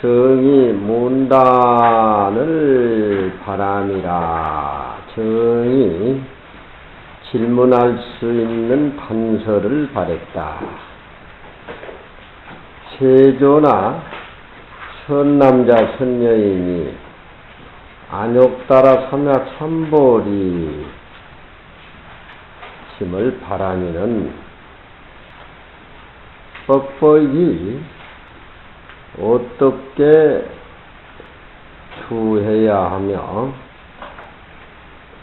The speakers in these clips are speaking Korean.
정이 문단을 바람이라. 정이 질문할 수 있는 단서를 바랬다. 세조나 선남자 선여인이 안욕따라 삼약 삼보리 심을 바람이는 뻑뻑이 어떻게 추해야 하며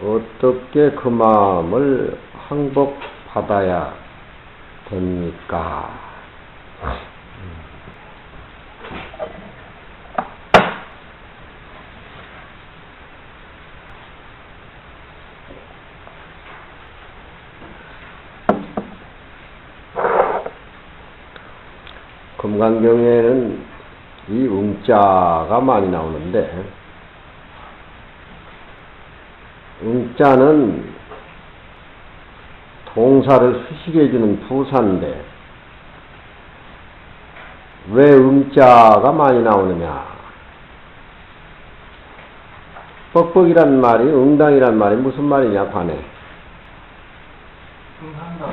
어떻게 그 마음을 항복받아야 됩니까? 금강경에는 이 응자가 많이 나오는데, 응자는 동사를 수식해주는 부사인데 왜 응자가 많이 나오느냐? 뻑뻑이란 말이, 응당이란 말이 무슨 말이냐, 관해? 응한다,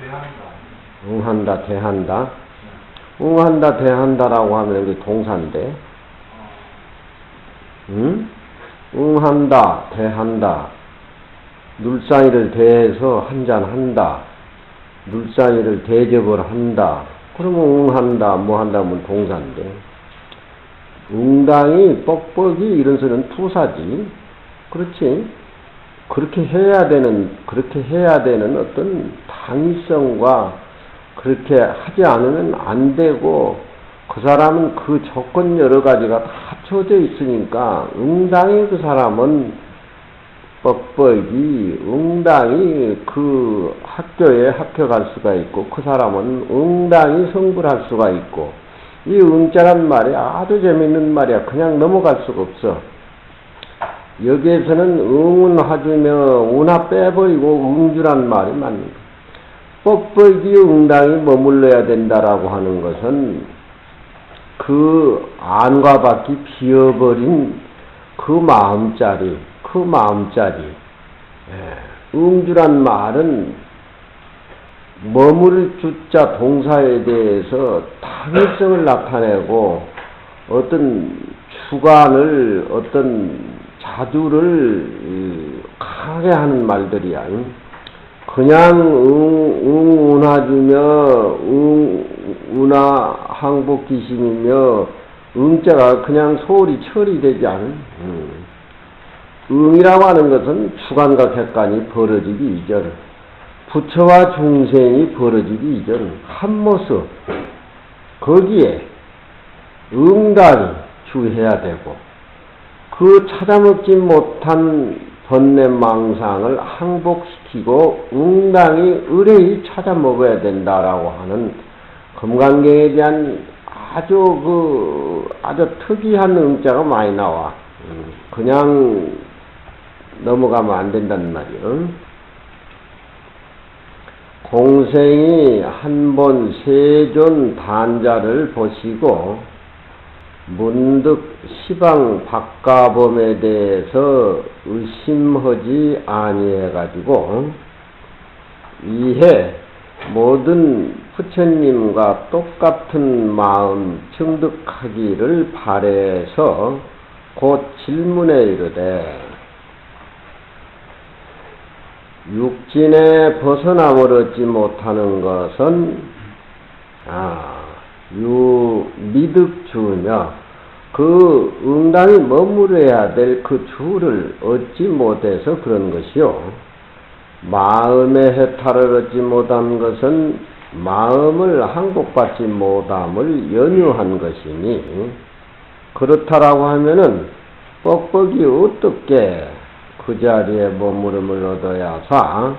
대한다. 응한다, 대한다. 응한다, 대한다라고 하면 이게 동사인데, 응? 응한다, 대한다. 눌상이를 대해서 한잔한다. 눌상이를 대접을 한다. 그러면 응한다, 뭐 한다 하면 동사인데, 응당이, 뻑뻑이 이런 소리는 투사지. 그렇지? 그렇게 해야 되는 어떤 당위성과 그렇게 하지 않으면 안 되고, 그 사람은 그 조건 여러 가지가 다 합쳐져 있으니까, 응당이 그 사람은 뻑뻑이, 응당이 그 학교에 합격할 수가 있고, 그 사람은 응당이 성불할 수가 있고, 이 응자란 말이 아주 재밌는 말이야. 그냥 넘어갈 수가 없어. 여기에서는 응은 하주며 운하 빼버리고 응주란 말이 맞는다. 뻑뻑이 응당이 머물러야 된다라고 하는 것은 그 안과 밖이 비어버린 그 마음자리. 응주란 말은 머무를 주자 동사에 대해서 당위성을 나타내고 어떤 주관을, 어떤 자주를 강하게 하는 말들이야. 그냥 응운하주며 운하 항복기심이며 응자가 그냥 소홀히 처리되지 않은 응이라고 하는 것은 주관과 객관이 벌어지기 이전, 부처와 중생이 벌어지기 이전 한 모습, 거기에 응당이 주해야 되고, 그 찾아먹지 못한 번뇌망상을 항복시키고 응당이 의뢰히 찾아먹어야 된다라고 하는 금강경에 대한 아주 특이한 응자가 많이 나와. 그냥 넘어가면 안 된단 말이요. 공생이 한번 세존 단자를 보시고 문득 시방 박가범에 대해서 의심하지 아니해가지고 이해 모든 부처님과 똑같은 마음 증득하기를 바래서 곧 질문에 이르되, 육진에 벗어나버렸지 못하는 것은 미득주며 그 응당이 머무러야 될 그 주를 얻지 못해서 그런 것이요. 마음의 해탈을 얻지 못한 것은 마음을 항복받지 못함을 연유한 것이니, 그렇다라고 하면은 뻑뻑이 어떻게 그 자리에 머무름을 얻어야사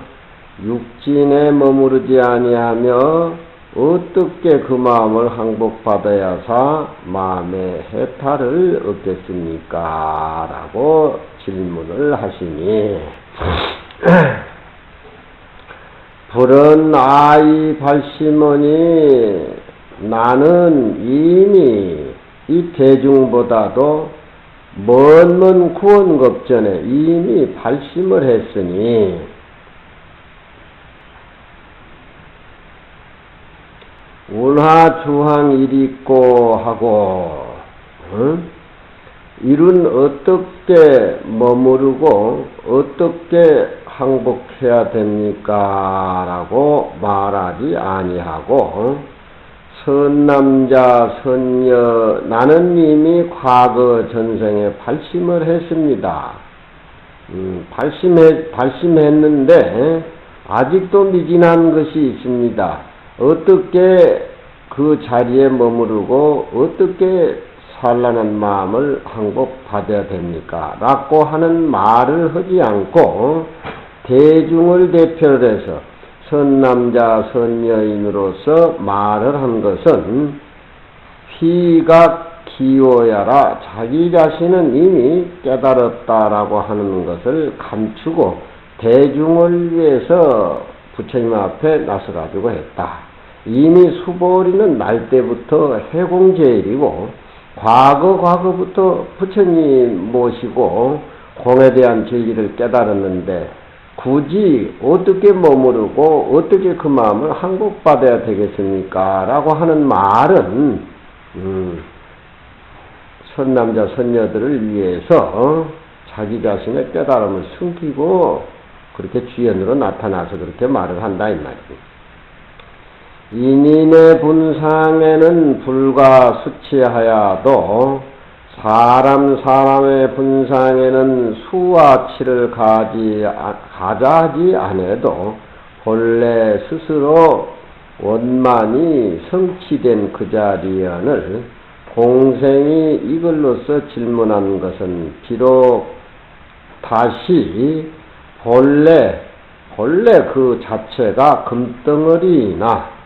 육진에 머무르지 아니하며 어떻게 그 마음을 항복받아야사 마음의 해탈을 얻겠습니까? 라고 질문을 하시니, 불은 아이 발심하니 나는 이미 이 대중보다도 먼 구원급전에 이미 발심을 했으니 운하주항 일있고 하고 이룬 어떻게 머무르고 어떻게 항복해야 됩니까? 라고 말하지 아니하고 선남자 선녀 나는 이미 과거 전생에 발심을 했습니다. 발심했는데 아직도 미진한 것이 있습니다. 어떻게 그 자리에 머무르고 어떻게 산란한 마음을 항복받아야 됩니까? 라고 하는 말을 하지 않고 대중을 대표로 해서 선남자 선녀인으로서 말을 한 것은 휘각 기호야라 자기 자신은 이미 깨달았다라고 하는 것을 감추고 대중을 위해서 부처님 앞에 나서가지고 했다. 이미 수보리는 날 때부터 해공제일이고 과거부터 부처님 모시고 공에 대한 진리를 깨달았는데 굳이 어떻게 머무르고 어떻게 그 마음을 항복받아야 되겠습니까? 라고 하는 말은 선남자 선녀들을 위해서 자기 자신의 깨달음을 숨기고 그렇게 주연으로 나타나서 그렇게 말을 한다 이 말입니다. 인인의 분상에는 불과 수치하여도 사람의 분상에는 수와 치를 가자하지 않아도 본래 스스로 원만히 성취된 그 자리연을 공생이 이걸로서 질문한 것은 비록 다시 본래 그 자체가 금덩어리나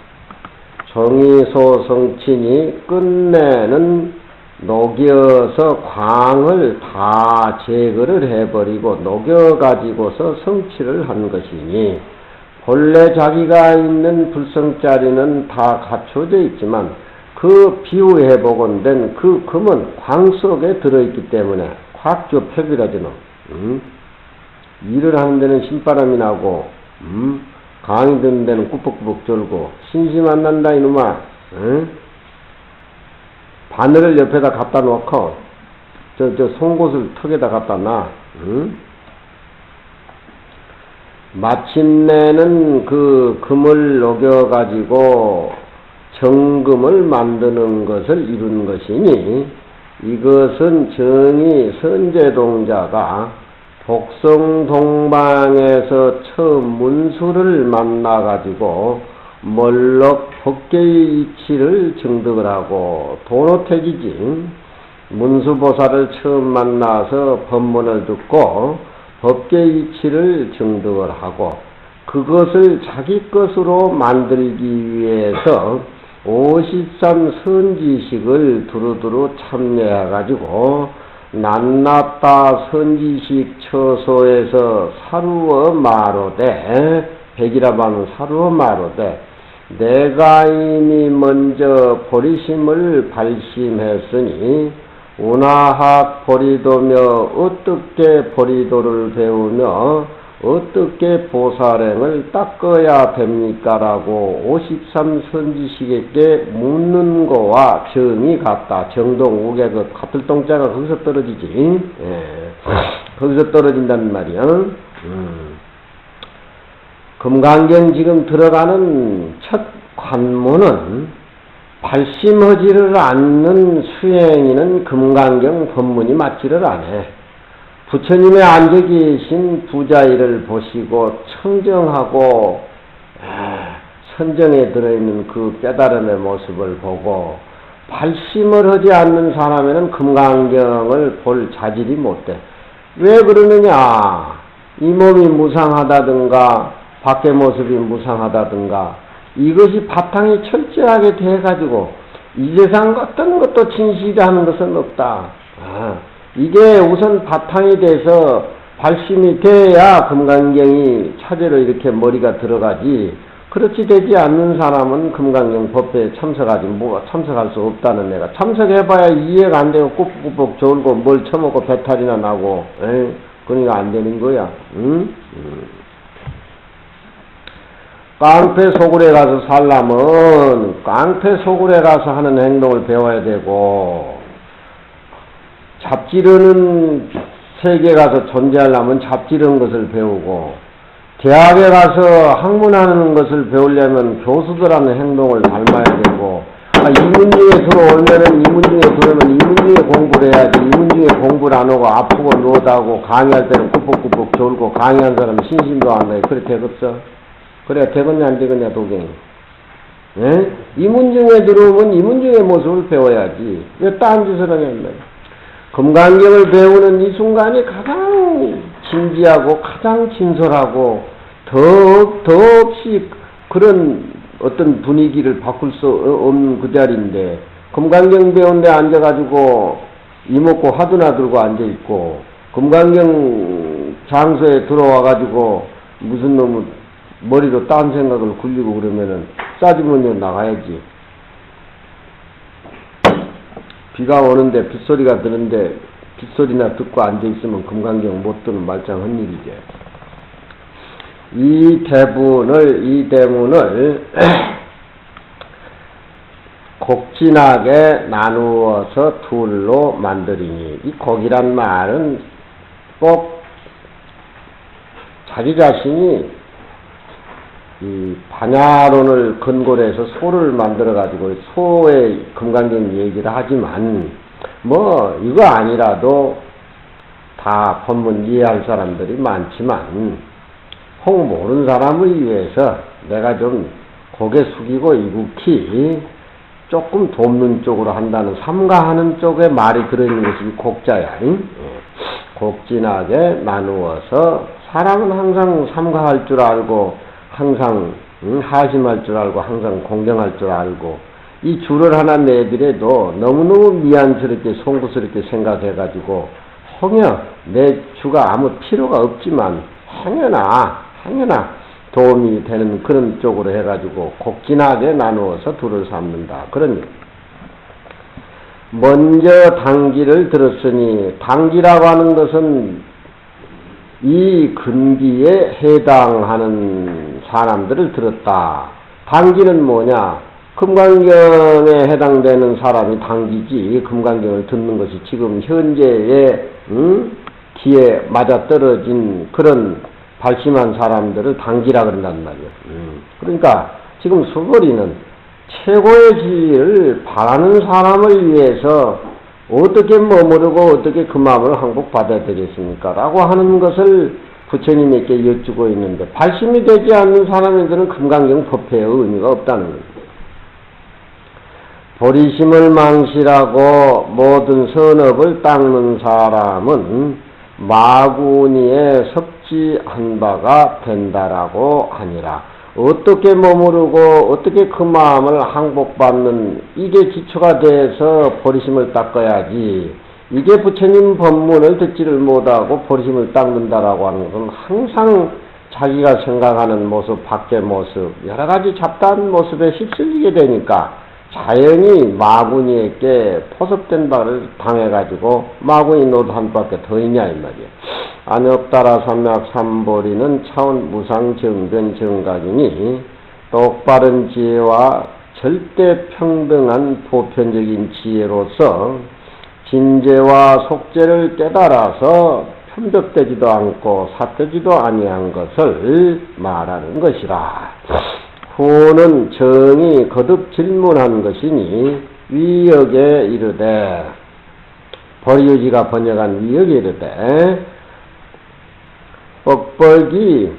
정의소성친이 끝내는 녹여서 광을 다 제거를 해버리고 녹여가지고서 성취를 한 것이니 본래 자기가 있는 불성자리는 다 갖춰져 있지만 그 비유해보건된 그 금은 광 속에 들어있기 때문에 확조 폐비라지노. 일을 하는 데는 신바람이 나고 강이 드는 데는 꾸벅꾸벅 졸고 신심 안 난다 이놈아. 바늘을 옆에다 갖다 놓고 저 송곳을 턱에다 갖다 놔. 마침내는 그 금을 녹여가지고 정금을 만드는 것을 이룬 것이니 이것은 정의 선제동자가 복성동방에서 처음 문수를 만나가지고 멀럭 법계의 이치를 증득을 하고 도노택이지 문수보살을 처음 만나서 법문을 듣고 법계의 이치를 증득을 하고 그것을 자기 것으로 만들기 위해서 53 선지식을 두루두루 참여해가지고 낱낱다 선지식 처소에서 사루어 마로되 백이라면 사루어 마로되 내가 이미 먼저 보리심을 발심했으니 운하학 보리도며 어떻게 보리도를 배우며 어떻게 보살행을 닦아야 됩니까? 라고 53 선지식에게 묻는 거와 정이 같다. 정동, 우계, 그 같을 동자가 거기서 떨어지지. 거기서 떨어진다는 말이야. 금강경 지금 들어가는 첫 관문은 발심하지를 않는 수행인은 금강경 법문이 맞지를 않아. 부처님의 앉아 계신 부자일을 보시고 청정하고 선정에 들어있는 그 깨달음의 모습을 보고 발심을 하지 않는 사람에는 금강경을 볼 자질이 못돼. 왜 그러느냐? 이 몸이 무상하다든가 밖의 모습이 무상하다든가 이것이 바탕이 철저하게 돼가지고 이 세상 어떤 것도 진실이라는 것은 없다. 이게 우선 바탕이 돼서 발심이 돼야 금강경이 차제로 이렇게 머리가 들어가지. 그렇게 되지 않는 사람은 금강경 법회에 참석할 수 없다는 내가 참석해봐야 이해가 안 되고 꾸벅꾸벅 졸고 뭘 처먹고 배탈이나 나고 그러니까 안 되는 거야. 응? 깡패 소굴에 가서 살려면 깡패 소굴에 가서 하는 행동을 배워야 되고 잡지르는 세계에 가서 존재하려면 잡지르는 것을 배우고 대학에 가서 학문하는 것을 배우려면 교수들하는 행동을 닮아야 되고 이문중에 들어오면은 이문중에 들어오면 이문중에 공부를 해야지 이문중에 공부를 안 하고 아프고 노다고 강의할 때는 꾸벅꾸벅 졸고 강의한 사람 신심도 안 나요. 그래 되겠어? 그래 되겠냐 안 되겠냐 도경이? 예? 이문중에 들어오면 이문중의 모습을 배워야지 왜 딴 짓을 하냐. 금강경을 배우는 이 순간이 가장 진지하고 가장 진솔하고 더없이 그런 어떤 분위기를 바꿀 수 없는 그 자리인데 금강경 배운 데 앉아가지고 이먹고 화두나 들고 앉아있고 금강경 장소에 들어와가지고 무슨 놈의 머리로 딴 생각을 굴리고 그러면은 싸주머니로 나가야지. 비가 오는데 빗소리가 드는데 빗소리나 듣고 앉아있으면 금강경 못 듣는 말짱한 일이지. 이 대문을 곡진하게 나누어서 둘로 만들이니 이 곡이란 말은 꼭 자기 자신이 이 반야론을 근거로 해서 소를 만들어 가지고 소의 금강경 얘기를 하지만 뭐 이거 아니라도 다 법문 이해할 사람들이 많지만 혹 모르는 사람을 위해서 내가 좀 고개 숙이고 이국히 조금 돕는 쪽으로 한다는 삼가하는 쪽에 말이 들어있는 것이 곡자야. 곡진하게 나누어서 사람은 항상 삼가할 줄 알고 항상 하심할 줄 알고 항상 공경할 줄 알고 이 줄을 하나 내더라도 너무너무 미안스럽게 송구스럽게 생각해가지고 홍여 내 주가 아무 필요가 없지만 행여나 도움이 되는 그런 쪽으로 해가지고 곡진하게 나누어서 둘을 삼는다. 그러니 먼저 당기를 들었으니 당기라고 하는 것은 이 근기에 해당하는 사람들을 들었다. 당기는 뭐냐? 금강경에 해당되는 사람이 당기지 금강경을 듣는 것이 지금 현재의 기에 맞아떨어진 그런 발심한 사람들을 당기라 그런단 말이에요. 그러니까 지금 수거리는 최고의 지위를 바라는 사람을 위해서 어떻게 머무르고 어떻게 그 마음을 항복받아야 되겠습니까? 라고 하는 것을 부처님에게 여쭈고 있는데 발심이 되지 않는 사람에게는 금강경 법회의 의미가 없다는 겁니다. 보리심을 망실하고 모든 선업을 닦는 사람은 마구니에 섭지한 바가 된다라고 하니라. 어떻게 머무르고 어떻게 그 마음을 항복받는 이게 기초가 돼서 보리심을 닦아야지. 이게 부처님 법문을 듣지를 못하고 보리심을 닦는다라고 하는 것은 항상 자기가 생각하는 모습, 밖의 모습, 여러 가지 잡다한 모습에 휩쓸리게 되니까 자연히 마구니에게 포섭된 바를 당해가지고 마구니 노릇 한 밖에 더 있냐 이 말이야. 안엽따라 삼약 삼보리는 차원 무상 정변 정각이니 똑바른 지혜와 절대 평등한 보편적인 지혜로서 진죄와 속죄를 깨달아서 편벽되지도 않고 삿되지도 아니한 것을 말하는 것이라. 후는 정이 거듭 질문한 것이니 위역에 이르되 버리유지가 번역한 위역에 이르되 뻑뻑이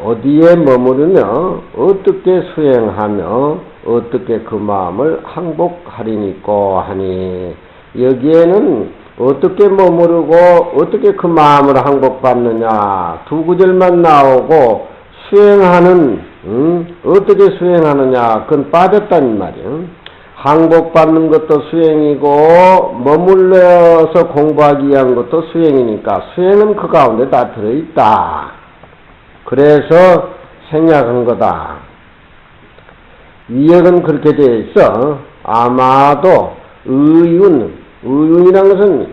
어디에 머무르며 어떻게 수행하며 어떻게 그 마음을 항복하리니꼬 하니 여기에는 어떻게 머무르고 어떻게 그 마음을 항복받느냐 두 구절만 나오고 수행하는 어떻게 수행하느냐 그건 빠졌다는 말이에요. 항복받는 것도 수행이고 머물러서 공부하기 위한 것도 수행이니까 수행은 그 가운데 다 들어있다. 그래서 생략한 거다. 위역은 그렇게 되어 있어. 아마도 의윤이라는 것은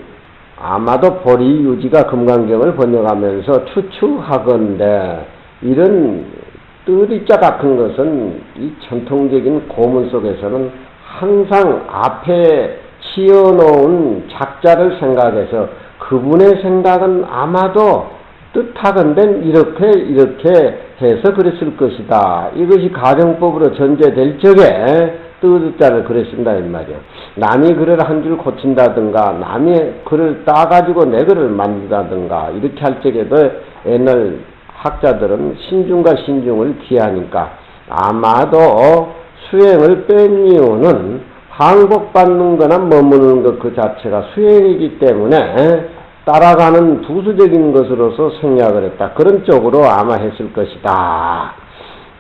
아마도 보리유지가 금강경을 번역하면서 추측하건대 이런 뜨리자 같은 것은 이 전통적인 고문 속에서는 항상 앞에 치어놓은 작자를 생각해서 그분의 생각은 아마도 뜻하건대 이렇게 해서 그랬을 것이다. 이것이 가정법으로 전제될 적에 뜨자를 그랬습니다 이 말이야. 남이 글을 한 줄 고친다든가 남이 글을 따가지고 내 글을 만든다든가 이렇게 할 적에도 옛날 학자들은 신중과 신중을 기하니까 아마도 수행을 뺀 이유는 항복받는 거나 머무는 것 그 자체가 수행이기 때문에 따라가는 부수적인 것으로서 생략을 했다. 그런 쪽으로 아마 했을 것이다.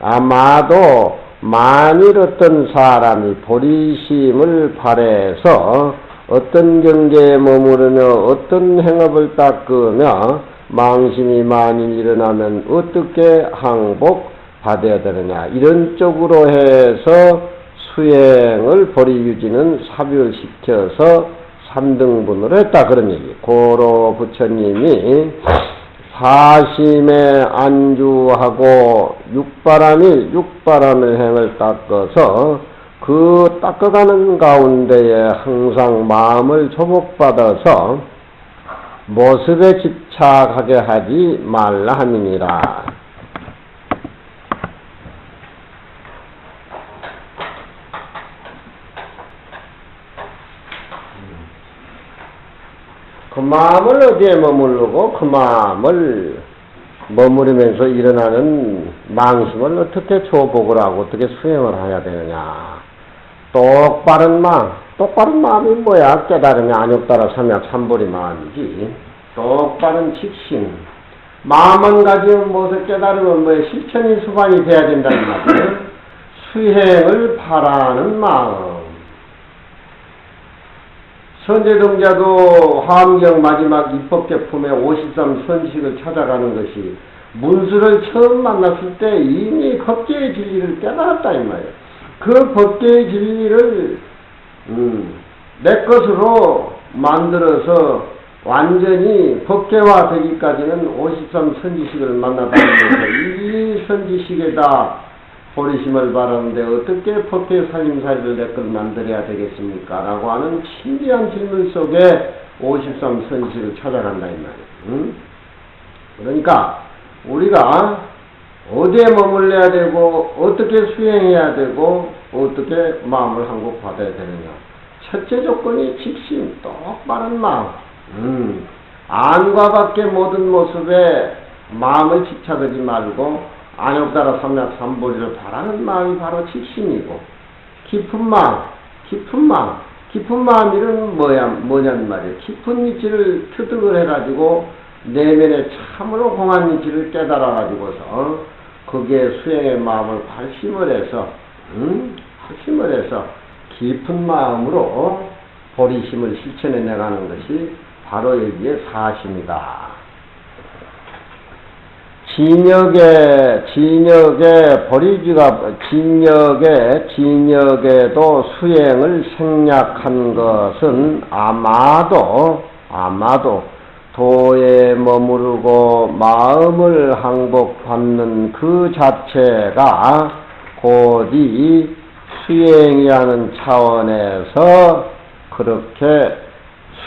아마도 만일 어떤 사람이 보리심을 발해서 어떤 경계에 머무르며 어떤 행업을 닦으며 망심이 만일 일어나면 어떻게 항복받아야 되느냐 이런 쪽으로 해서 수행을 보리유지는 사별시켜서 3등분으로 했다 그런 얘기. 고로 부처님이 사심에 안주하고 육바람을 행을 닦아서 그 닦아가는 가운데에 항상 마음을 조복받아서 모습에 집착하게 하지 말라 함이니라. 그 마음을 어디에 머무르고 그 마음을 머무르면서 일어나는 망심을 어떻게 조복을 하고 어떻게 수행을 해야 되느냐. 똑바른 마음이 뭐야? 깨달음이 안욕따라 삼약 삼보리 마음이지. 똑바른 직신. 마음만 가지면 무엇을 깨달으면 뭐야? 실천이 수반이 돼야 된다는 말이에요. 수행을 바라는 마음. 선제동자도 화엄경 마지막 입법제품의 53 선식을 찾아가는 것이 문수를 처음 만났을 때 이미 법계의 진리를 깨달았다 이 말이에요. 그 법계의 진리를 내 것으로 만들어서 완전히 법계화 되기까지는 53 선지식을 만나다니면서 이 선지식에다 보리심을 바라는데 어떻게 법계 살림살이를 내 걸 만들어야 되겠습니까? 라고 하는 신비한 질문 속에 53 선지식을 찾아간다 이 말이에요. 그러니까 우리가 어디에 머물러야 되고 어떻게 수행해야 되고 어떻게 마음을 항복받아야 되느냐. 첫째 조건이 직심, 똑바른 마음. 안과 밖의 모든 모습에 마음을 집착하지 말고 안욕따라 삼약 삼보리를 바라는 마음이 바로 직심이고 깊은 마음이란 뭐냐는 말이에요. 깊은 이치를 투득을 해가지고 내면에 참으로 공한 이치를 깨달아가지고서 거기에 수행의 마음을 발심을 해서 깊은 마음으로 보리심을 실천해 나가는 것이 바로 여기에 사심이다. 진역에도 수행을 생략한 것은 아마도 도에 머무르고 마음을 항복받는 그 자체가 곧이 수행이라는 차원에서 그렇게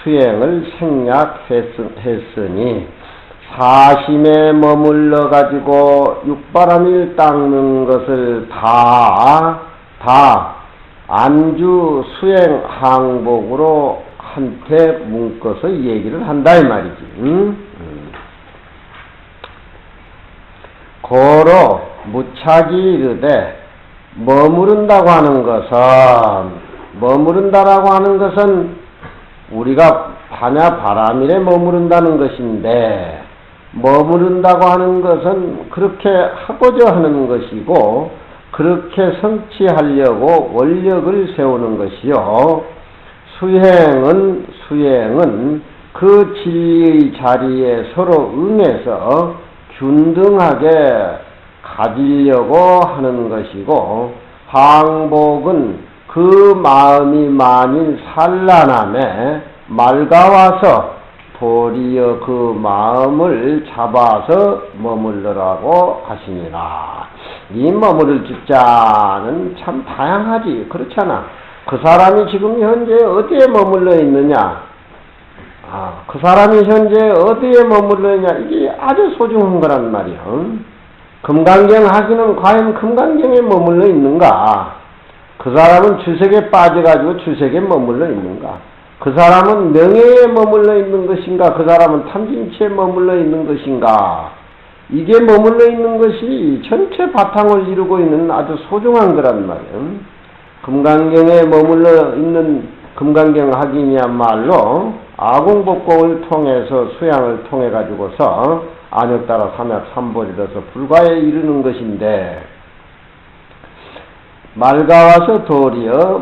수행을 생략했으니 사심에 머물러 가지고 육바람일 닦는 것을 다 안주 수행 항복으로 한테 묶어서 얘기를 한다 이 말이지. 고로 무차기 이르되 머무른다고 하는 것은 우리가 반야 바람일에 머무른다는 것인데 머무른다고 하는 것은 그렇게 하고자 하는 것이고 그렇게 성취하려고 원력을 세우는 것이요. 수행은 그 진리의 자리에 서로 응해서 균등하게 가지려고 하는 것이고 항복은 그 마음이 만일 산란함에 맑아와서 도리어 그 마음을 잡아서 머물러라고 하시니라. 이 머무를 집자는 참 다양하지. 그렇잖아. 그 사람이 지금 현재 어디에 머물러 있느냐? 그 사람이 현재 어디에 머물러 있냐? 이게 아주 소중한 거란 말이야. 금강경 하기는 과연 금강경에 머물러 있는가? 그 사람은 주색에 빠져가지고 주색에 머물러 있는가? 그 사람은 명예에 머물러 있는 것인가? 그 사람은 탐진치에 머물러 있는 것인가? 이게 머물러 있는 것이 전체 바탕을 이루고 있는 아주 소중한 거란 말이에요. 금강경에 머물러 있는 금강경 학인이야말로 아공복공을 통해서 수양을 통해 가지고서 안역따라 삼약 삼보리로서 불가에 이르는 것인데, 맑아와서 도리어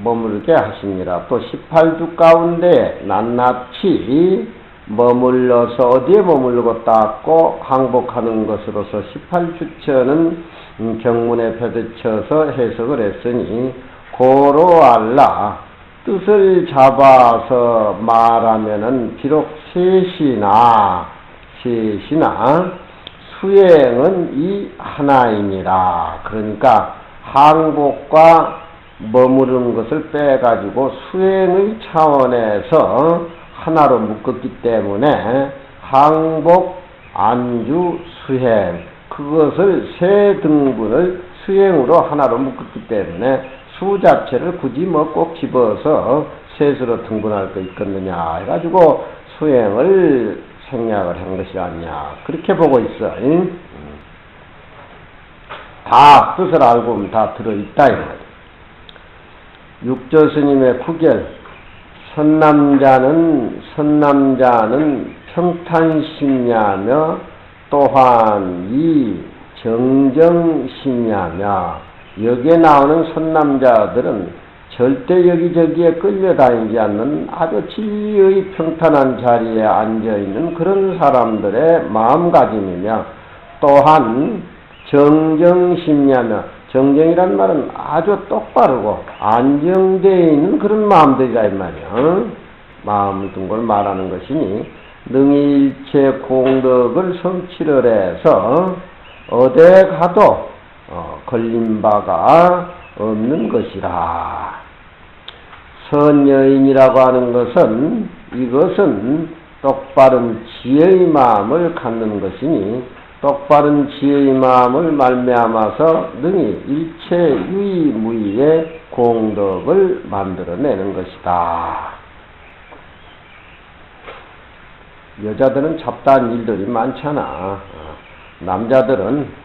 머물게 하시니라. 또 18주 가운데 낱낱이 머물러서 어디에 머물고 닦고 항복하는 것으로서 18주처는 경문에 펴드쳐서 해석을 했으니, 고로 알라 뜻을 잡아서 말하면은 비록 셋이나 수행은 이 하나이니라. 그러니까 항복과 머무르는 것을 빼가지고 수행의 차원에서 하나로 묶었기 때문에 항복, 안주, 수행, 그것을 세 등분을 수행으로 하나로 묶었기 때문에 수 자체를 굳이 뭐 꼭 집어서 셋으로 등분할 거 있겠느냐 해가지고 수행을 생략을 한 것이 아니냐, 그렇게 보고 있어. 다 뜻을 알고 보면 다 들어있다 이거야. 육조 스님의 구결, 선남자는 평탄심야며 또한 이 정정심야며, 여기에 나오는 선남자들은 절대 여기저기에 끌려다니지 않는 아주 진리의 평탄한 자리에 앉아있는 그런 사람들의 마음가짐이며, 또한 정정심야며, 정정이란 말은 아주 똑바르고 안정되어 있는 그런 마음들이라 이 말이야. 마음을 둔 걸 말하는 것이니, 능히 일체 공덕을 성취를 해서 어디 가도 걸림바가 없는 것이라. 선여인이라고 하는 것은, 이것은 똑바른 지혜의 마음을 갖는 것이니, 똑바른 지혜의 마음을 말미암아서 능히 일체 유의무의의 공덕을 만들어내는 것이다. 여자들은 잡다한 일들이 많잖아. 남자들은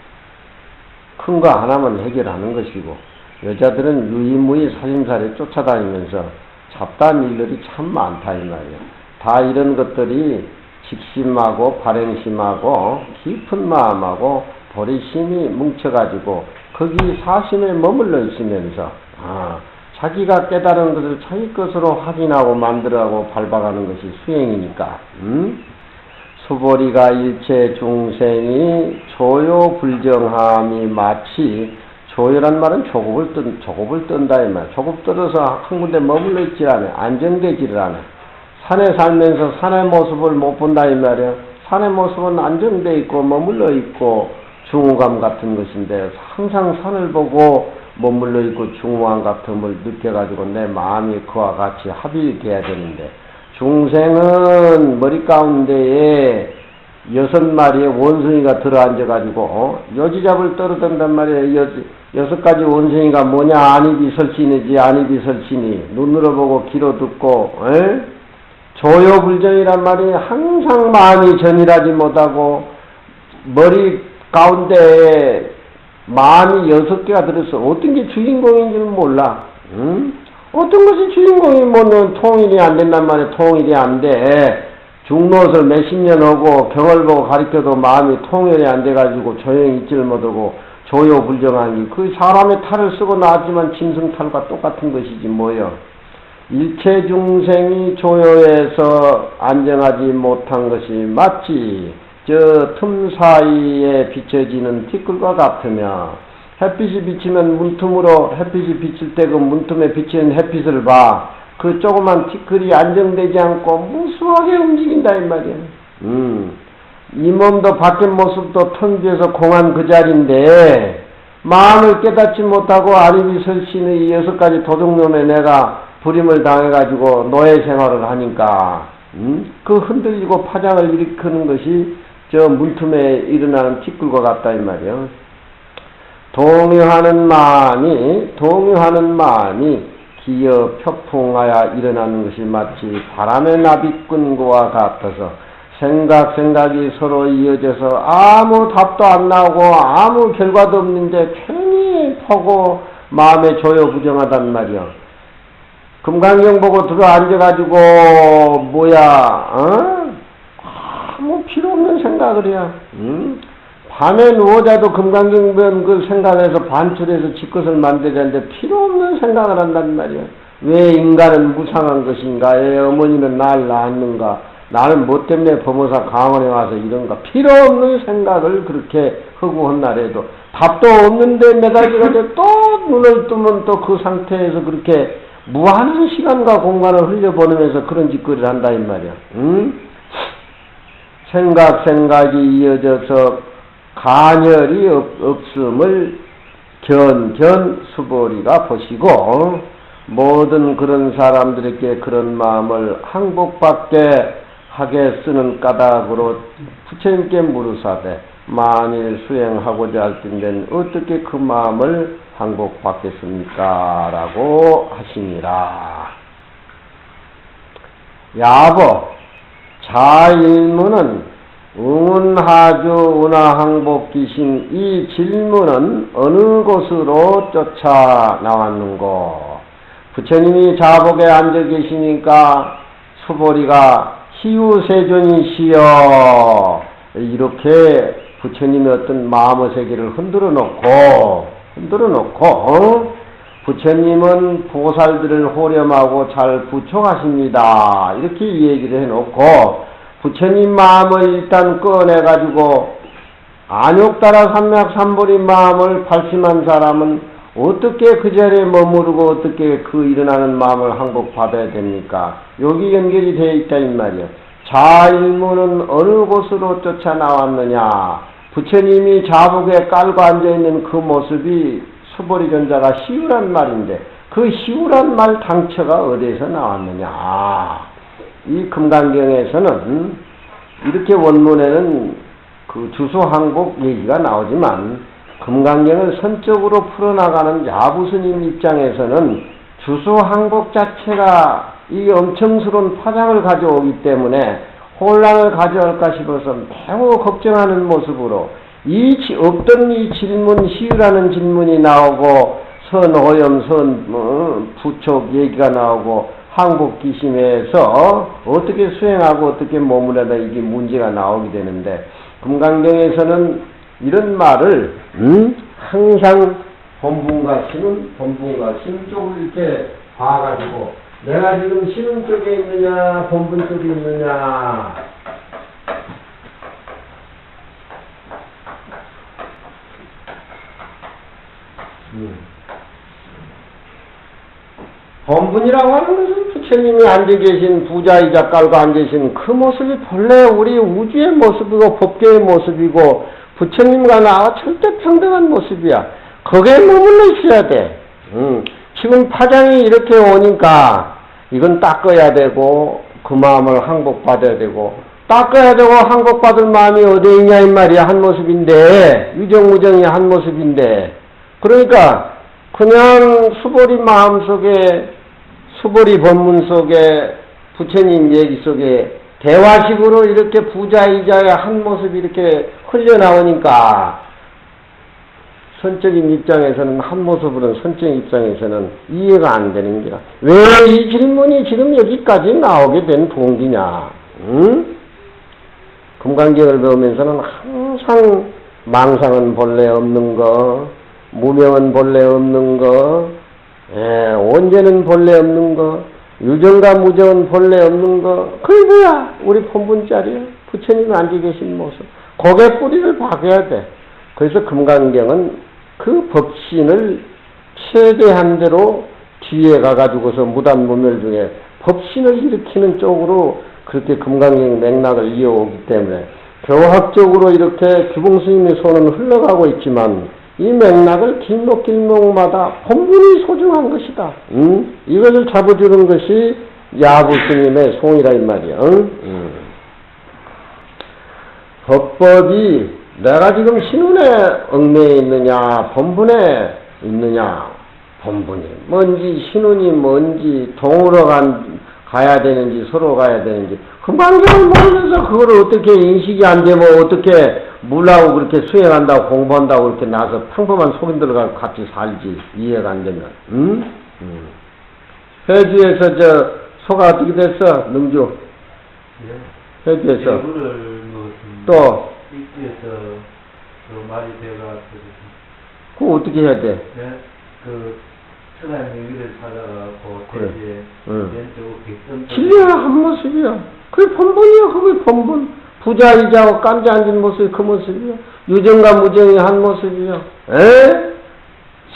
큰 거 하나만 해결하는 것이고, 여자들은 유의무의 살림살이 쫓아다니면서 잡다한 일들이 참 많다 이 말이야. 다 이런 것들이 직심하고 발행심하고 깊은 마음하고 보리심이 뭉쳐가지고 거기 사심에 머물러 있으면서 자기가 깨달은 것을 자기 것으로 확인하고 만들어가고 밟아가는 것이 수행이니까, 수보리가 일체 중생이 조요불정함이 마치, 조요란 말은 조급을 뜬다 이 말. 조급 떨어서 한 군데 머물러 있지 않아. 안정되지를 않아. 산에 살면서 산의 모습을 못 본다 이 말이야. 산의 모습은 안정되어 있고 머물러 있고 중후감 같은 것인데, 항상 산을 보고 머물러 있고 중후감 같음을 느껴가지고 내 마음이 그와 같이 합이 돼야 되는데, 중생은 머리 가운데에 6마리의 원숭이가 들어앉아가지고 요지잡을 떨어댄단 말이에요. 6가지 원숭이가 뭐냐? 안입이 설신이지, 안입이 설신이. 눈으로 보고 귀로 듣고, 조요불정이란 말이 항상 마음이 전일하지 못하고 머리 가운데에 마음이 6개가 들어서 어떤 게 주인공인지는 몰라. 어떤 것이 주인공이 뭐는 통일이 안 된단 말이야. 통일이 안 돼. 중노릇을 몇십 년 하고 경을 보고 가르쳐도 마음이 통일이 안 돼가지고 조용히 있지를 못하고 조요불정하니, 그 사람의 탈을 쓰고 나왔지만 짐승탈과 똑같은 것이지 뭐여. 일체 중생이 조요에서 안정하지 못한 것이 마치 저 틈 사이에 비춰지는 티끌과 같으며, 햇빛이 비치면 문틈으로 햇빛이 비칠 때 그 문틈에 비치는 햇빛을 봐. 그 조그만 티끌이 안정되지 않고 무수하게 움직인다 이 말이야. 이 몸도 밖의 모습도 턴 뒤에서 공한 그 자리인데 마음을 깨닫지 못하고 아리비 설신의 6가지 도둑놈에 내가 불임을 당해가지고 노예 생활을 하니까 그 흔들리고 파장을 일으키는 것이 저 문틈에 일어나는 티끌과 같다 이 말이야. 동요하는 마음이 기어 표풍하여 일어나는 것이 마치 바람의 나비꾼 거와 같아서 생각이 서로 이어져서 아무 답도 안 나오고 아무 결과도 없는데 괜히 보고 마음에 조여부정하단 말이야. 금강경 보고 들어 앉아가지고 아무 필요 없는 생각을 해야. 밤에 누워자도 금강경 보면 그 생각에서 반출해서 지 것을 만들자는데 필요 없는 생각을 한단 말이야. 왜 인간은 무상한 것인가? 왜 어머니는 날 낳았는가? 나는 뭐 때문에 범어사 강원에 와서 이런가? 필요 없는 생각을 그렇게 하고 한 날에도 답도 없는데 매달려가지고 또 눈을 뜨면 또 그 상태에서 그렇게 무한한 시간과 공간을 흘려보내면서 그런 짓거리를 한다 이 말이야. 생각이 이어져서 간열이 없음을 수보리가 보시고 모든 그런 사람들에게 그런 마음을 항복받게 하게 쓰는 까닭으로 부처님께 물으사대 만일 수행하고자 할 텐데 어떻게 그 마음을 항복받겠습니까? 라고 하시니라. 야보 자일문은 응운하주 운하항복기신 이 질문은 어느 곳으로 쫓아 나왔는고? 부처님이 자복에 앉아 계시니까 수보리가 희우세존이시여 이렇게 부처님의 어떤 마음의 세계를 흔들어 놓고 부처님은 보살들을 호렴하고 잘 부촉하십니다. 이렇게 얘기를 해놓고 부처님 마음을 일단 꺼내가지고 안욕따라 삼맥삼보리 마음을 발심한 사람은 어떻게 그 자리에 머무르고 어떻게 그 일어나는 마음을 항복받아야 됩니까? 여기 연결이 되어 있다 이 말이야. 자일문은 어느 곳으로 쫓아 나왔느냐? 부처님이 자복에 깔고 앉아있는 그 모습이 수보리존자가 시우란 말인데 그 시우란 말 당처가 어디에서 나왔느냐? 이 금강경에서는 이렇게 원문에는 그 주소항복 얘기가 나오지만 금강경을 선적으로 풀어나가는 야부스님 입장에서는 주소항복 자체가 이 엄청스러운 파장을 가져오기 때문에 혼란을 가져올까 싶어서 매우 걱정하는 모습으로 없던 이 질문, 시유라는 질문이 나오고 선호염, 부촉 얘기가 나오고 항복기심에서 어떻게 수행하고 어떻게 머무르다 이게 문제가 나오게 되는데 금강경에서는 이런 말을 항상 본분과 신은 쪽을 이렇게 봐가지고 내가 지금 신은 쪽에 있느냐 본분 쪽에 있느냐 본분이라고 하는 것은 부처님이 앉아계신 부자이자 깔고 앉아계신 그 모습이 본래 우리 우주의 모습이고 법계의 모습이고 부처님과 나와 절대 평등한 모습이야. 거기에 머물러 있어야 돼. 지금 파장이 이렇게 오니까 이건 닦아야 되고 그 마음을 항복받아야 되고 닦아야 되고 항복받을 마음이 어디에 있냐 이 말이야. 한 모습인데 유정무정이 한 모습인데 그러니까 그냥 수보리 마음 속에 수보리 법문 속에 부처님 얘기 속에 대화식으로 이렇게 부자이자의 한 모습이 이렇게 흘려나오니까 선적인 입장에서는 한 모습으로는 선적 입장에서는 이해가 안 되는 거야. 왜 이 질문이 지금 여기까지 나오게 된 동기냐? 금강경을 배우면서는 항상 망상은 본래 없는 거, 무명은 본래 없는 거, 온재는 본래 없는 거, 유정과 무정은 본래 없는 거, 그게 뭐야? 우리 본분짜리야. 부처님이 앉아 계신 모습. 거기에 뿌리를 박아야 돼. 그래서 금강경은 그 법신을 최대한 대로 뒤에 가가지고서 무단무멸 중에 법신을 일으키는 쪽으로 그렇게 금강경 맥락을 이어오기 때문에 교학적으로 이렇게 규봉스님의 손은 흘러가고 있지만 이 맥락을 길목길목마다 본분이 소중한 것이다. 이것을 잡아주는 것이 야부스님의 송이라 이 말이야. 법법이 내가 지금 신운에 얽매여 있느냐 본분에 있느냐, 본분이 뭔지 신운이 뭔지 동으로 가야 되는지 서로 가야 되는지 금강경을 모르면서 그걸 어떻게 인식이 안 되면 어떻게 물하고 그렇게 수행한다고 공부한다고 그렇게 나서 평범한 속인들과 같이 살지. 이해가 안 되면. 회주에서 저 소가 어떻게 됐어? 능주 회주에서 또 입구에서 그 말이 돼가 그거 어떻게 해야 돼? 네? 그 천하의 명의를 찾아가고 그래. 대지에 왼쪽 객선 진리야 한 모습이야. 그게 본분이야. 그게 본분. 부자이자고 깜지 앉은 모습이 그 모습이야. 유정과 무정이 한 모습이야. 에?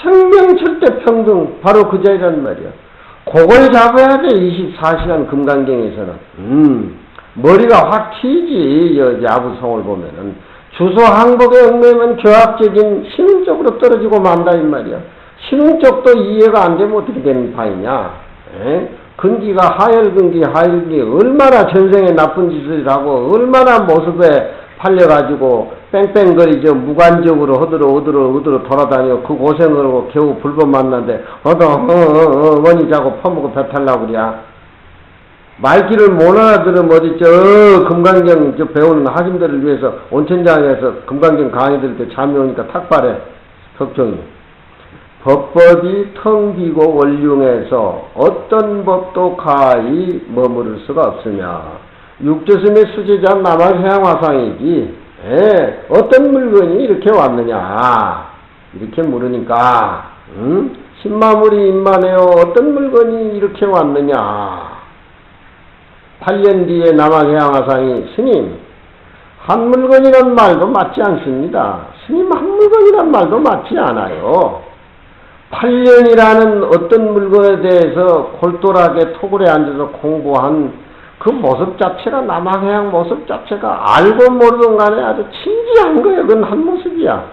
생명철대평등 바로 그 자리란 말이야. 그걸 잡아야 돼. 24시간 금강경에서는. 머리가 확 튀지. 야부성을 보면은 주소 항복에 얽매이면 교합적인 신흥적으로 떨어지고 만다 이 말이야. 신흥적도 이해가 안 되면 어떻게 되는 파이냐. 근기가 하열근기 얼마나 전생에 나쁜 짓을 하고 얼마나 모습에 팔려가지고 뺑뺑거리죠. 무관적으로 어디로 돌아다니고 그 고생을 하고 겨우 불법 만났는데 원이 자고 퍼먹고 배탈나고 그래. 말귀를 못 알아들으면 어디 금강경 배우는 하심들을 위해서 온천장에서 금강경 강의 들을 때 잠이 오니까 탁발해. 걱정이. 법법이 텅 비고 원륭해서 어떤 법도 가히 머무를 수가 없으며 육조스의 수제자 남한해양화상이지. 어떤 물건이 이렇게 왔느냐 이렇게 물으니까 신마물이 임만해요. 어떤 물건이 이렇게 왔느냐. 8년 뒤에 남한해양화상이 스님 한 물건이란 말도 맞지 않습니다. 스님 한 물건이란 말도 맞지 않아요. 8년이라는 어떤 물건에 대해서 골똘하게 토굴에 앉아서 공부한 그 모습 자체가 남한해양 모습 자체가 알고 모르든 간에 아주 진지한 거예요. 그건 한 모습이야.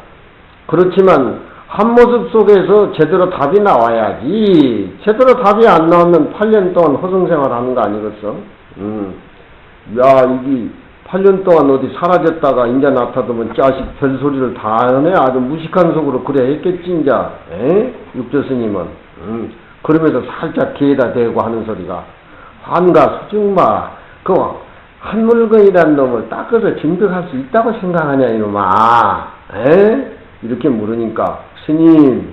그렇지만 한 모습 속에서 제대로 답이 나와야지. 제대로 답이 안 나오면 8년 동안 허송생활 하는 거 아니겠어? 야, 이게 8년 동안 어디 사라졌다가 인자 나타나면 자식 별소리를 다 하네. 아주 무식한 속으로 그래 했겠지, 인자. 육조스님은. 그러면서 살짝 귀에다 대고 하는 소리가. 환가 수중마, 그, 한 물건이란 놈을 닦아서 증득할 수 있다고 생각하냐, 이놈아. 이렇게 물으니까, 스님,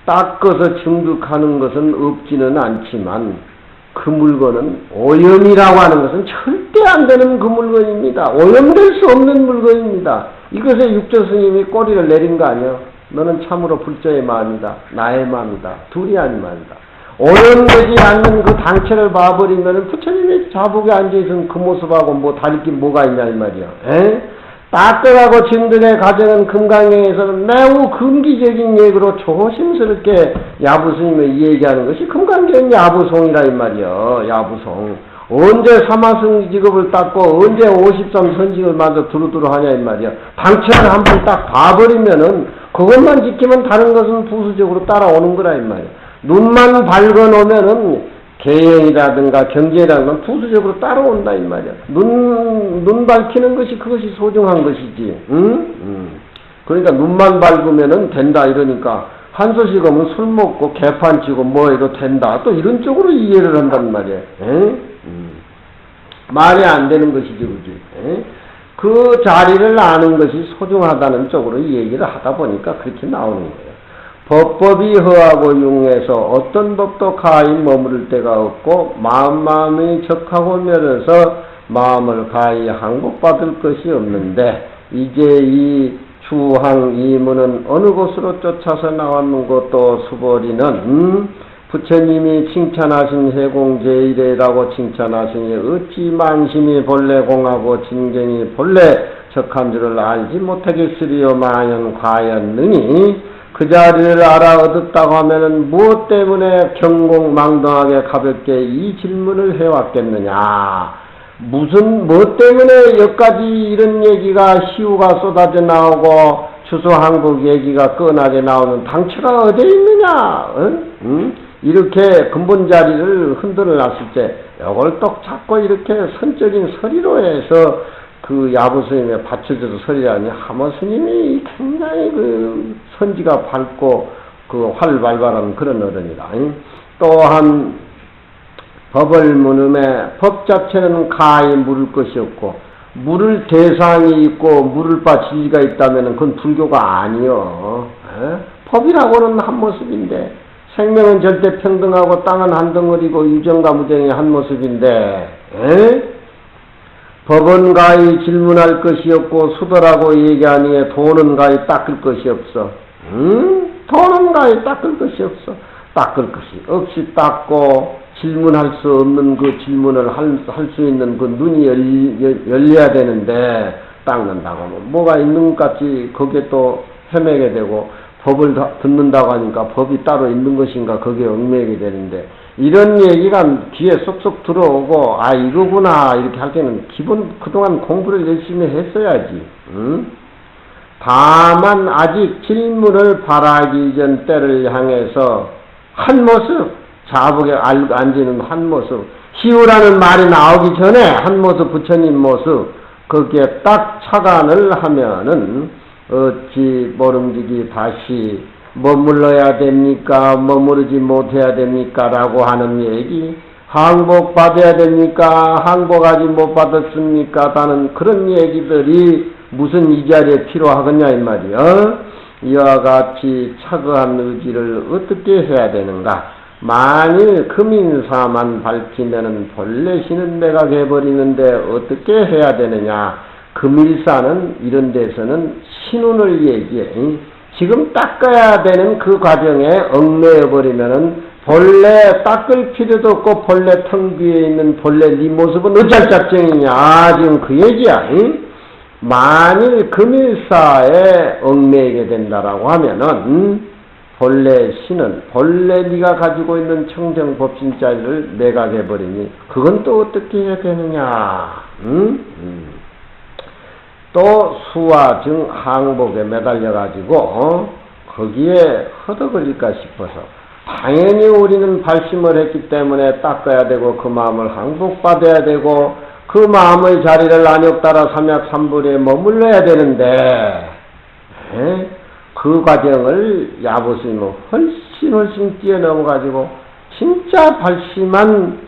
닦아서 증득하는 것은 없지는 않지만, 그 물건은 오염이라고 하는 것은 절대 안 되는 그 물건입니다. 오염될 수 없는 물건입니다. 이것에 육조스님이 꼬리를 내린 거 아니야. 너는 참으로 불자의 마음이다. 나의 마음이다. 둘이 아닌 마음이다. 오염되지 않는 그 당체를 봐버리면 부처님이 자복에 앉아있은 그 모습하고 뭐 다를 게 뭐가 있냐 이 말이야. 닦으라고 증득의 과정은 금강경에서는 매우 금기적인 얘기로 조심스럽게 야부스님이 얘기하는 것이 금강경 야부송이라 이 말이야. 야부송. 언제 사마성 직업을 닦고 언제 53 선직을 만들어 두루두루 하냐 이 말이야. 당체를 한번 딱 봐버리면은 그것만 지키면 다른 것은 부수적으로 따라오는 거라 이 말이야. 눈만 밝아놓으면은 개연이라든가 경제라든가 부수적으로 따라온다 이 말이야. 눈 밝히는 것이 그것이 소중한 것이지. 그러니까 눈만 밝으면은 된다 이러니까 한소식 오면 술 먹고 개판 치고 뭐 해도 된다. 또 이런 쪽으로 이해를 한단 말이야. 말이 안 되는 것이지, 그지? 그 자리를 아는 것이 소중하다는 쪽으로 이 얘기를 하다 보니까 그렇게 나오는 거예요. 법법이 허하고 융해서 어떤 법도 가히 머무를 데가 없고 마음이 적하고 멸해서 마음을 가히 항복받을 것이 없는데 이제 이 주항 이문은 어느 곳으로 쫓아서 나왔는 것도 수보리는 부처님이 칭찬하신 해공제일이라고 칭찬하시니 어찌 만심이 본래 공하고 진경이 본래 적한 줄을 알지 못하겠으리요. 마연 과연 능히 그 자리를 알아 얻었다고 하면은 무엇 때문에 경공망동하게 가볍게 이 질문을 해왔겠느냐. 무엇 때문에 여기까지 이런 얘기가 시우가 쏟아져 나오고 추수한국 얘기가 끈하게 나오는 당처가 어디에 있느냐. 응? 이렇게 근본 자리를 흔들어 놨을 때 이걸 똑 잡고 이렇게 선적인 서리로 해서 그 야부스님에 받쳐져서 서리라니 하모스님이 굉장히 그 선지가 밝고 그 활발한 그런 어른이다. 또한 법을 물음에 법 자체는 가히 물을 것이 없고 물을 대상이 있고 물을 바 진리가 있다면 그건 불교가 아니요. 법이라고는 한 모습인데 생명은 절대 평등하고 땅은 한 덩어리고 유정과 무정이 한 모습인데 법은 가히 질문할 것이 없고 수도라고 얘기하니에 돈은 가히 닦을 것이 없어. 돈은 가히 닦을 것이 없어. 닦을 것이 없이 닦고 질문할 수 없는 그 질문을 할 수 있는 그 눈이 열려야 되는데 닦는다고 하면 뭐가 있는 것 같이 거기에 또 헤매게 되고 법을 듣는다고 하니까 법이 따로 있는 것인가 거기에 얽매이게 되는데 이런 얘기가 귀에 쏙쏙 들어오고 아 이거구나 이렇게 할 때는 기본 그동안 공부를 열심히 했어야지. 다만 아직 질문을 바라기 전 때를 향해서 한 모습 자복에 앉는 한 모습 시우라는 말이 나오기 전에 한 모습 부처님 모습 거기에 딱 착안을 하면은 어찌 모름지기 다시 머물러야 됩니까? 머무르지 못해야 됩니까? 라고 하는 얘기 항복 받아야 됩니까? 항복하지 못 받았습니까? 라는 그런 얘기들이 무슨 이 자리에 필요하겠냐 이 말이요. 이와 같이 차거한 의지를 어떻게 해야 되는가? 만일 금인사만 밝히면은 본래 신은 매각해버리는데 어떻게 해야 되느냐? 금일사는 이런 데서는 신운을 얘기해. 지금 닦아야 되는 그 과정에 얽매여버리면은 본래 닦을 필요도 없고 본래 텅 비어 있는 본래 네 모습은 어쩔 작정이냐? 지금 그 얘기야. 만일 금일사에 얽매이게 된다라고 하면은 본래 신은 본래 네가 가지고 있는 청정법신자리를 매각해버리니 그건 또 어떻게 해야 되느냐? 또 수와 증 항복에 매달려가지고 거기에 허덕을릴까 싶어서 당연히 우리는 발심을 했기 때문에 닦아야 되고 그 마음을 항복받아야 되고 그 마음의 자리를 안욕 따라 삼약삼불에 머물러야 되는데 그 과정을 야부스님은 훨씬 뛰어넘어가지고 진짜 발심한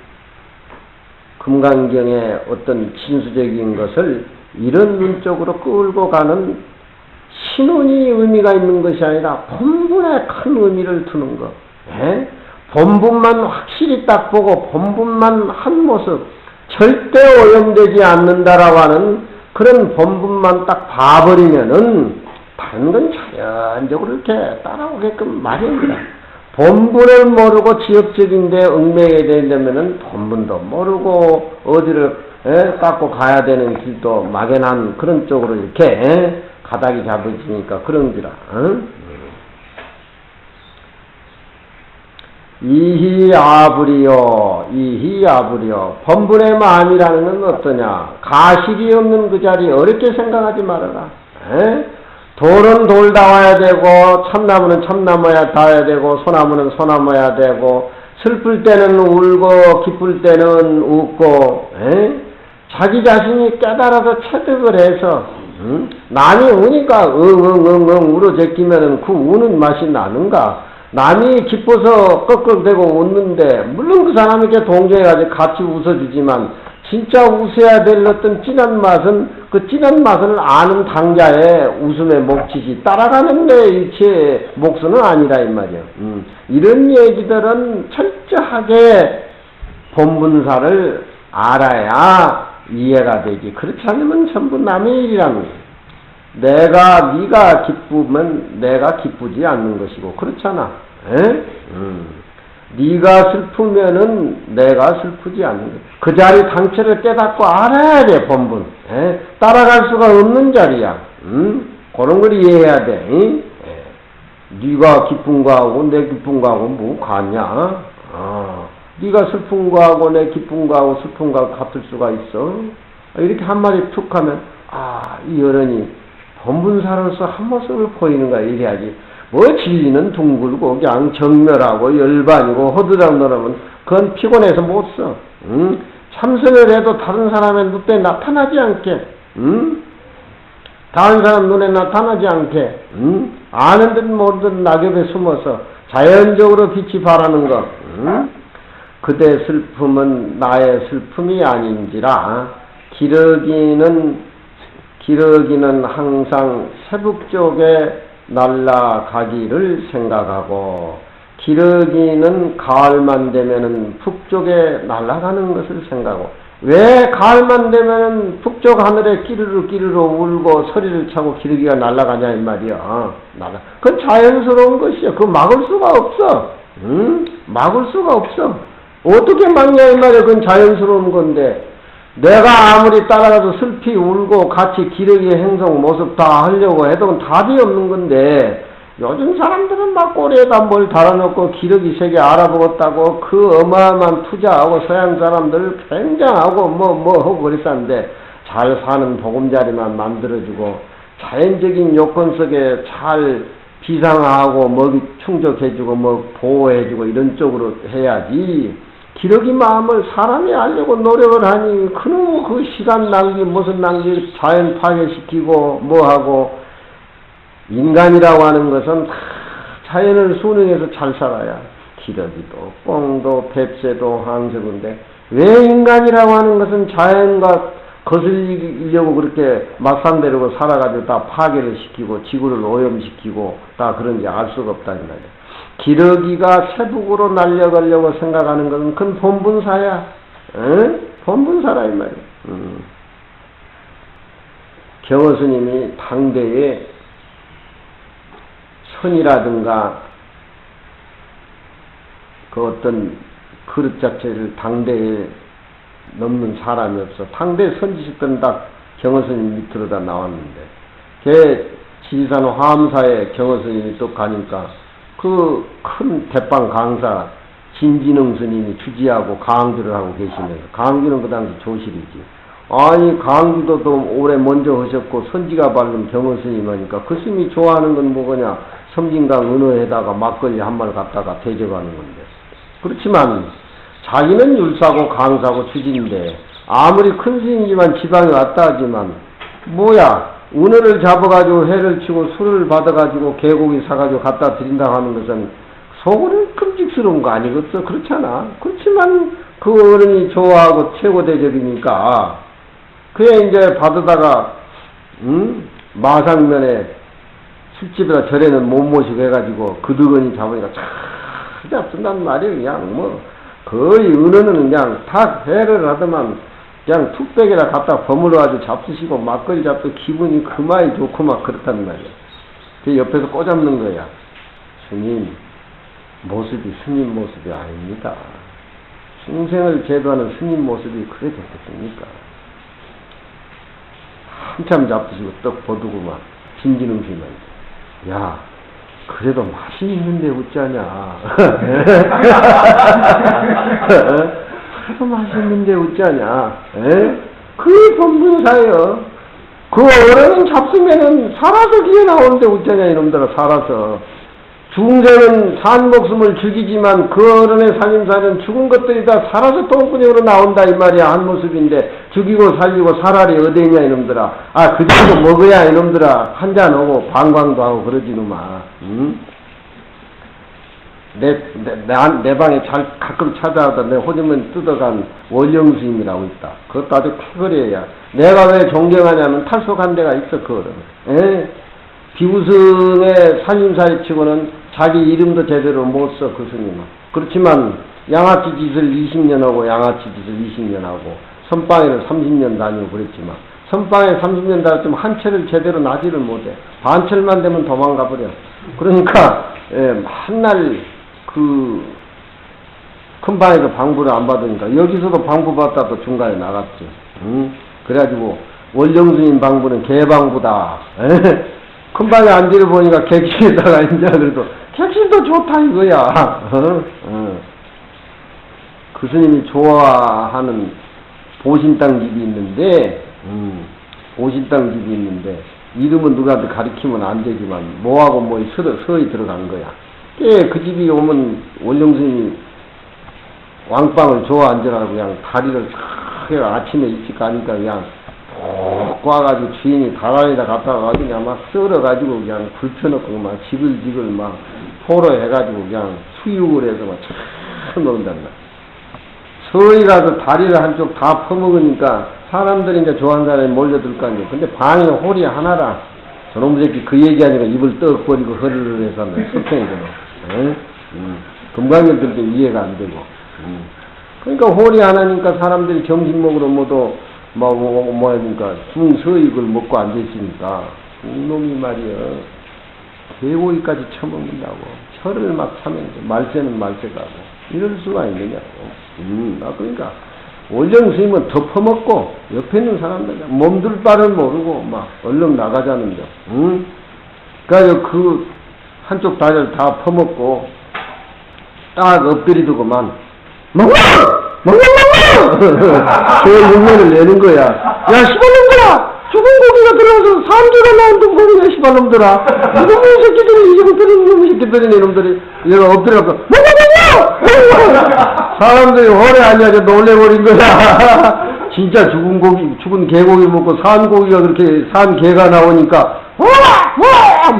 금강경의 어떤 진수적인 것을 이런 눈 쪽으로 끌고 가는 신운이 의미가 있는 것이 아니라 본분에 큰 의미를 두는 것. 본분만 확실히 딱 보고 본분만 한 모습 절대 오염되지 않는다라고 하는 그런 본분만 딱 봐버리면은 다른 건 자연적으로 이렇게 따라오게끔 마련이다. 본분을 모르고 지역적인데 얽매이게 된다면은 본분도 모르고 어디를 깎고 가야 되는 길도 막연한 그런 쪽으로 이렇게 가닥이 잡으시니까 그런 기라. 이희아불이요. 본분의 마음이라는 건 어떠냐? 가식이 없는 그 자리 어렵게 생각하지 말아라. 돌은 돌 닿아야 되고 참나무는 참나무야 닿아야 되고 소나무는 소나무야 되고 슬플 때는 울고 기쁠 때는 웃고 자기 자신이 깨달아서 체득을 해서 남이 우니까 응응응응 울어 제끼면은 그 우는 맛이 나는가? 남이 기뻐서 꺽꺽대고 웃는데 물론 그 사람에게 동정해가지고 같이 웃어주지만 진짜 웃어야 될 어떤 진한 맛은 그 진한 맛을 아는 당자의 웃음의 몫이지 따라가는 데 일체의 몫은 아니라 이 말이야. 이런 얘기들은 철저하게 본분사를 알아야 이해가 되지. 그렇지 않으면 전부 남의 일이랍니다. 네가 기쁘면 내가 기쁘지 않는 것이고 그렇잖아. 네가 슬프면은 내가 슬프지 않는 거야. 그 자리 당체를 깨닫고 알아야 돼, 본분. 따라갈 수가 없는 자리야. 그런 걸 이해해야 돼. 네가 기쁜 거하고 내 기쁜 거하고 뭐 같냐? 네가 슬픈 거하고 내 기쁜 거하고 슬픈 거하고 같을 수가 있어? 이렇게 한마디 툭 하면 이 어른이 본분사로서 한 모습을 보이는 거야. 이래야지. 뭐 진리는 둥글고 그냥 정멸하고 열반이고 허드락너라면 그건 피곤해서 못 써. 참선을 해도 다른 사람의 눈에 나타나지 않게, 다른 사람 눈에 나타나지 않게, 아는 듯 모르는 듯 낙엽에 숨어서 자연적으로 빛이 바라는 것. 그대 슬픔은 나의 슬픔이 아닌지라. 기러기는 항상 세북 쪽에 날아가기를 생각하고, 기러기는 가을만 되면은 북쪽에 날아가는 것을 생각하고, 왜 가을만 되면은 북쪽 하늘에 끼르르 울고 소리를 차고 기러기가 날아가냐 이 말이야. 그건 자연스러운 것이야. 그거 막을 수가 없어. 막을 수가 없어. 어떻게 막냐 이 말이야. 그건 자연스러운 건데, 내가 아무리 따라가서 슬피 울고 같이 기러기의 행성 모습 다 하려고 해도 답이 없는 건데, 요즘 사람들은 막 꼬리에다 뭘 달아놓고 기러기 세계 알아보겠다고 그 어마어마한 투자하고 서양 사람들 굉장하고 뭐 하고 그랬었는데, 잘 사는 보금자리만 만들어주고 자연적인 요건 속에 잘 비상하고 먹이 충족해주고 뭐 보호해주고 이런 쪽으로 해야지. 기러기 마음을 사람이 알려고 노력을 하니 그놈의 그 시간 낭비 무슨 낭비 자연 파괴시키고 뭐하고. 인간이라고 하는 것은 다 자연을 순응해서 잘 살아야 기러기도 뽕도 뱁새도 항생인데, 왜 인간이라고 하는 것은 자연과 거슬리려고 그렇게 맞상대려고 살아가지고 다 파괴를 시키고 지구를 오염시키고 다 그런지 알 수가 없다는 말이야. 기러기가 세북으로 날려가려고 생각하는 것은 그건 본분사야. 본분사라 이 말이야. 경허스님이 당대에 선이라든가 그 어떤 그릇 자체를 당대에 넘는 사람이 없어. 당대 선지식들은 다 경허스님 밑으로 다 나왔는데, 걔 지리산 화엄사에 경허스님이 또 가니까 그 큰 대빵 강사 진진흥 스님이 주지하고 강주를 하고 계시면서, 강주는 그 당시 조실이지. 아니 강주도 또 오래 먼저 하셨고 선지가 바른 경허스님 하니까 그 스님이 좋아하는 건 뭐냐, 섬진강 은어에다가 막걸리 한 말 갖다가 대접하는 건데. 그렇지만 자기는 율사고 강사고 주지인데, 아무리 큰 스님이지만 지방에 왔다 하지만 뭐야, 은어를 잡아가지고 회를 치고 술을 받아가지고 개고기 사가지고 갖다 드린다고 하는 것은 속으로는 끔찍스러운 거 아니겠어? 그렇잖아. 그렇지만 그 어른이 좋아하고 최고 대접이니까 그에 이제 받아다가 마상면에 술집에다 절에는 못 모시고 해가지고 그득은이 잡으니까 참 잡순단 말이야. 그냥 뭐 거의 은어는 그냥 다 회를 하더만 그냥 툭배기에다 갖다 버물어가지고 잡수시고 막걸리 잡도 기분이 그마이 좋고 막 그렇단 말이야. 그 옆에서 꼬잡는 거야. 스님 모습이 스님 모습이 아닙니다. 중생을 제도하는 스님 모습이 그래 좋겠습니까? 한참 잡수시고 떡 버두고 진진흥 스님한테, 야 그래도 맛이 있는데 어쩌냐. 그래도 맛이 있는데 어쩌냐. 그 본분사예요. 그 어른은 잡수면은 살아서 기어 나오는데 어쩌냐 이놈들아. 살아서 중생은 산 목숨을 죽이지만 그 어른의 살림살이는 죽은 것들이 다 살아서 똥구녕으로 나온다 이 말이야. 한 모습인데 죽이고 살리고 살아리 어디냐 이놈들아. 그 정도 먹어야 이놈들아 한잔 오고 방광도 하고 그러지 놈아. 내 방에 잘 가끔 찾아오다 내 호주머니 뜯어간 원령스님이라고 있다. 그것도 아주 쾌거리야. 내가 왜 존경하냐면 탈속한 데가 있어 그 어른. 비우승의 살림살이 치고는 자기 이름도 제대로 못 써 그 스님은. 그렇지만 양아치 짓을 20년 하고 양아치 짓을 20년 하고 선방에는 30년 다니고 그랬지만, 선방에 30년 다녔지만 한 채를 제대로 나지를 못해. 반철만 되면 도망가 버려. 그러니까 맨날 그 큰 방에서 방부를 안 받으니까 여기서도 방부 받다도 중간에 나갔지. 그래가지고 원령스님 방부는 개방부다. 큰 방에 앉으려 보니까 객실에다가 이제 그래도 객실도 좋다 이거야. 그 스님이 좋아하는 보신당 집이 있는데, 보신당 집이 있는데 이름은 누구한테 가리키면 안 되지만 뭐하고 뭐 서히 들어간 거야. 그 집이 오면 원령스님이 왕빵을 줘 앉으라고 그냥 다리를 싹 해가 아침에 일찍 가니까 그냥 푹 꽈가지고 주인이 다라에다 갖다 가지고 그냥 막 썰어가지고 그냥 불 펴놓고 막 지글지글 막 포로 해가지고 그냥 수육을 해서 막 참 먹는단 말이야. 서히 가서 다리를 한쪽 다 퍼먹으니까 사람들이 이제 좋아하는 사람이 몰려들 거 아니에요. 근데 방에 홀이 하나라. 저놈 새끼 그 얘기하니까 입을 떡 버리고 허르르 해서 속행이거든. 금강경들도 이해가 안 되고. 그러니까 홀이 하나니까 사람들이 점심 먹으러 뭐도 뭐니까 중서익을 먹고 앉아있으니까 놈이 말이야 개고기까지 처먹는다고 혀를 막 차면서 말세는 말세가고 이럴 수가 있느냐고. 그러니까 원령스님은 덮어먹고 옆에 있는 사람들 몸둘 바를 모르고 막 얼른 나가자는 점. 그래서 그 한쪽 다리를 다 퍼먹고 딱 엎드리더구만 먹어! 저 육면을 내는 거야. 야 시발놈들아! 죽은 고기가 들어와서 산개가 나온다고 먹으냐 시발놈들아! 이놈의 새끼들이 이정들은 이놈의 새끼들이네 이놈들이 얘가 엎드려갖고 먹어! 사람들이 오래 앉아서 놀래버린 거야. 진짜 죽은 개고기 먹고 산 고기가 그렇게 산 개가 나오니까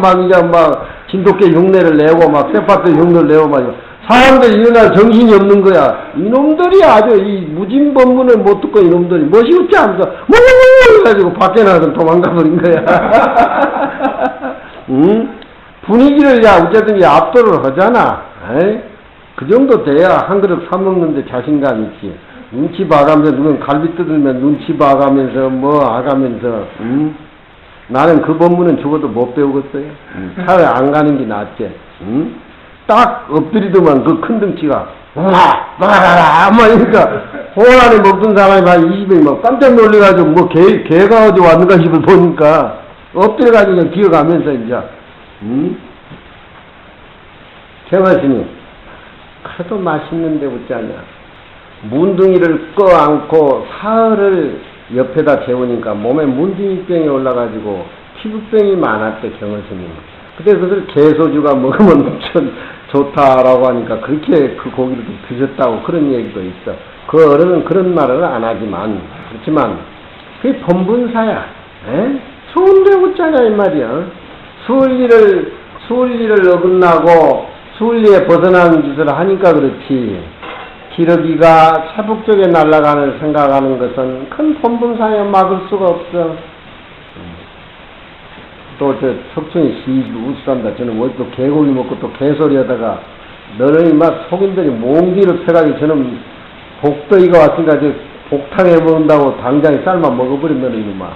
막 이제 막 진돗개 흉내를 내고 막 쇠파트 흉내를 내고 막 사람들이 일어날 정신이 없는 거야. 이놈들이 아주 이 무진법문을 못 듣고 이놈들이 멋이 웃지 않아서 멍멍멍 해가지고 밖에 나가서 도망가 버린 거야. 분위기를 어쨌든 압도를 하잖아. 에이? 그 정도 돼야 한 그릇 사먹는데 자신감 있지. 눈치 봐가면서 누군 갈비 뜯으면 눈치 봐가면서 뭐 아가면서 나는 그 법문은 죽어도 못 배우겠어요. 차라리 안 가는 게 낫지. 딱 엎드리더만 그 큰 덩치가 막 이러니까 호원 안에 먹던 사람이 한 20명이 막 깜짝 놀래가지고 뭐 개가 어디 왔는가 싶을 보니까 엎드려가지고 그냥 기어가면서 이제 개마시니 그래도 맛있는데 어쩌냐. 문둥이를 꺼안고 사흘을 옆에다 재우니까 몸에 문둥이병이 올라가지고 피부병이 많았대 경허스님은. 그때 그것을 개소주가 먹으면 좋다라고 하니까 그렇게 그 고기를 드셨다고 그런 얘기도 있어. 그 어른은 그런 말을 안 하지만 그렇지만 그게 본분사야. 수은데 웃자냐 이 말이야. 수을리를 어긋나고 수을리에 벗어나는 짓을 하니까 그렇지. 기러기가 차북 쪽에 날아가는 생각하는 것은 큰 본분사에 막을 수가 없어. 또 저 석춘이 웃으란다. 저는 뭐 또 개고기 먹고 또 개소리 하다가 너는 막 속인들이 몽디를 펴가지고 저는 복더이가 왔으니까 저 복탕해 먹는다고 당장에 삶아 먹어버린다는 이놈아.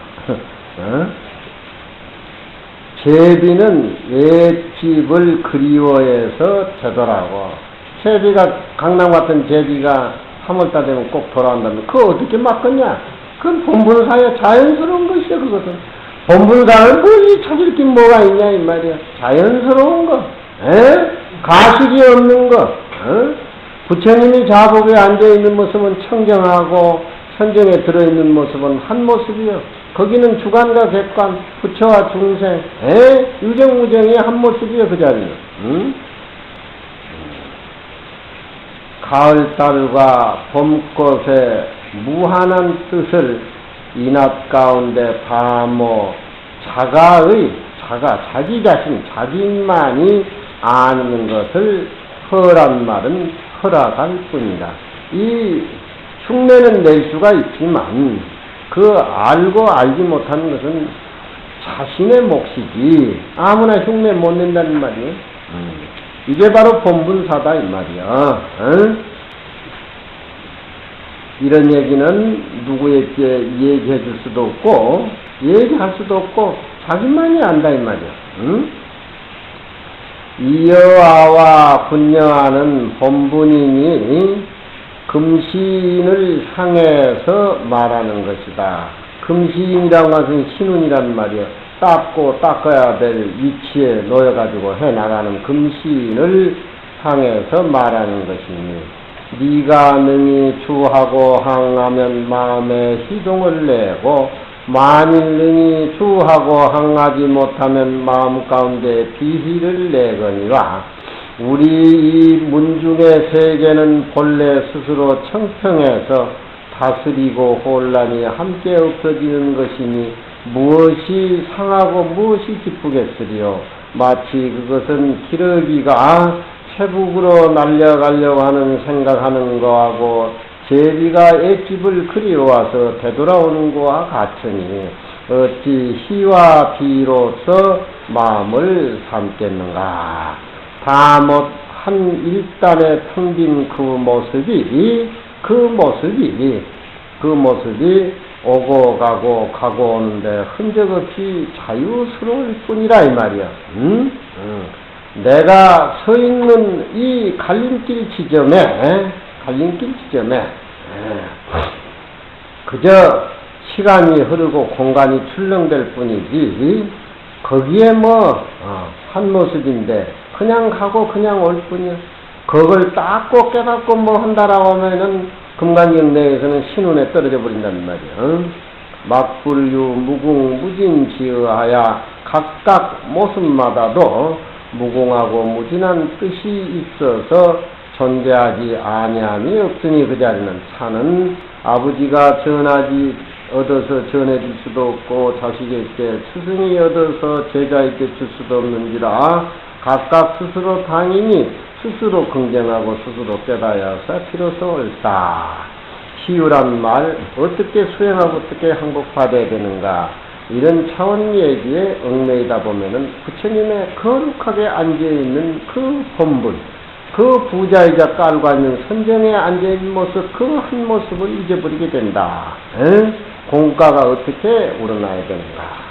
제비는 옛집을 그리워해서 되더라고. 제비가 강남 같은 제비가 3월달 되면 꼭 돌아온다면 그거 어떻게 막겠냐? 그건 본분사에 자연스러운 것이야 그것은. 본분사는 뭐지 찾을 게 뭐가 있냐 이 말이야. 자연스러운 거, 가식이 없는 거. 부처님이 자복에 앉아있는 모습은 청정하고 선정에 들어있는 모습은 한 모습이요. 거기는 주관과 객관, 부처와 중생, 유정무정이 한 모습이요 그 자리는. 가을달과 봄꽃의 무한한 뜻을 이낮 가운데 바모 자기 자신, 자기만이 아는 것을 허란 말은 허락할 뿐이다. 이 흉내는 낼 수가 있지만 그 알고 알지 못하는 것은 자신의 몫이지 아무나 흉내 못 낸다는 말이에요. 이게 바로 본분사다 이 말이야. 이런 얘기는 누구에게 얘기해 줄 수도 없고 얘기할 수도 없고 자기만이 안다 이 말이야. 이여아와 분여하는 본분이니 금시인을 향해서 말하는 것이다. 금시인이라는 것은 신운이란 말이야. 닦고 닦아야 될 위치에 놓여가지고 해나가는 금시인을 향해서 말하는 것이니, 네가 능히 주하고 항하면 마음에 희동을 내고, 만일 능히 주하고 항하지 못하면 마음 가운데 비희를 내거니와, 우리 이 문중의 세계는 본래 스스로 청평해서 다스리고 혼란이 함께 없어지는 것이니 무엇이 상하고 무엇이 기쁘겠으리요. 마치 그것은 기러기가 세북으로 날려가려고 하는 생각하는 거하고 제비가 앳집을 그리워와서 되돌아오는 것과 같으니 어찌 희와 비로서 마음을 삼겠는가. 다 못 한 일단에 텅 빈 그 모습이 오고 가고 오는데 흔적 없이 자유스러울 뿐이라 이 말이야. 내가 서 있는 이 갈림길 지점에 그저 시간이 흐르고 공간이 출렁댈 뿐이지 거기에 한 모습인데 그냥 가고 그냥 올 뿐이야. 그걸 닦고 깨닫고 한다라고 하면은 금강경 내에서는 신운에 떨어져 버린단 말이야. 막불유 무궁무진지의하야 각각 모습마다도 무궁하고 무진한 뜻이 있어서 존재하지 아니함이 없으니 그 자리는 차는 아버지가 얻어서 전해줄 수도 없고 자식에게 스승이 얻어서 제자에게 줄 수도 없는지라 각각 스스로 당연히 스스로 긍정하고 스스로 깨달아서 비로소 옳다. 희유란 말 어떻게 수행하고 어떻게 항복받아야 되는가, 이런 차원 얘기에 얽매이다 보면은 부처님의 거룩하게 앉아있는 그 본분, 그 부자이자 깔고 있는 선정에 앉아있는 모습, 그 한 모습을 잊어버리게 된다. 공과가 어떻게 우러나야 되는가.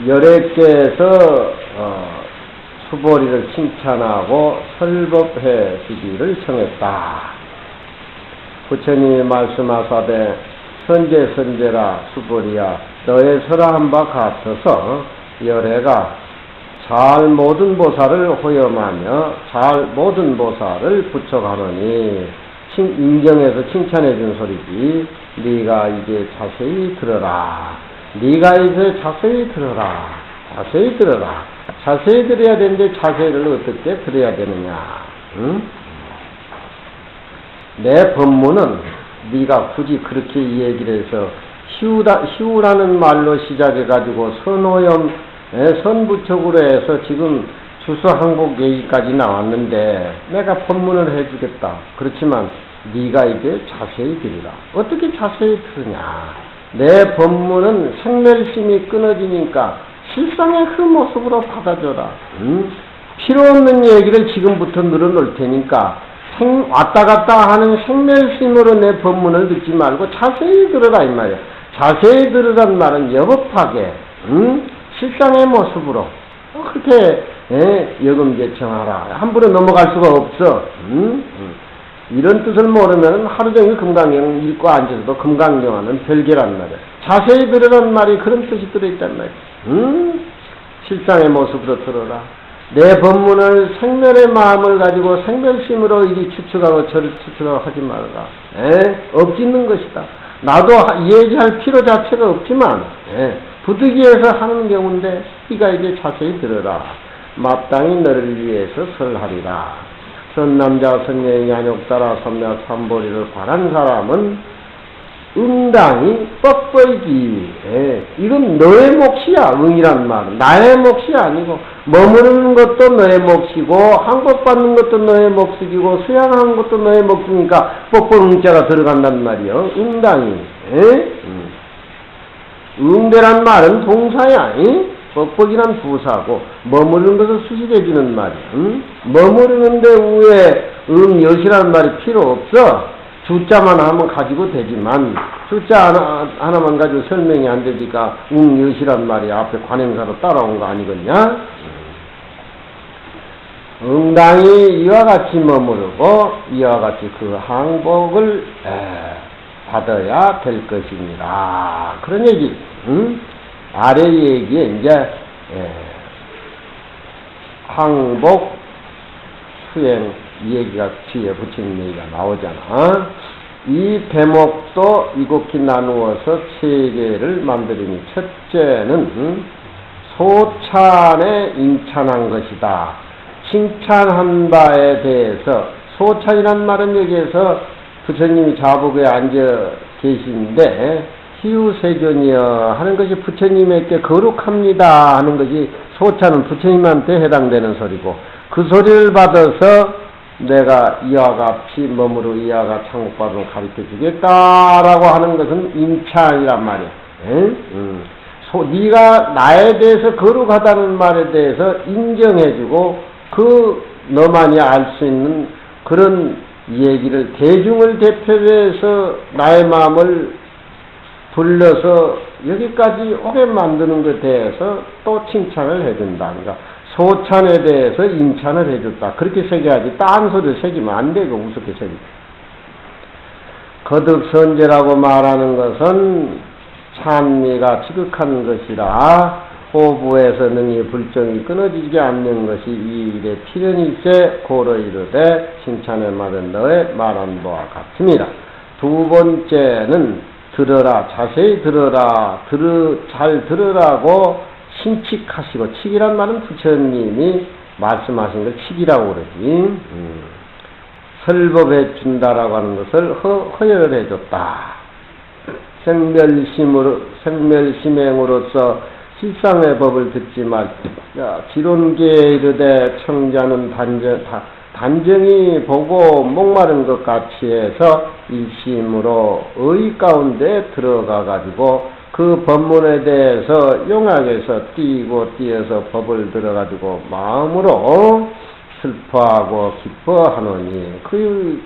열애께서 수보리를 칭찬하고 설법해 주기를 청했다. 부처님이 말씀하사되 선제라 수보리야, 너의 설한 바 같아서 열애가 잘 모든 보살을 호염하며 잘 모든 보살을 부척하노니 인정해서 칭찬해 준 소리지. 네가 이제 자세히 들어라. 자세히 들어야 되는데 자세를 어떻게 들어야 되느냐. 내 법문은 네가 굳이 그렇게 이 얘기를 해서 희우라는 말로 시작해가지고 선오염 선부척으로 해서 지금 주소항복 얘기까지 나왔는데 내가 법문을 해주겠다. 그렇지만 네가 이제 자세히 들으라. 어떻게 자세히 들으냐. 내 법문은 생멸심이 끊어지니까 실상의 그 모습으로 받아줘라. 필요 없는 얘기를 지금부터 늘어놓을 테니까 왔다 갔다 하는 생멸심으로 내 법문을 듣지 말고 자세히 들으라 이 말이야. 자세히 들으란 말은 여법하게 실상의 모습으로 그렇게 여금제청하라. 함부로 넘어갈 수가 없어. 이런 뜻을 모르면 하루 종일 금강경 읽고 앉아서도 금강경하는 별개란 말이야. 자세히 들으란 말이 그런 뜻이 들어있단 말이야. 실상의 모습으로 들어라. 내 법문을 생멸의 마음을 가지고 생멸심으로 이리 추측하고 저리 추측하고 하지 말라. 엎짓는 것이다. 나도 얘기할 필요 자체가 없지만 부득이해서 하는 경우인데 네가 이제 자세히 들어라. 마땅히 너를 위해서 설하리라. 선남자 선녀의 양욕따라 선녀 삼보리를 관한 사람은 응당히 뻑뻑이 이건 너의 몫이야. 응이란 말은 나의 몫이 아니고 머무르는 것도 너의 몫이고 항복받는 것도 너의 몫이고 수양하는 것도 너의 몫이니까 뻑뻑 응자가 들어간단 말이요. 응당히 응대란 말은 동사야. 뻑뻑이란 부사고 머무르는 것을 수식해주는 말이야. 머무르는데 위에 여시라는 말이 필요 없어. 주자만 하면 가지고 되지만 주자 하나만 가지고 설명이 안 되니까 여시란 말이 앞에 관행사로 따라온 거 아니겠냐? 응당히 이와 같이 머무르고 이와 같이 그 항복을 받아야 될 것입니다. 그런 얘기. 아래 얘기에 이제 항복 수행 얘기가 뒤에 붙이는 얘기가 나오잖아. 이 대목도 이곡히 나누어서 세 개를 만들으니, 첫째는 소찬에 인찬한 것이다. 칭찬한 바에 대해서, 소찬이란 말은 여기에서 부처님이 자복에 앉아 계신데 희우세존이여 하는 것이 부처님에게 거룩합니다 하는 것이, 소찬은 부처님한테 해당되는 소리고, 그 소리를 받아서 내가 이와 같이 머무르 이와 같이 항복받으면 가르쳐 주겠다라고 하는 것은 인찬이란 말이야. 네가 나에 대해서 거룩하다는 말에 대해서 인정해주고 그 너만이 알 수 있는 그런 얘기를 대중을 대표해서 나의 마음을 불러서 여기까지 오게 만드는 것에 대해서 또 칭찬을 해준다. 그러니까 소찬에 대해서 인찬을 해줬다. 그렇게 새겨야지. 딴 소리를 새기면 안 되고 우습게 새기고. 거듭선제라고 말하는 것은 찬미가 지극한 것이라 호부에서 능히 불정이 끊어지지 않는 것이 이 일에 필연일세 고로 이르되 칭찬에 맞은 너의 말한 바와 같습니다. 두 번째는 들어라, 자세히 들어라, 잘 들으라고 신칙하시고, 칙이란 말은 부처님이 말씀하신 걸 칙이라고 그러지. 설법해 준다라고 하는 것을 허여를 해줬다. 생멸심행으로서 실상의 법을 듣지 말. 지론계에 이르되 청자는 단정히 보고 목마른 것 같이 해서 일심으로 의 가운데 들어가 가지고 그 법문에 대해서 용학에서 뛰어서 법을 들어가지고 마음으로 슬퍼하고 기뻐하노니 그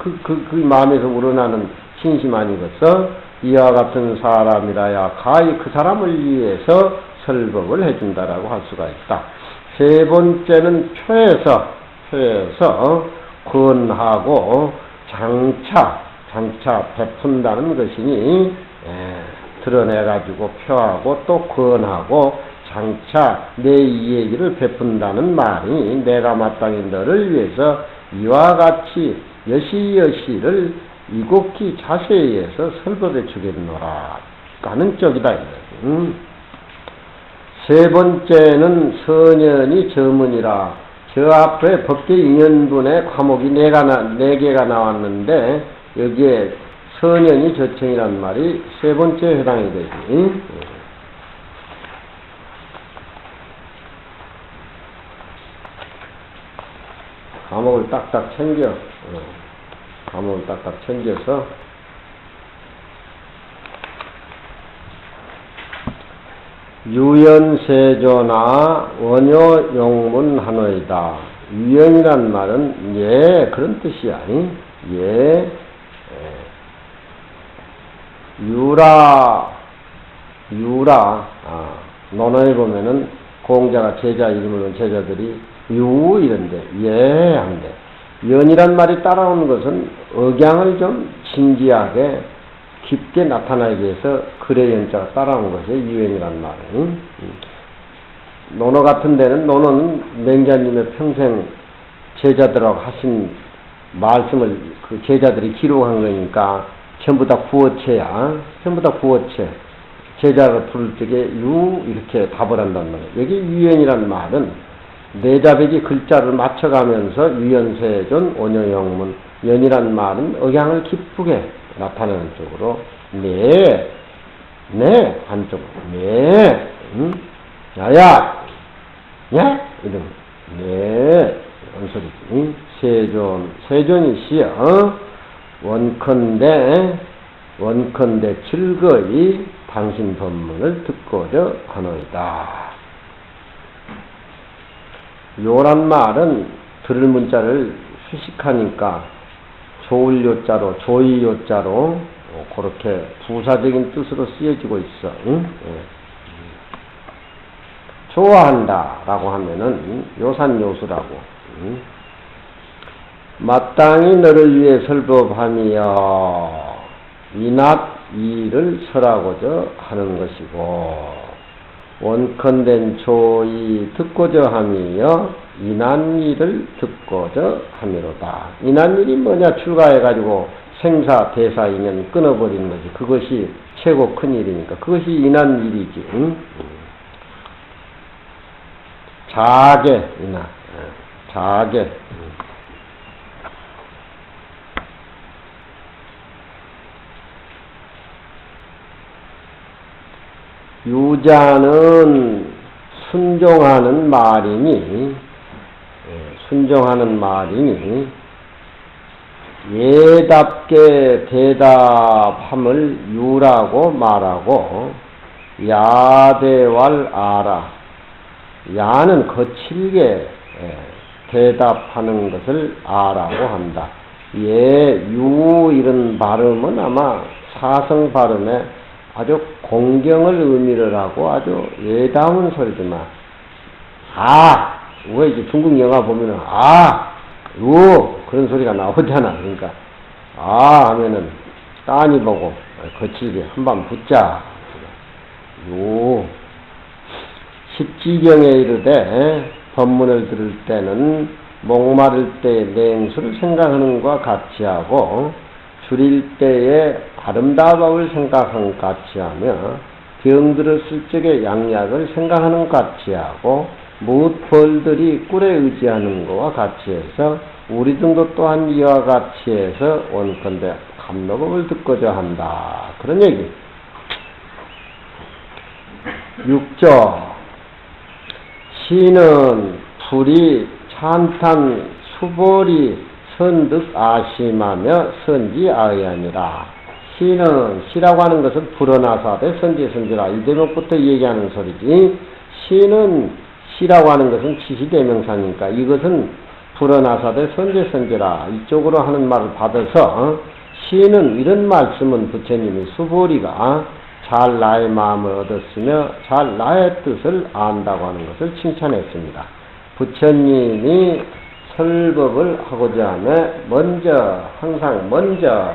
마음에서 우러나는 신심 아니겠어? 이와 같은 사람이라야 가히 그 사람을 위해서 설법을 해준다라고 할 수가 있다. 세 번째는 표에서 권하고 장차 베푼다는 것이니 드러내가지고 표하고 또 권하고 장차 내 이 얘기를 베푼다는 말이 내가 마땅히 너를 위해서 이와 같이 여시를 이곡히 자세히 해서 설법해 주겠노라 하는 쪽이다. 세 번째는 선연이 저문이라. 저 앞에 법계 인연분의 과목이 네 개가 나왔는데 여기에 선연이 저청이란 말이 세 번째 해당이 되지. 과목을 딱딱 챙겨. 과목을 딱딱 챙겨서 유연세조나 원효용문하노이다. 유연이란 말은 그런 뜻이야. 유라. 논어에 보면은 공자가 제자 이름을 제자들이 이런데 한데, 연이란 말이 따라오는 것은 억양을 좀 진지하게 깊게 나타나기 위해서 그래 연자가 따라온 것이 유연이란 말은. 논어 같은 데는, 논어는 맹자님의 평생 제자들하고 하신 말씀을 그 제자들이 기록한 거니까 전부 다 구어체야. 전부 다 구어체. 제자가 부를 적에 이렇게 답을 한단 말이야. 여기 유연이란 말은 내자백이 글자를 맞춰가면서 유연세존 원효용문, 연이란 말은 억양을 기쁘게 나타내는 쪽으로 한쪽으로 야야 이런 이런 소리지. 세존이 시여 원컨대 즐거이 당신 법문을 듣고자 하노이다. 요란 말은 들을 문자를 수식하니까 좋을 요자로, 조의 요자로 그렇게 부사적인 뜻으로 쓰여지고 있어. 좋아한다 라고 하면은 요산요수라고. 마땅히 너를 위해 설법하며 이낫 이를 설하고자 하는 것이고 원컨된 조이 듣고자 하며 인한 일을 듣고자 함이로다. 인한 일이 뭐냐? 출가해가지고 생사 대사이면 끊어버리는 거지. 그것이 최고 큰 일이니까 그것이 인한 일이지. 응? 자계 인한 자계. 유자는 순종하는 말이니 예답게 대답함을 유라고 말하고 야대왈 아라 야는 거칠게 대답하는 것을 아라고 한다. 유 이런 발음은 아마 사성 발음에 아주 공경을 의미를 하고 아주 예담은 소리지만 왜 이제 중국 영화 보면은 그런 소리가 나오잖아. 그러니까 하면은 딴이 보고 거칠게 한번 붙자. 십지경에 이르되 법문을 들을 때는 목마를 때 냉수를 생각하는 것과 같이 하고 줄일 때에 아름다운 법을 생각하는 것 같이 하며 병들었을 적에 양약을 생각하는 것 같이 하고 무엇 벌들이 꿀에 의지하는 것과 같이 해서 우리 등도 또한 이와 같이 해서 원컨대 감로법을 듣고자 한다. 그런 얘기. 6조 시는 불이 찬탄 수보리 선득 아심하며 선지아의하니라. 시라고 하는 것은 불어나사대 선지선지라 이 대목부터 얘기하는 소리지. 시라고 하는 것은 치시대명사니까 이것은 불어나사대 선지선지라 이쪽으로 하는 말을 받아서 시는 이런 말씀은 부처님이 수보리가 잘 나의 마음을 얻었으며 잘 나의 뜻을 안다고 하는 것을 칭찬했습니다. 부처님이 설법을 하고자 하면 항상 먼저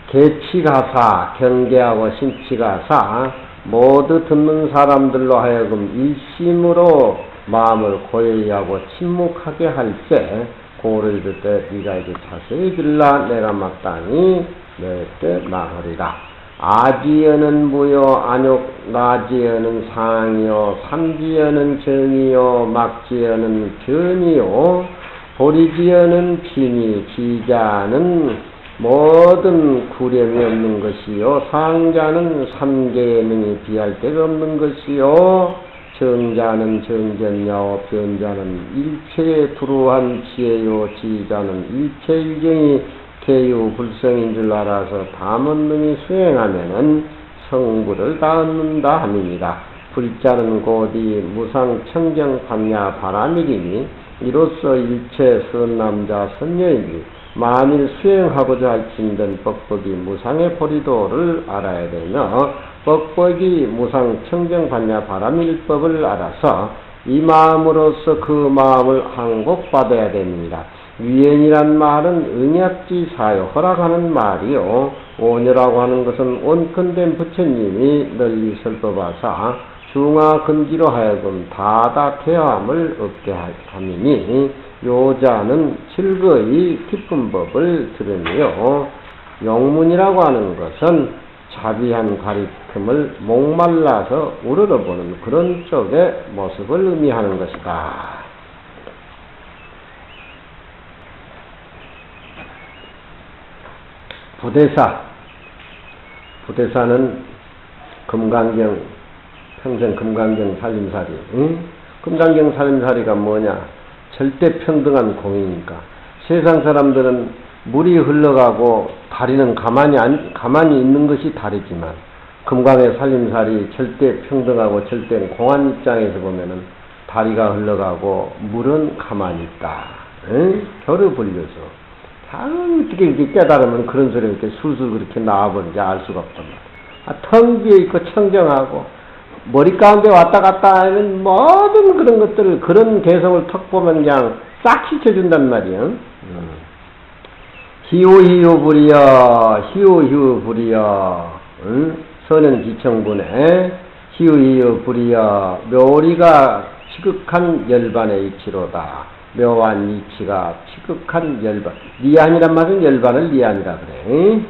계치가사 경계하고 심치가사 모두 듣는 사람들로 하여금 일심으로 마음을 고요히 하고 침묵하게 할 때 공을 이룰 때 네가 이제 자세히 들라 내가 마땅히 너에게 말하리라. 아지여는 무요 안욕 나지여는 상이요 삼지여는 정이요 막지여는 견이요 보리지여는 빈이 지자는 모든 구рем이 없는 것이요 상자는 삼계능이 비할 데가 없는 것이요 정자는 정견야오 변자는 일체에 두루한 지혜요 지자는 일체 일경이 개유 불성인 줄 알아서 다문능이 수행하면은 성부를 다 얻는다 함입니다. 불자는 곧이 무상 청정 반야 바람이리니 이로써 일체 선남자 선녀이니 만일 수행하고자 할진된 뻑뻑이 무상의 보리도를 알아야 되며 뻑뻑이 무상 청정 반야 바람일 법을 알아서 이 마음으로서 그 마음을 항복받아야 됩니다. 위엔이란 말은 응약지사요 허락하는 말이요 오녀라고 하는 것은 온컨된 부처님이 널리 설법하사 중화근기로 하여금 다다케함을 얻게 함이니 요자는 즐거이 기쁜 법을 들으며 용문이라고 하는 것은 자비한 가리킴을 목말라서 우러러보는 그런 쪽의 모습을 의미하는 것이다. 부대사는 금강경 평생 금강경 살림살이. 금강경 살림살이가 뭐냐? 절대 평등한 공이니까 세상 사람들은 물이 흘러가고 다리는 가만히 있는 것이 다르지만 금강의 살림살이 절대 평등하고 절대 공한 입장에서 보면은 다리가 흘러가고 물은 가만히 있다. 결을 벌려서 어떻게 이렇게 깨달으면 그런 소리가 이렇게 술술 그렇게 나와버린지 알 수가 없단 말이야. 텅 비어 있고 청정하고 머리 가운데 왔다 갔다 하는 모든 그런 것들을 그런 개성을 턱 보면 그냥 싹 씻어준단 말이야. 희우희우 부리여, 응? 선은 기청분에 희우희우 부리여, 묘리가 지극한 열반의 이치로다. 묘한 이치가 지극한 열반. 리안이란 말은 열반을 리안이라 그래.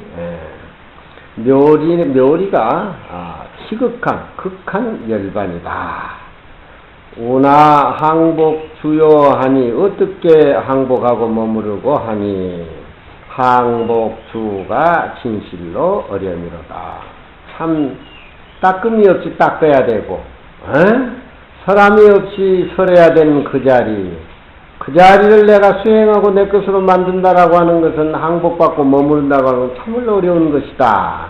묘리가 지극한 극한 열반이다. 우나 항복 주요하니 어떻게 항복하고 머무르고 하니 항복주가 진실로 어려미로다. 참 따끔이 없이 닦아야 되고 사람이 없이 설해야 되는 그 자리를 내가 수행하고 내 것으로 만든다라고 하는 것은 항복받고 머무른다고 하는 건 참을 어려운 것이다.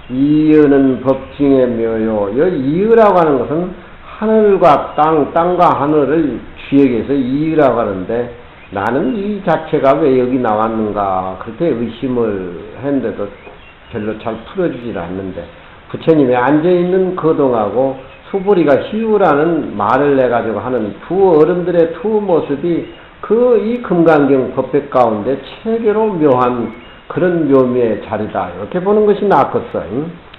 이의는 법징의 묘요. 이의라고 하는 것은 하늘과 땅과 하늘을 주역해서 이의라고 하는데 나는 이 자체가 왜 여기 나왔는가 그렇게 의심을 했는데도 별로 잘 풀어지질 않는데 부처님이 앉아있는 거동하고 수보리가 희우라는 말을 내가지고 하는 두 어른들의 두 모습이 이 금강경 법백 가운데 체계로 묘한 그런 묘미의 자리다. 이렇게 보는 것이 낫겠어.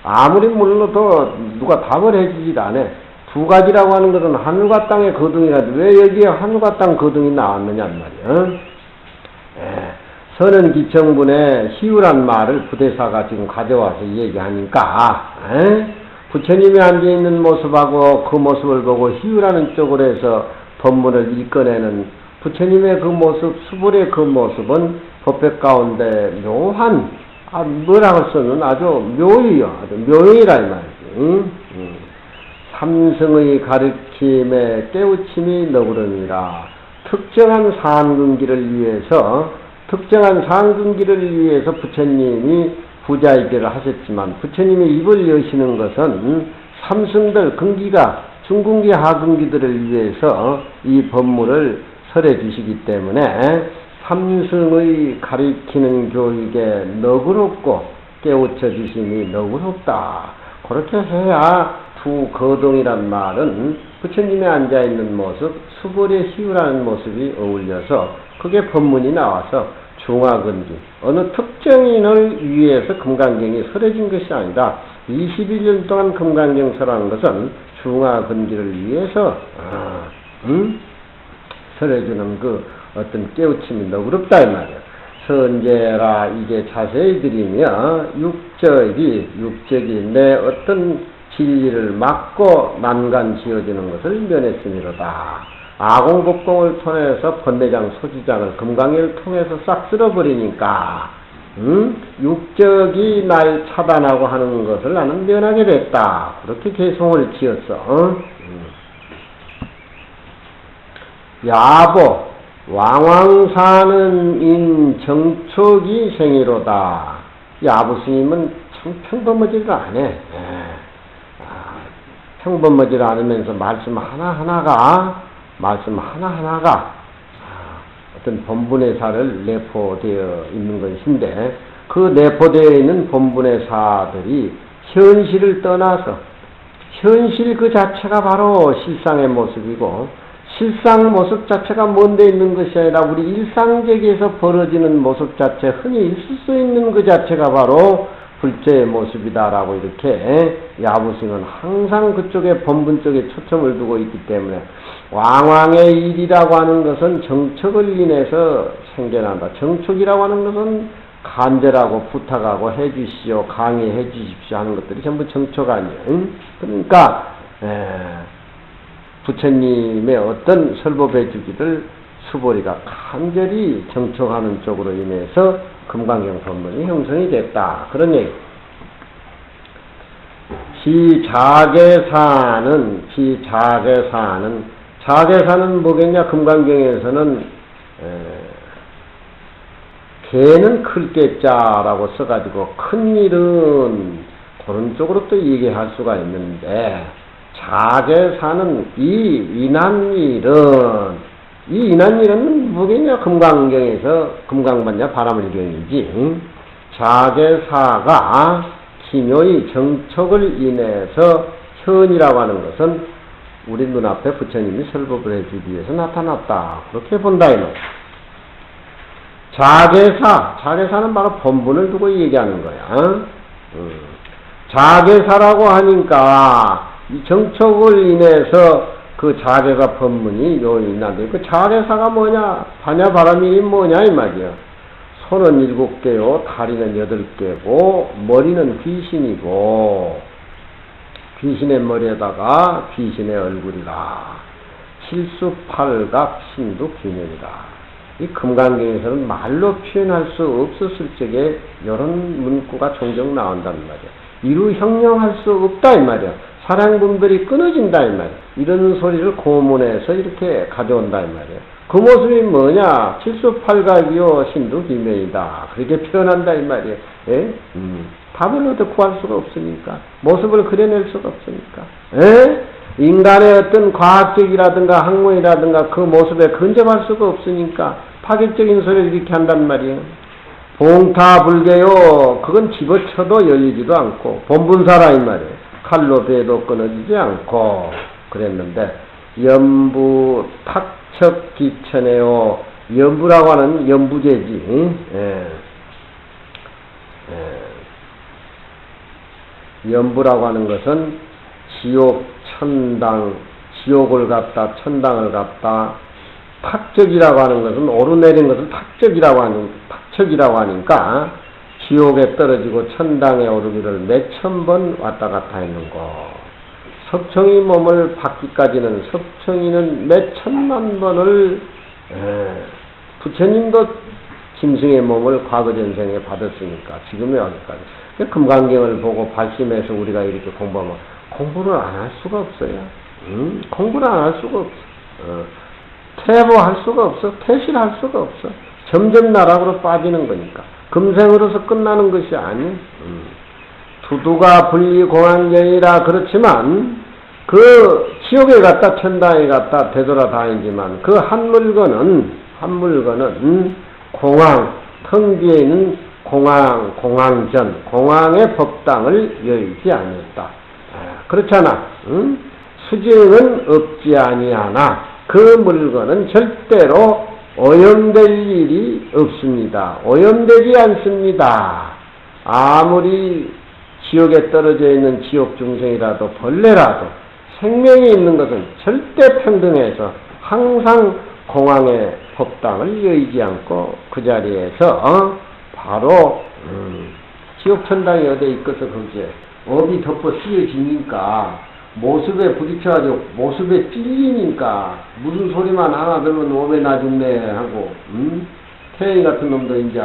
아무리 물러도 누가 답을 해주질 않아. 두 가지라고 하는 것은 하늘과 땅의 거둥이라도 왜 여기에 하늘과 땅 거둥이 나왔느냐는 말이야. 선은 기청분에 희우란 말을 부대사가 지금 가져와서 얘기하니까 부처님이 앉아있는 모습하고 그 모습을 보고 희우라는 쪽으로 해서 법문을 읽어내는 부처님의 그 모습, 수불의 그 모습은 법백 가운데 묘한 뭐라고 써는 아주 묘유요. 아주 묘유라 이 말이지. 삼성의 가르침에 깨우침이 너그러니라. 특정한 상근기를 위해서 부처님이 부자이기를 하셨지만 부처님이 입을 여시는 것은 삼승들 근기가 중근기 하근기들을 위해서 이 법문을 설해 주시기 때문에 삼승의 가리키는 교육에 너그럽고 깨우쳐 주심이 너그럽다. 그렇게 해야 두 거동이란 말은 부처님이 앉아있는 모습, 수벌의 희우라는 모습이 어울려서 그게 법문이 나와서 중화근기, 어느 특정인을 위해서 금강경이 설해진 것이 아니라 21년 동안 금강경 설하는 것은 중화근기를 위해서 설해주는 그 어떤 깨우침이 너그럽다 이 말이야. 선제라 이게 자세히 들이며 육적이 내 어떤 진리를 막고 난간 지어주는 것을 면했으미로다. 아공법공을 통해서 번뇌장 소지장을 금강의를 통해서 싹 쓸어버리니까 육적이 날 차단하고 하는 것을 나는 면하게 됐다. 그렇게 개송을 지었어. 야보 왕왕사는 인 정촉이 생이로다. 야부 스님은 참 평범하지가 않아. 평범하지 않으면서 말씀 하나하나가 어떤 본분의 사를 내포되어 있는 것인데 그 내포되어 있는 본분의 사들이 현실을 떠나서 현실 그 자체가 바로 실상의 모습이고 실상 모습 자체가 뭔데 있는 것이 아니라 우리 일상적에서 벌어지는 모습 자체 흔히 있을 수 있는 그 자체가 바로 불제의 모습이다라고 이렇게 야부스는 항상 그쪽에 본분 쪽에 초점을 두고 있기 때문에 왕왕의 일이라고 하는 것은 정촉을 인해서 생겨난다. 정촉이라고 하는 것은 간절하고 부탁하고 해주시오, 강의해 주십시오 하는 것들이 전부 정촉 아니에요. 그러니까 부처님의 어떤 설법해 주기를 수보리가 간절히 정촉하는 쪽으로 인해서 금강경 법문이 형성이 됐다. 그런 얘기. 자계사는 뭐겠냐? 금강경에서는 개는 클 개자라고 써가지고 큰 일은 그런 쪽으로 또 얘기할 수가 있는데 자계사는 이 인한일은 뭐겠냐? 금강경에서 금강반야 바라물경이지. 자계사가 기묘의 정촉을 인해서 현이라고 하는 것은 우리 눈앞에 부처님이 설법을 해주기 위해서 나타났다. 그렇게 본다, 이놈. 자계사는 바로 본분을 두고 얘기하는 거야. 자계사라고 하니까 이 정촉을 인해서 그 자계가 법문이 요인한데 그 자계사가 뭐냐? 반야바라밀이 뭐냐 이 말이야. 손은 7개요, 다리는 8개고 머리는 귀신이고 귀신의 머리에다가 귀신의 얼굴이라 칠수팔각 신두균형이다. 이 금강경에서는 말로 표현할 수 없었을 적에 이런 문구가 종종 나온다는 말이야. 이루 형용할 수 없다 이 말이야. 사랑분별이 끊어진다 이 말이야. 이런 소리를 고문해서 이렇게 가져온다 이 말이야. 그 모습이 뭐냐? 칠수팔각이요 신두기명이다. 그렇게 표현한다 이 말이야. 예? 답을 얻어 구할 수가 없으니까. 모습을 그려낼 수가 없으니까. 예? 인간의 어떤 과학적이라든가 학문이라든가 그 모습에 근접할 수가 없으니까 파격적인 소리를 이렇게 한단 말이에요. 봉타불개요. 그건 집어쳐도 열리지도 않고 본분사라 이 말이에요. 칼로 베도 끊어지지 않고 그랬는데 연부 탁척기천에요. 연부라고 하는 연부제지. 연부라고 하는 것은 지옥, 천당, 지옥을 갔다 천당을 갔다. 탁적이라고 하는 것은 오르내린 것을 탁적이라고 하니까 지옥에 떨어지고 천당에 오르기를 몇천 번 왔다 갔다 했는 거. 석청이 몸을 받기까지는 석청이는 몇천만 번을 부처님도 짐승의 몸을 과거 전생에 받았으니까 지금에 와기까지. 금강경을 보고 발심해서 우리가 이렇게 공부하면 공부를 안 할 수가 없어요. 공부를 안 할 수가 없어. 퇴보할 수가 없어. 퇴실할 수가 없어. 점점 나락으로 빠지는 거니까. 금생으로서 끝나는 것이 아니에요. 두두가 분리공안경이라 그렇지만 그 지옥에 갔다 천당에 갔다 되돌아다니지만 그 한 물건은 공황, 텅 뒤에 있는 공황전, 공황의 법당을 열지 않았다. 그렇잖아. 수증은 없지 아니하나 그 물건은 절대로 오염될 일이 없습니다. 오염되지 않습니다. 아무리 지옥에 떨어져 있는 지옥 중생이라도 벌레라도 생명이 있는 것은 절대 평등해서 항상 공황의 법당을 여의지 않고 그 자리에서 바로 지옥 천당이 어디에 있어서 거기에 업이 덮어 씌어지니까 모습에 부딪혀가지고 모습에 찔리니까 무슨 소리만 하나 들으면 오메 나 죽네 하고 태희 같은 놈도 이제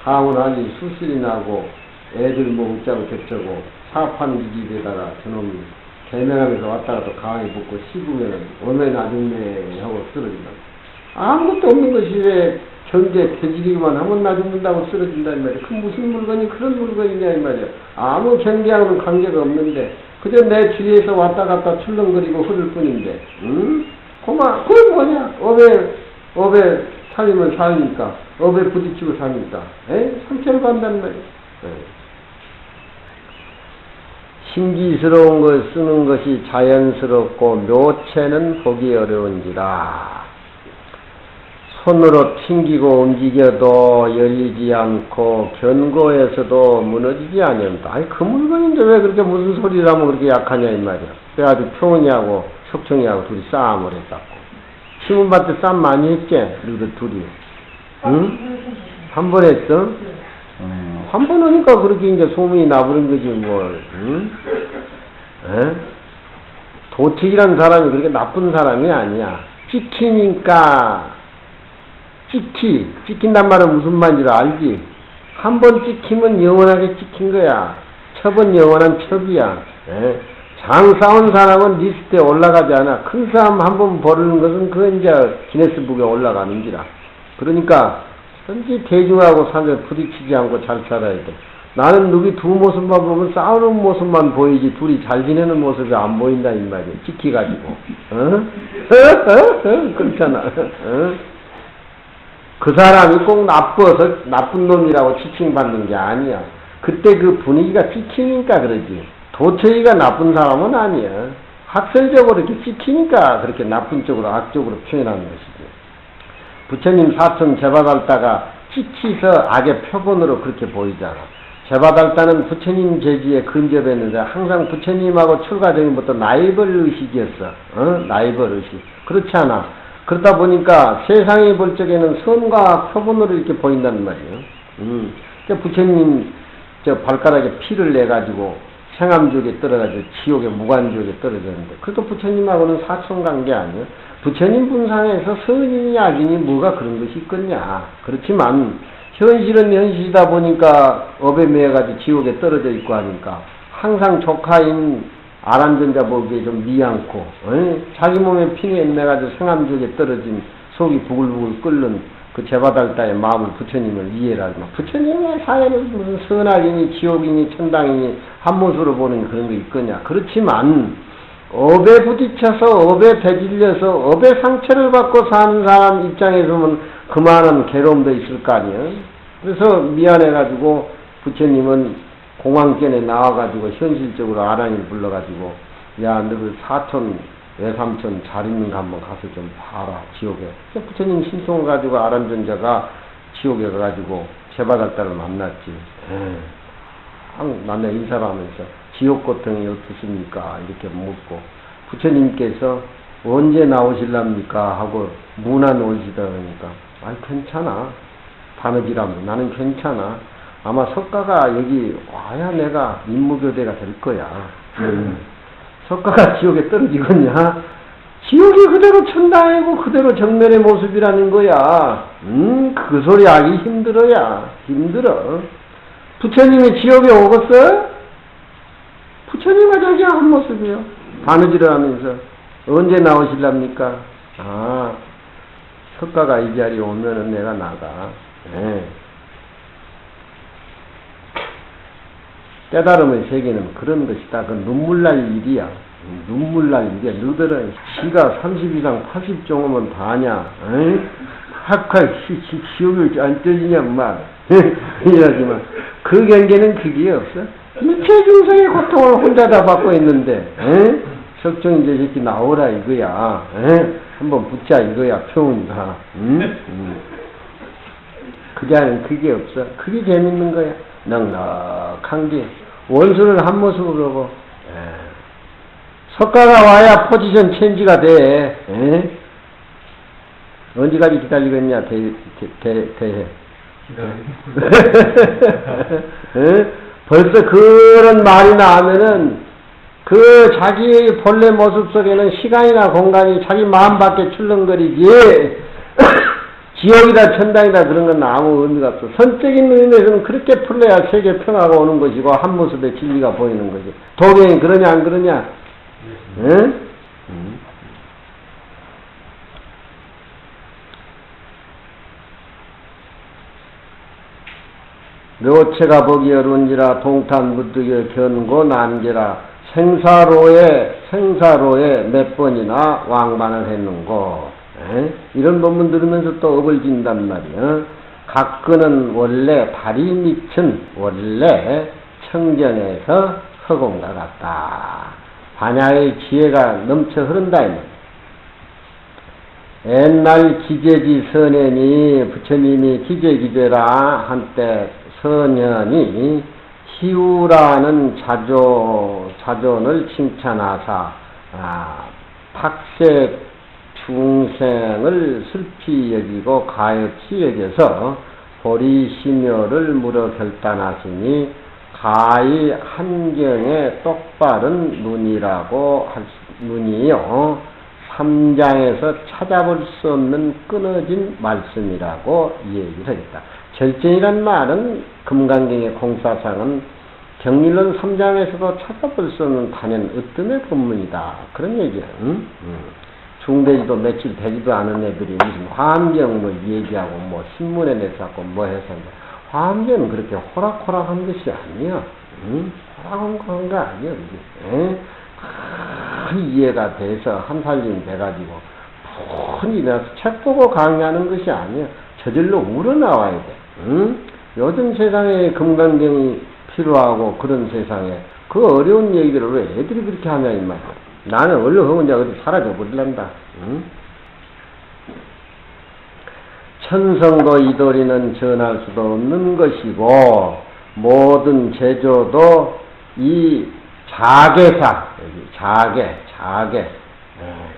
가문하니 수술이 나고 애들 뭐 웃자고 저쩌고 사판 기집에다가 저놈이 개명하면서 왔다가 또 가방에 붙고 씹으면은 오메 나 죽네 하고 쓰러진다. 아무것도 없는 것이 왜 경제 펴지기만 하면 나 죽는다고 쓰러진다 이 말이야. 그 무슨 물건이 그런 물건이냐 이 말이야. 아무 경계하고는 관계가 없는데 그저 내 주위에서 왔다 갔다 출렁거리고 흐를 뿐인데 그건 뭐냐. 업에 살리면 사니까 업에 부딪히고 사니까 상처를 받는단 말이야. 신기스러운 걸 쓰는 것이 자연스럽고 묘체는 보기 어려운지라 손으로 튕기고 움직여도 열리지 않고 견고해서도 무너지지 않는다. 아니 그 물건인데 왜 그렇게 무슨 소리를 하면 그렇게 약하냐 이 말이야. 그래가지고 표은이하고 석청이하고 둘이 싸움을 했다고. 시문밭 때 싸움 많이 했지? 너희들 둘이. 응? 한 번 했어? 한 번 하니까 그렇게 이제 소문이 나버린 거지 뭘. 응? 도책이라는 사람이 그렇게 나쁜 사람이 아니야. 찍히니까 찍힌단 말은 무슨 말인지 알지? 한 번 찍히면 영원하게 찍힌 거야. 첩은 영원한 첩이야. 장 싸운 사람은 리스트에 올라가지 않아. 큰 싸움 한 번 벌이는 것은 그건 이제 기네스북에 올라가는지라. 그러니까 현재 대중하고 살면 부딪히지 않고 잘 살아야 돼. 나는 누구 두 모습만 보면 싸우는 모습만 보이지 둘이 잘 지내는 모습이 안 보인다 이 말이야. 찍히가지고. 그렇잖아. 그 사람이 꼭 나빠서 나쁜 놈이라고 지칭받는 게 아니야. 그때 그 분위기가 찍히니까 그러지. 도처이가 나쁜 사람은 아니야. 학설적으로 이렇게 찍히니까 그렇게 나쁜 쪽으로 악적으로 표현하는 것이지. 부처님 사천 제바달다가 찍히서 악의 표본으로 그렇게 보이잖아. 제바달다는 부처님 제지에 근접했는데 항상 부처님하고 출가적인부터 라이벌 의식이었어. 라이벌 의식. 그렇지 않아. 그러다 보니까 세상이 볼 적에는 선과 표본으로 이렇게 보인단 말이에요. 그러니까 부처님 저 발가락에 피를 내가지고 생암지옥에 떨어가지고 지옥에 무간지옥에 떨어졌는데 그것도 부처님하고는 사천관계 아니에요. 부처님 분상에서 선인이 악인이 뭐가 그런 것이 있겠냐. 그렇지만 현실은 현실이다 보니까 업에 매여가지고 지옥에 떨어져 있고 하니까 항상 조카인 아란전자 보기에 좀 미안코 자기 몸에 피에 매가지고 생암지옥에 떨어진 속이 부글부글 끓는 그 제바달다의 마음을 부처님을 이해를 하지만 부처님의 사회는 무슨 선악이니 지옥이니 천당이니 한 모습으로 보는 그런 거 있거냐. 그렇지만 업에 부딪혀서 업에 배질려서 업의 상처를 받고 사는 사람 입장에서 보면 그만한 괴로움도 있을 거 아니에요. 그래서 미안해가지고 부처님은 공황견에 나와가지고 현실적으로 아란이를 불러가지고 야 너 그 사촌 외삼촌 잘 있는가 한번 가서 좀 봐라 지옥에. 부처님 신통을 가지고 아란전자가 지옥에 가가지고 제바달다를 만났지. 만나 인사를 하면서 지옥 고통이 어떻습니까 이렇게 묻고 부처님께서 언제 나오실랍니까 하고 문안 오시다 그러니까 아이 괜찮아 바느질하면 나는 괜찮아. 아마 석가가 여기 와야 내가 임무교대가 될 거야. 석가가 지옥에 떨어지겠냐? 지옥이 그대로 천당이고 그대로 정면의 모습이라는 거야. 그 소리 하기 힘들어야. 힘들어. 부처님이 지옥에 오겠어? 부처님과 자기 한 모습이요. 바느질을 하면서 언제 나오실랍니까? 아, 석가가 이 자리에 오면은 내가 나가. 네. 깨달음의 세계는 그런 것이다. 그 눈물 날 일이야. 눈물 날 일이야. 너들은 시가 30 이상 80종 오면 다냐? 학화 지옥을 안 떠지냐 막 이러지만 그 경계는 그게 없어. 일체 중생의 고통을 혼자 다 받고 있는데 석종 이제 새끼 나오라 이거야. 한번 붙자 이거야 표훈이가. 그게 아닌 그게 없어. 그게 재밌는 거야. 넉넉한 게 원수를 한 모습으로 보고 석가가 와야 포지션 체인지가 돼. 언제까지 기다리겠냐 대해. 벌써 그런 말이 나오면은 그 자기의 본래 모습 속에는 시간이나 공간이 자기 마음 밖에 출렁거리지 지옥이다 천당이다 그런 건 아무 의미가 없어. 선적인 의미에서는 그렇게 풀려야 세계 평화가 오는 것이고 한 모습의 진리가 보이는 거지. 도경이 그러냐 안 그러냐? 응? 묘체가 보기 어려운지라 동탄 무득여 견고 난제라 생사로에 몇 번이나 왕반을 했는고. 이런 논문 들으면서 또 업을 진단 말이야. 각근은 원래 달이 미친 원래 청정에서 허공과 같다. 반야의 지혜가 넘쳐 흐른다. 옛날 기재지 선현이 부처님이 기재기재라 한때 선현이 희우라는 자존을 칭찬하사 탁색 중생을 슬피 여기고 가엾이 여겨서 보리심효를 물어 결단하시니 가히 한경에 똑바른 눈이라고 눈이요 삼장에서 찾아볼 수 없는 끊어진 말씀이라고 얘기를 했다. 절정이란 말은 금강경의 공사상은 경일론 3장에서도 찾아볼 수 없는 단연 으뜸의 법문이다. 그런 얘기야. 중되지도 며칠 되지도 않은 애들이 무슨 화엄경 뭐 얘기하고 뭐 신문에 내서하고 뭐 해서 화엄경은 그렇게 호락호락한 것이 아니야. 호락호락한 거 아니야. 큰 이해가 돼서 한 살림 돼가지고 푼이 나서 책 보고 강의하는 것이 아니야. 저절로 우러나와야 돼. 요즘 세상에 금강경이 필요하고 그런 세상에 그 어려운 얘기들을 왜 애들이 그렇게 하냐 이 말이야. 나는 얼른 허문자 어디 사라져 버릴란다. 응? 천성도 이도리는 전할 수도 없는 것이고 모든 제조도 이 자계사, 자계,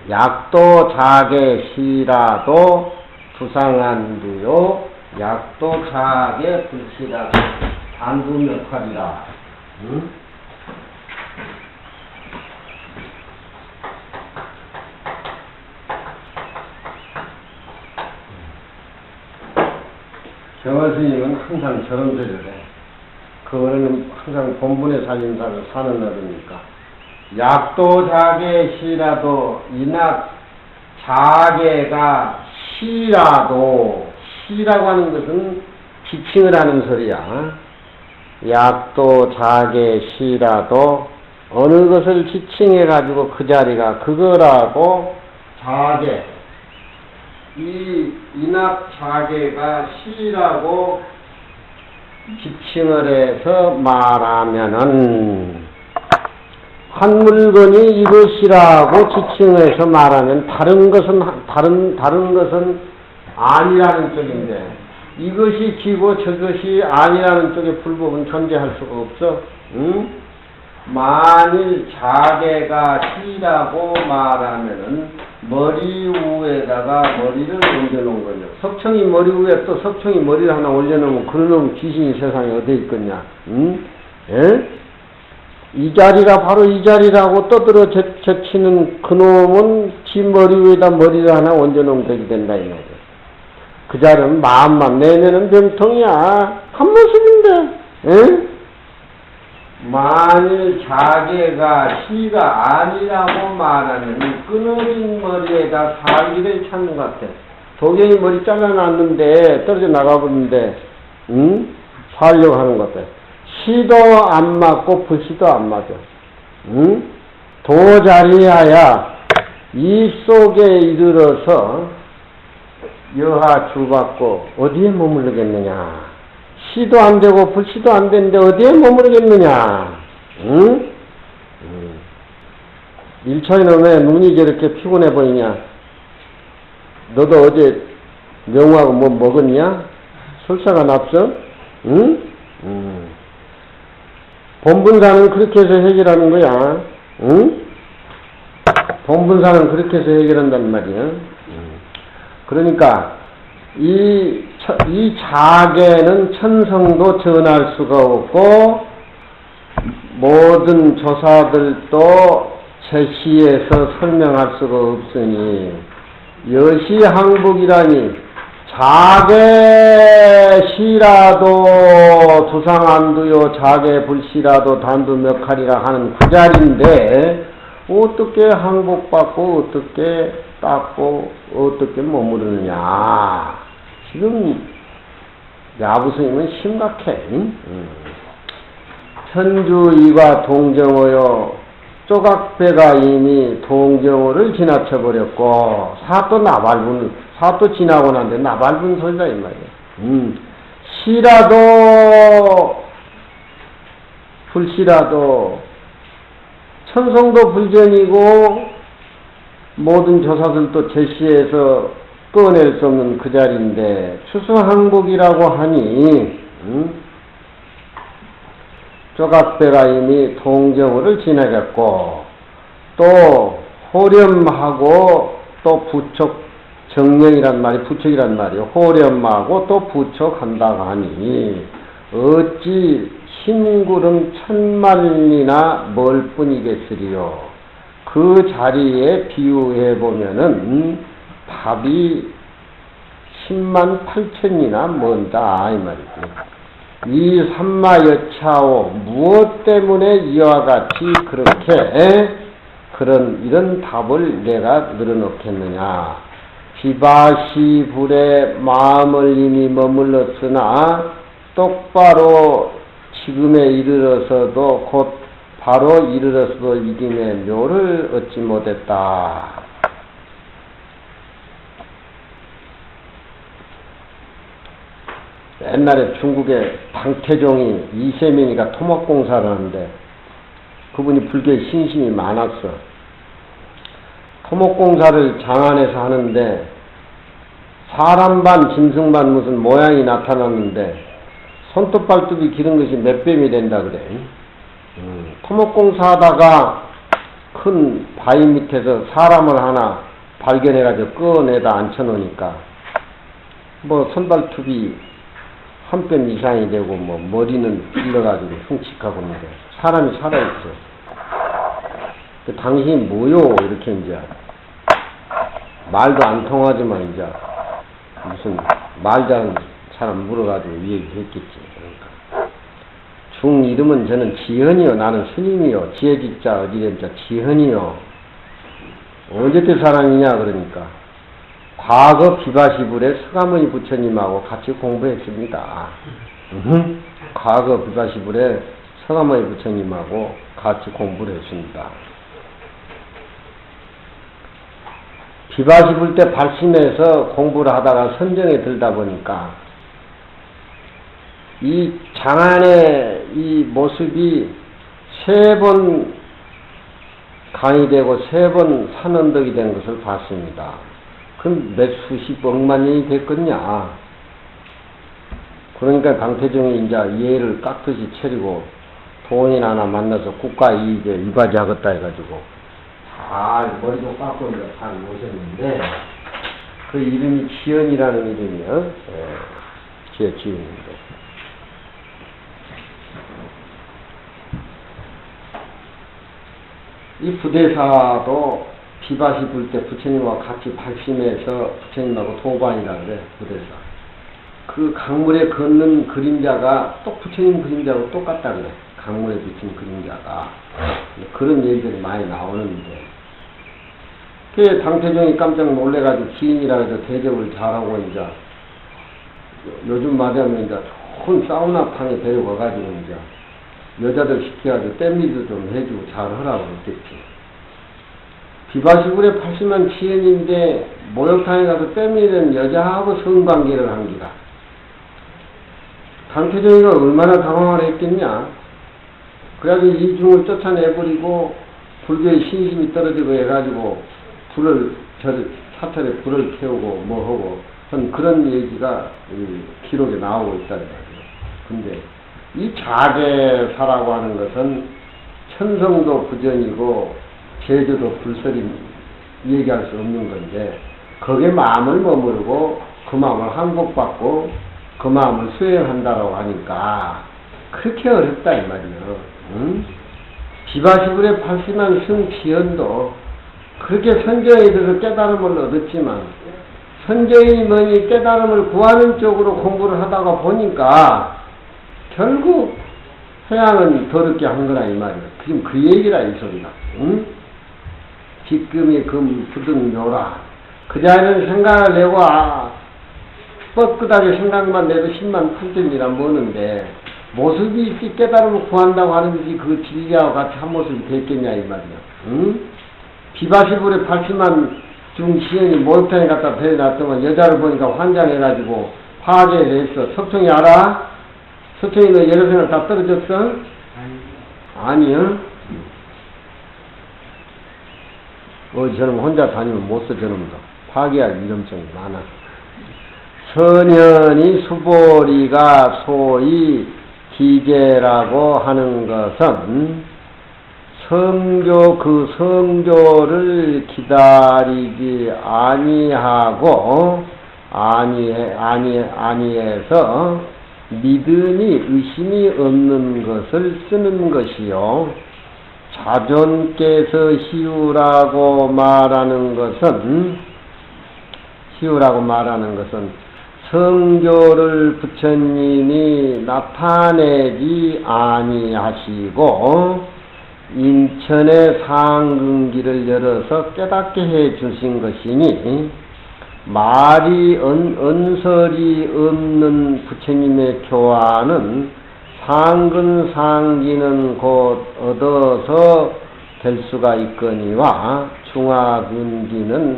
약도 자계 시라도 두상한두요, 약도 자계 불시라도 단두몇할이라. 응? 정월 스님은 항상 저런 소리를 해. 그거는 항상 본분의 살림살을 사는 어른이니까. 약도 자계 시라도 이낙 자계가 시라도, 시라고 하는 것은 지칭을 하는 소리야. 약도 자계 시라도 어느 것을 지칭해 가지고 그 자리가 그거라고 자계, 이 인학 자계가 시라고 지칭을 해서 말하면은 한 물건이 이것이라고 지칭해서 말하면 다른 것은 아니라는 쪽인데 이것이 기고 저것이 아니라는 쪽에 불법은 존재할 수가 없어. 응? 만일 자계가 시라고 말하면은 머리 위에다가 머리를 얹어놓은 거죠. 석청이 머리 위에 또 석청이 머리를 하나 올려놓으면 그놈 귀신이 세상에 어디 있겠냐. 응? 예? 이 자리가 바로 이 자리라고 떠들어 제치는 그놈은 지 머리 위에다 머리를 하나 얹어놓으면 되게 된다 이 말이야. 그 자리는 마음만 내면은 병통이야. 한 모습인데. 예? 만일 자계가 시가 아니라고 말하면 끊어진 머리에다 살기를 찾는 것 같아. 도경이 머리 잘라놨는데 떨어져 나가버리는데 응? 살려고 하는 것 같아. 시도 안 맞고 불시도 안 맞아. 응? 도자리하야 이 속에 이르러서 여하 주받고 어디에 머무르겠느냐. 시도 안 되고 불시도 안 되는데 어디에 머무르겠느냐. 응? 일초에는 왜 눈이 저렇게 피곤해 보이냐. 너도 어제 명호하고 뭐 먹었냐? 설사가 났어? 응? 본분사는 그렇게 해서 해결하는 거야. 응? 본분사는 그렇게 해서 해결한단 말이야. 그러니까 이 자계는 천성도 전할 수가 없고 모든 조사들도 제시해서 설명할 수가 없으니 여시항복이라니 자계시라도 두상안두요 자계불시라도 단두몇칼이라 하는 그 자리인데 어떻게 항복받고 어떻게 닦고 어떻게 머무르느냐. 지금 야부스님은 심각해. 천주이가 동정어요. 쪼각배가 이미 동정어를 지나쳐버렸고 사또 지나고 난데 나발분 소리다 이 말이야. 시라도 불시라도 천성도 불전이고 모든 조사들도 제시해서 꺼낼 수 없는 그 자리인데 추수항복이라고 하니 쪼각배가 이미 동정어를 지나갔고 또 호렴하고 또 부척 정령이란 말이 부척이란 말이요. 호렴하고 또 부척한다고 하니 어찌 심구름 천만이나 멀 뿐이겠으리요. 그 자리에 비유해 보면은 답이 10만 8천이나 먼다 이 말이지. 이 삼마여차오 무엇 때문에 이와 같이 그렇게 이런 답을 내가 늘어놓겠느냐. 비바시 불에 마음을 이미 머물렀으나 똑바로 지금에 이르러서도 곧 바로 이르러서도 이김의 묘를 얻지 못했다. 옛날에 중국에 방태종이 이세민이가 토목공사를 하는데 그분이 불교에 신심이 많았어. 토목공사를 장안에서 하는데 사람 반 짐승 반 무슨 모양이 나타났는데 손톱 발톱이 기른 것이 몇 뱀이 된다 그래. 토목공사 하다가 큰 바위 밑에서 사람을 하나 발견해가지고 꺼내다 앉혀놓으니까 뭐 손발톱이 한 뼘 이상이 되고 뭐 머리는 길러가지고 흉측하고 있는데 사람이 살아있어. 당신이 뭐요? 이렇게 이제 말도 안 통하지만 이제 무슨 말 잘하는 사람 물어가지고 얘기했겠지. 그러니까 중 이름은 저는 지헌이요. 나는 스님이요. 지혜지자 어디된자 지헌이요. 언제때 사람이냐 그러니까 과거 비바시불에 서가모니 부처님하고 같이 공부했습니다. 과거 비바시불에 서가모니 부처님하고 같이 공부를 했습니다. 비바시불 때 발심해서 공부를 하다가 선정에 들다 보니까 이 장안의 이 모습이 3번 강의되고 3번 산언덕이 된 것을 봤습니다. 그럼 몇 수십억만 년이 됐겠냐. 그러니까 강태종이 이제 예를 깍듯이 차리고 돈인 하나 만나서 국가 이익에 이바지하겠다 해가지고 잘 머리도 깎고 이제 잘 모셨는데 그 이름이 지연이라는 이름이요. 지연인데. 이 부대사도 비바시 불 때 부처님과 같이 발심해서 부처님하고 도반이라 그래, 부대사. 그 강물에 걷는 그림자가 또 부처님 그림자하고 똑같다 그래. 강물에 비친 그림자가. 그런 얘기들이 많이 나오는데. 그 당태종이 깜짝 놀래가지고 지인이라 해서 대접을 잘하고 이제 요즘 말하면 이제 좋은 사우나탕에 데려가가지고 이제 여자들 시켜가지고 땜미도 좀 해주고 잘 하라고 했겠지. 비바시불에 80만 치연인데 목욕탕에 가서 땜미는 여자하고 성관계를 한 기라. 당태종이가 얼마나 당황을 했겠냐. 그래가지고 이중을 쫓아내버리고 불교의 신심이 떨어지고 해가지고 불을 사찰에 불을 태우고 뭐하고 그런 얘기가 기록에 나오고 있다는 거죠. 근데 이 자계사라고 하는 것은 천성도 부전이고 제주도 불설이 얘기할 수 없는 건데 거기에 마음을 머무르고 그 마음을 항복받고 그 마음을 수행한다라고 하니까 그렇게 어렵다 이 말이에요. 응? 비바시불에 발심한 승지연도 그렇게 선정에 들어서 깨달음을 얻었지만 선정이 뭐니 깨달음을 구하는 쪽으로 공부를 하다가 보니까 결국 회양은 더럽게 한 거라 이 말이야. 지금 그 얘기라 이 소리가. 응? 지금이 금 부등 묘라. 그 자리는 생각을 내고 뻗끄다게 생각만 내도 10만 8천이라 뭐는데 모습이 있지 깨달음을 구한다고 하는 것이 그 진리하고 같이 한 모습이 됐겠냐 이 말이야. 응? 비바시불에 80만 중시연이 목욕탕에 갖다 데려놨더만 여자를 보니까 환장해가지고 파괴를 했어. 석통이 알아? 석통이 너 여러 생각 다 떨어졌어? 아니요. 저놈 혼자 다니면 못 써, 저놈도. 파괴할 위험성이 많아. 선현이 수보리가 소위 기계라고 하는 것은 성교, 그 성교를 기다리지 아니하고, 아니해서 믿음이 의심이 없는 것을 쓰는 것이요. 자존께서 희우라고 말하는 것은 성교를 부처님이 나타내지 아니하시고 인천의 상근기를 열어서 깨닫게 해 주신 것이니 언설이 없는 부처님의 교화는 상근상기는 곧 얻어서 될 수가 있거니와 중화근기는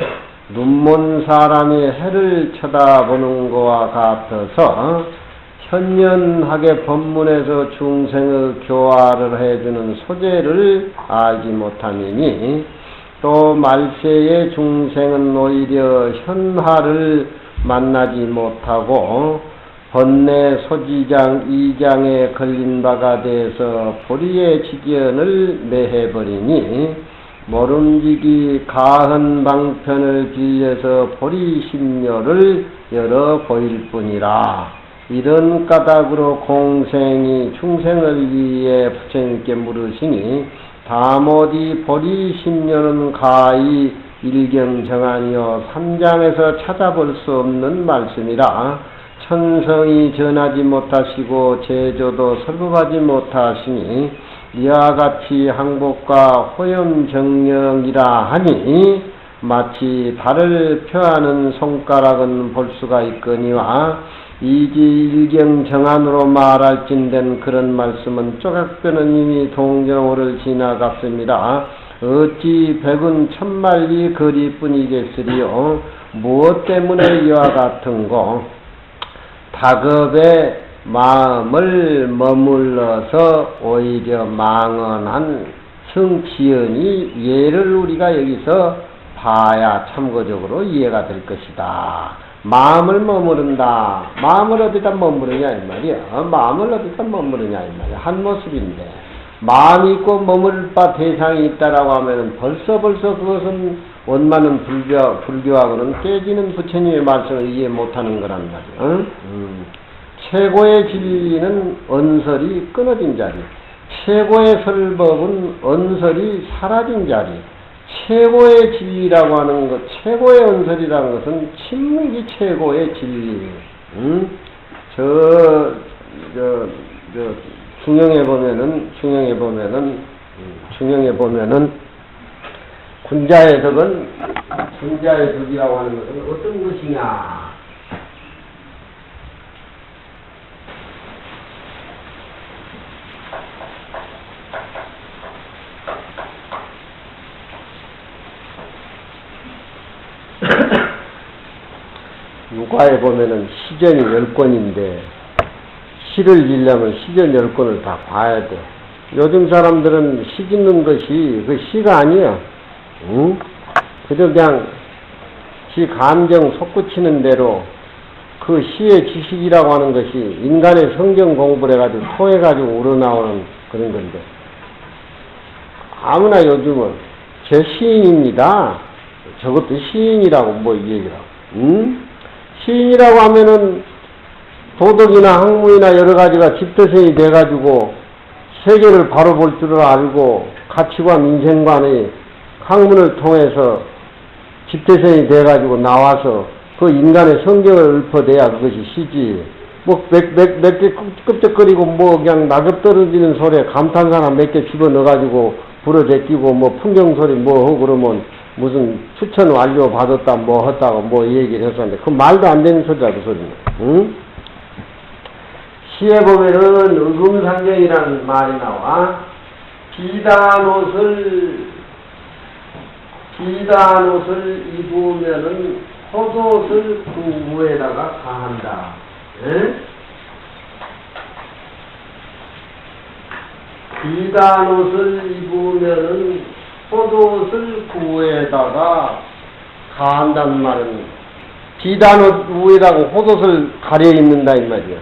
눈먼 사람이 해를 쳐다보는 것과 같아서 현연하게 법문에서 중생의 교화를 해주는 소재를 알지 못하니 또 말세의 중생은 오히려 현화를 만나지 못하고 번뇌 소지장 2장에 걸린 바가 돼서 보리의 지견을 매해버리니 모름지기 가흔 방편을 빌려서 보리 심료를 열어 보일 뿐이라. 이런 까닭으로 공생이 중생을 위해 부처님께 물으시니 다모디 보리 심료는 가히 일경정안이요 3장에서 찾아볼 수 없는 말씀이라. 천성이 전하지 못하시고 제조도 설법하지 못하시니 이와 같이 항복과 호염정령이라 하니 마치 달을 펴하는 손가락은 볼 수가 있거니와 이지일경정안으로 말할진된 그런 말씀은 쪼각변은 이미 동정호를 지나갔습니다. 어찌 백은 천만리 거리뿐이겠으리요. 무엇 때문에 이와 같은고? 다급에 마음을 머물러서 오히려 망언한 성지연이 예를 우리가 여기서 봐야 참고적으로 이해가 될 것이다. 마음을 머무른다. 마음을 어디다 머무르냐 이 말이야. 마음을 어디다 머무르냐 이 말이야. 한 모습인데 마음이 있고 머무를 바 대상이 있다라고 하면은 벌써 그것은 원만한 불교하고는 깨지는 부처님의 말씀을 이해 못하는 거란 말이야. 최고의 진리는 언설이 끊어진 자리, 최고의 설법은 언설이 사라진 자리, 최고의 진리라고 하는 것, 최고의 언설이라는 것은 침묵이 최고의 진리. 중영에 보면은 군자의 덕이라고 하는 것은 어떤 것이냐? 유가에 보면은 시전이 10권인데 시를 지려면 시전 10권을 다 봐야 돼. 요즘 사람들은 시 짓는 것이 그 시가 아니야. 그저 그냥 지 감정 솟구치는 대로 그 시의 지식이라고 하는 것이 인간의 성경 공부를 해가지고 통해가지고 우러나오는 그런 건데 아무나 요즘은 제 시인입니다. 저것도 시인이라고 뭐 이 얘기라고. 시인이라고 하면은 도덕이나 학문이나 여러 가지가 집대성이 돼가지고 세계를 바로 볼 줄을 알고 가치관, 인생관의 학문을 통해서 집대성이 돼가지고 나와서 그 인간의 성경을 읊어대야 그것이 시지. 뭐 몇 개 끄적거리고 뭐 그냥 낙엽 떨어지는 소리에 감탄사나 몇 개 집어넣어가지고 불어제끼고 뭐 풍경소리 뭐 하고 그러면 무슨 추천 완료 받았다 뭐 했다고 뭐 얘기를 했었는데 그 말도 안 되는 소리야 그 소리는. 응? 시에 보면은 의금상경이라는 말이 나와. 비단 옷을 입으면은 헛옷을 그 후에다가 가한다. 예? 비단 옷을 입으면은 헛옷을 그 후에다가 가한다는 말은 비단 옷 위에다가 헛옷을 가려 입는다 이 말이야.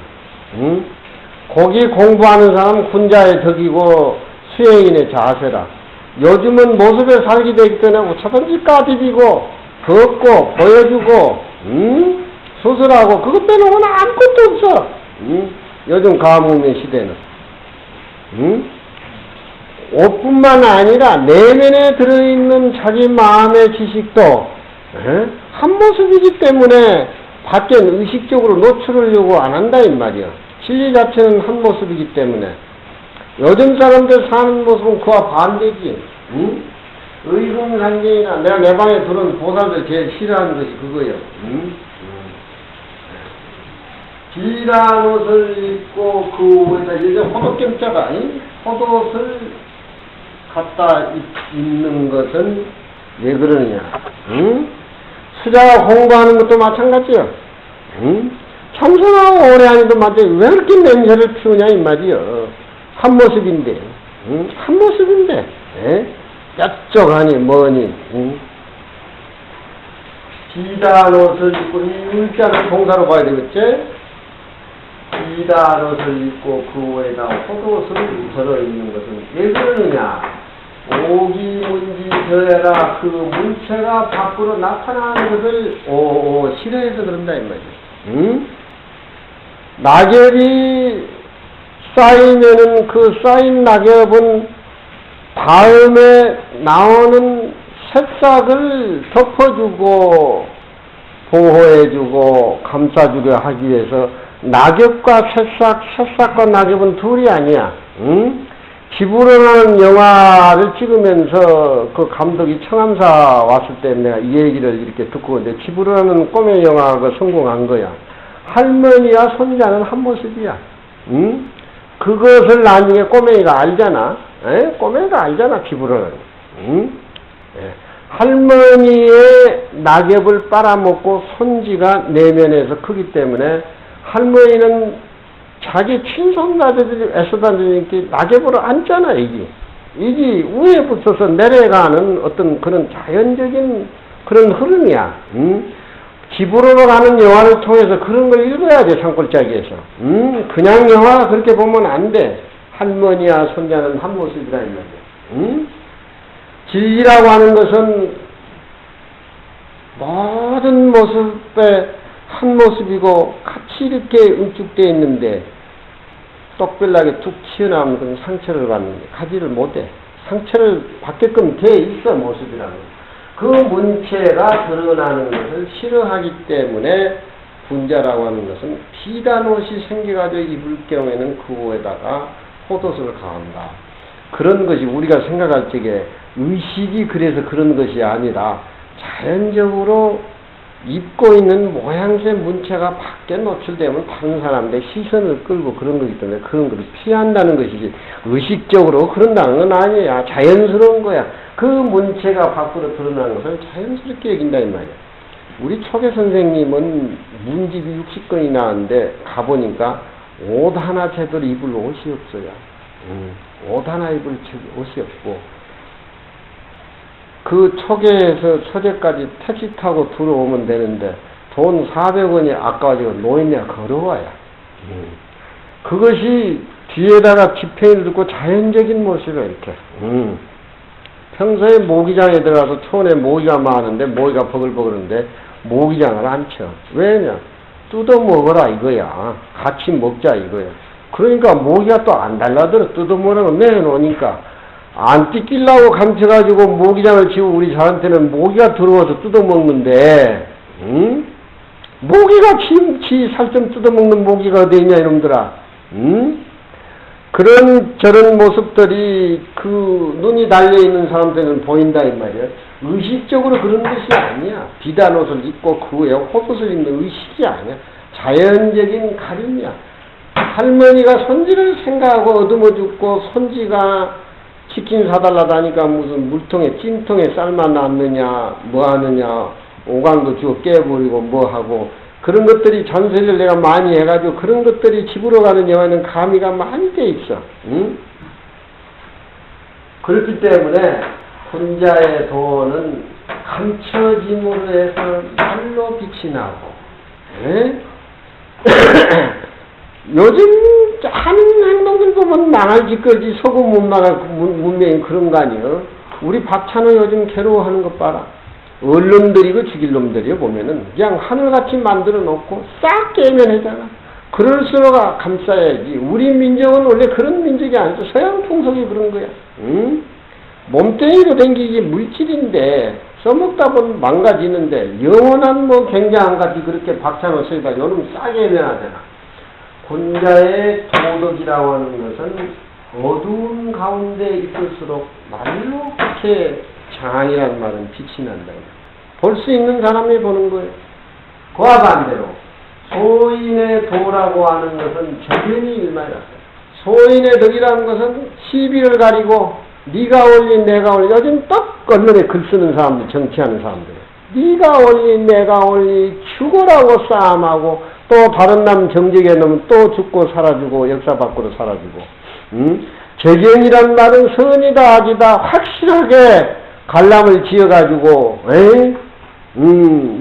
응? 거기 공부하는 사람은 군자의 덕이고 수행인의 자세라. 요즘은 모습에 살게 되기 때문에 어쩌든지 까디비고 걷고 보여주고 수술하고 그것 빼놓고는 아무것도 없어. 요즘 가뭄의 시대는. 옷뿐만 아니라 내면에 들어있는 자기 마음의 지식도 한 모습이기 때문에 밖엔 의식적으로 노출하려고 안 한다 이 말이야. 진리 자체는 한 모습이기 때문에 요즘 사람들 사는 모습은 그와 반대지. 의금상경이나 내가 내 방에 들어온 보살들 제일 싫어하는 것이 그거예요. 비단 옷을 입고 그 위에다 이제 호독경자가 호독옷을 갖다 입는 것은 왜 그러느냐? 수자가 공부하는 것도 마찬가지요. 청소하고 오래 하니도 마찬가지. 왜 이렇게 냄새를 피우냐 이 말이요. 한 모습인데, 한 모습인데. 예? 뾰족하니 뭐니, 응? 비단 옷을 입고, 이 의자는 동사로 봐야 되겠지? 비단 옷을 입고 그 위에다 포도옷을 걸어있는 것은 왜 그러느냐? 오기문지 저해라, 그 문체가 밖으로 나타나는 것을 싫어해서 그런다 이 말이야. 응? 낙엽이 쌓이면은 그 쌓인 낙엽은 다음에 나오는 새싹을 덮어주고 보호해주고 감싸주려 하기 위해서 낙엽과 새싹과 낙엽은 둘이 아니야. 응? 기부로라는 영화를 찍으면서 그 감독이 청암사 왔을 때 내가 이 얘기를 이렇게 듣고 있는데, 기부로라는 꿈의 영화가 성공한 거야. 할머니와 손자는 한 모습이야. 응? 그것을 나중에 꼬맹이가 알잖아. 꼬맹이가 알잖아, 기부로는. 응? 할머니의 낙엽을 빨아먹고 손지가 내면에서 크기 때문에 할머니는 자기 친손자들이 애써다니는 낙엽으로 앉잖아, 이게 위에 붙어서 내려가는 어떤 그런 자연적인 그런 흐름이야. 기부로로 가는 영화를 통해서 그런 걸 읽어야 돼, 산골짜기에서. 그냥 영화 그렇게 보면 안 돼. 할머니와 손자는 한 모습이라 이 말이야. 진리라고 하는 것은 모든 모습의 한 모습이고 같이 이렇게 응축되어 있는데 똑별나게 툭 튀어나오는 그런 상처를 받는데 가지를 못해. 상처를 받게끔 돼 있어, 모습이라는 거. 그 문체가 드러나는 것을 싫어하기 때문에 분자라고 하는 것은 비단옷이 생겨가지고 입을 경우에는 그 위에다가 포도옷을 가한다. 그런 것이 우리가 생각할 적에 의식이 그래서 그런 것이 아니라 자연적으로 입고 있는 모양새 문체가 밖에 노출되면 다른 사람들의 시선을 끌고 그런 거기 때문에 그런 것을 피한다는 것이지 의식적으로 그런다는 건 아니야. 자연스러운 거야. 그 문체가 밖으로 드러나는 것을 자연스럽게 여긴다 이 말이야. 우리 초계 선생님은 문집이 60건이 나왔는데 가보니까 옷 하나 제대로 입을 옷이 없어요. 옷 하나 입을 옷이 없고 그 초계에서 초제까지 택시 타고 들어오면 되는데 돈 400원이 아까워지고 노인네가 걸어와야. 그것이 뒤에다가 지팽이를 듣고 자연적인 모습이야 이렇게. 평소에 모기장에 들어가서 촌에 모기가 많은데 모기가 버글버글한데 모기장을 안 쳐. 왜냐? 뜯어 먹어라 이거야. 같이 먹자 이거야. 그러니까 모기가 또 안 달라들어. 뜯어 먹으라고 내놓으니까 안 뜯기려고 감춰가지고 모기장을 치고 우리 저한테는 모기가 들어와서 뜯어먹는데, 모기가 지 살점 뜯어먹는 모기가 어디 있냐 이놈들아. 그런 저런 모습들이 그 눈이 달려있는 사람들은 보인다 이 말이야. 의식적으로 그런 것이 아니야. 비단옷을 입고 그 위에 호옷을 입는 의식이 아니야. 자연적인 가림이야. 할머니가 손지를 생각하고 얻어머 죽고 손지가 치킨 사달라다니까 무슨 물통에 찜통에 삶아 놨느냐 뭐 하느냐 오강도 주워 깨버리고 뭐 하고 그런 것들이 전세를 내가 많이 해가지고 그런 것들이 집으로 가는 영화는 가미가 많이 돼 있어. 그렇기 때문에 혼자의 도는 감춰짐으로 해서 날로 빛이 나고 요즘 하는 행동들 보면 망할 짓거지 소금 못 나갈 문명이 그런 거 아니에요. 우리 박찬호 요즘 괴로워하는 것 봐라. 얼른들이고 죽일 놈들이요 보면은 그냥 하늘같이 만들어 놓고 싹 깨면하잖아. 그럴수록 감싸야지. 우리 민족은 원래 그런 민족이 아니죠. 서양 풍속이 그런 거야. 몸뚱이로 댕기기 물질인데 써먹다 보면 망가지는데 영원한 뭐 굉장한 같이 그렇게 박찬호 쓰니까 요놈 싸게 해면하잖아. 혼자의 도덕이라고 하는 것은 어두운 가운데 있을수록 날로 그렇게 장이란 말은 빛이 난다. 볼 수 있는 사람이 보는 거예요. 그와 반대로 소인의 도라고 하는 것은 저변이 일말이다. 소인의 덕이라는 것은 시비를 가리고 네가 올린 내가 올린 요즘 딱 언론에 글 쓰는 사람들 정치하는 사람들 네가 올린 내가 올린 죽어라고 싸움하고 또 다른 남 정직에 놓으면 또 죽고 사라지고 역사 밖으로 사라지고 적연이란 말은 선이다 악이다 확실하게 갈람을 지어가지고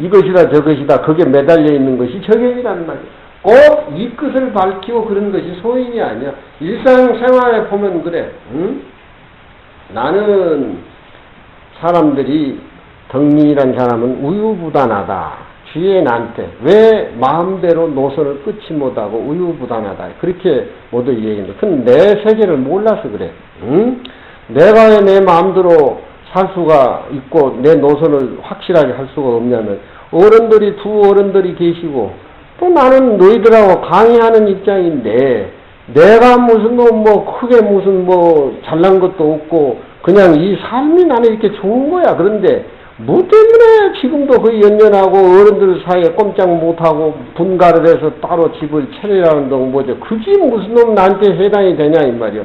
이것이다 저것이다 그게 매달려 있는 것이 적연이란 말이야. 꼭 이 끝을 밝히고 그런 것이 소인이 아니야. 일상생활에 보면 그래. 나는 사람들이 덕민이란 사람은 우유부단하다. 주위에 나한테 왜 마음대로 노선을 끊지 못하고 우유부단하다. 그렇게 모두 얘기했는데 그건 내 세계를 몰라서 그래. 내가 왜 내 마음대로 살 수가 있고 내 노선을 확실하게 할 수가 없냐면 어른들이 두 어른들이 계시고 또 나는 너희들하고 강의하는 입장인데 내가 무슨 뭐 크게 무슨 뭐 잘난 것도 없고 그냥 이 삶이 나는 이렇게 좋은 거야. 그런데 뭐 때문에 지금도 그 연연하고 어른들 사이에 꼼짝 못하고 분가를 해서 따로 집을 차리라는 동 뭐죠. 그게 무슨 놈 나한테 해당이 되냐 이 말이야.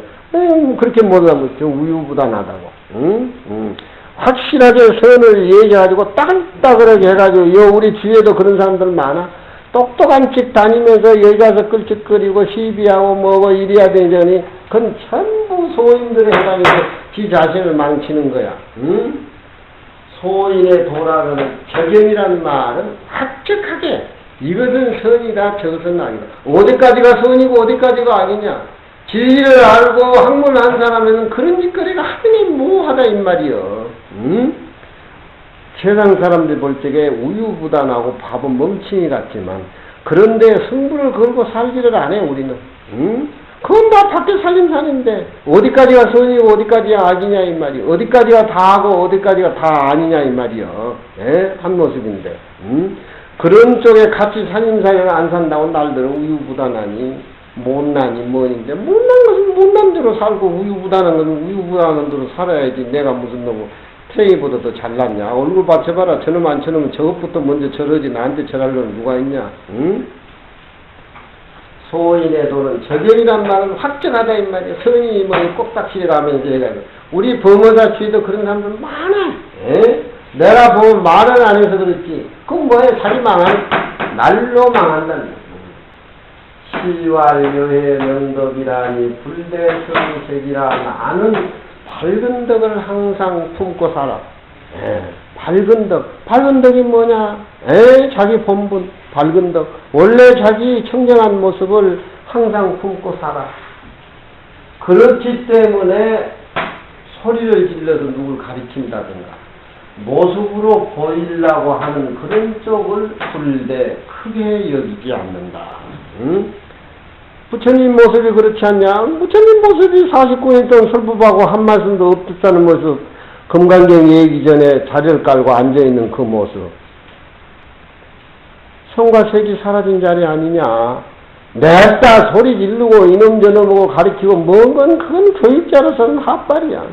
그렇게 못하면 좀 우유부단하다고. 확실하게 선을 얘기해가지고 따글따글하게 해가지고 우리 주위에도 그런 사람들 많아. 똑똑한 집 다니면서 여기 가서 끌적거리고 시비하고 뭐고 이래야 되더니 그건 전부 소인들에 해당해서 지 자신을 망치는 거야. 소인의 도라는 적연이라는 말은 확직하게 이것은 선이다 저것은 악이다. 어디까지가 선이고 어디까지가 악이냐. 진리를 알고 학문한 사람에는 그런 짓거리가 하느니 뭐하다 이 말이여. 세상 사람들이 볼 적에 우유부단하고 밥은 멍청이 같지만 그런데 승부를 걸고 살지를 안 해 우리는. 그건 다 밖에 살림살인데 어디까지가 선이고 어디까지가 악이냐 이 말이야. 어디까지가 다 하고 어디까지가 다 아니냐 이 말이야. 한 모습인데 그런 쪽에 같이 살림살이를 안 산다고 날들은 우유부단하니 못나니 뭐인데 못난 것은 못난 대로 살고 우유부단한 것은 우유부단한 대로 살아야지. 내가 무슨 놈 태희보다 더 잘났냐. 얼굴 받쳐봐라. 저놈 안 쳐놓으면 저것부터 먼저 절하지. 나한테 절하려는 누가 있냐. 소인의 도는 적연이란 말은 확정하다 이 말이야. 선이 뭐 꼭딱지라면서 해가지고 우리 범어사 취도 그런 사람들 많아. 내가 보면 말은 안 해서 그렇지. 그건 뭐해. 살이 망한 날로 망한다는 거야. 시왈여의 명덕이라니 불대성색이라 나는 밝은 덕을 항상 품고 살아. 밝은 덕. 밝은 덕이 뭐냐? 자기 본분, 밝은 덕. 원래 자기 청정한 모습을 항상 품고 살아. 그렇기 때문에 소리를 질러서 누굴 가르친다든가 모습으로 보이려고 하는 그런 쪽을 불대 크게 여기지 않는다. 부처님 모습이 그렇지 않냐? 부처님 모습이 49년 동안 설법하고 한 말씀도 없었다는 모습. 금강경 얘기 전에 자리를 깔고 앉아있는 그 모습. 성과 색이 사라진 자리 아니냐? 냈다 소리 지르고 이놈 저놈하고 가르치고 뭔 건 그건 교육자로서는 핫발이야.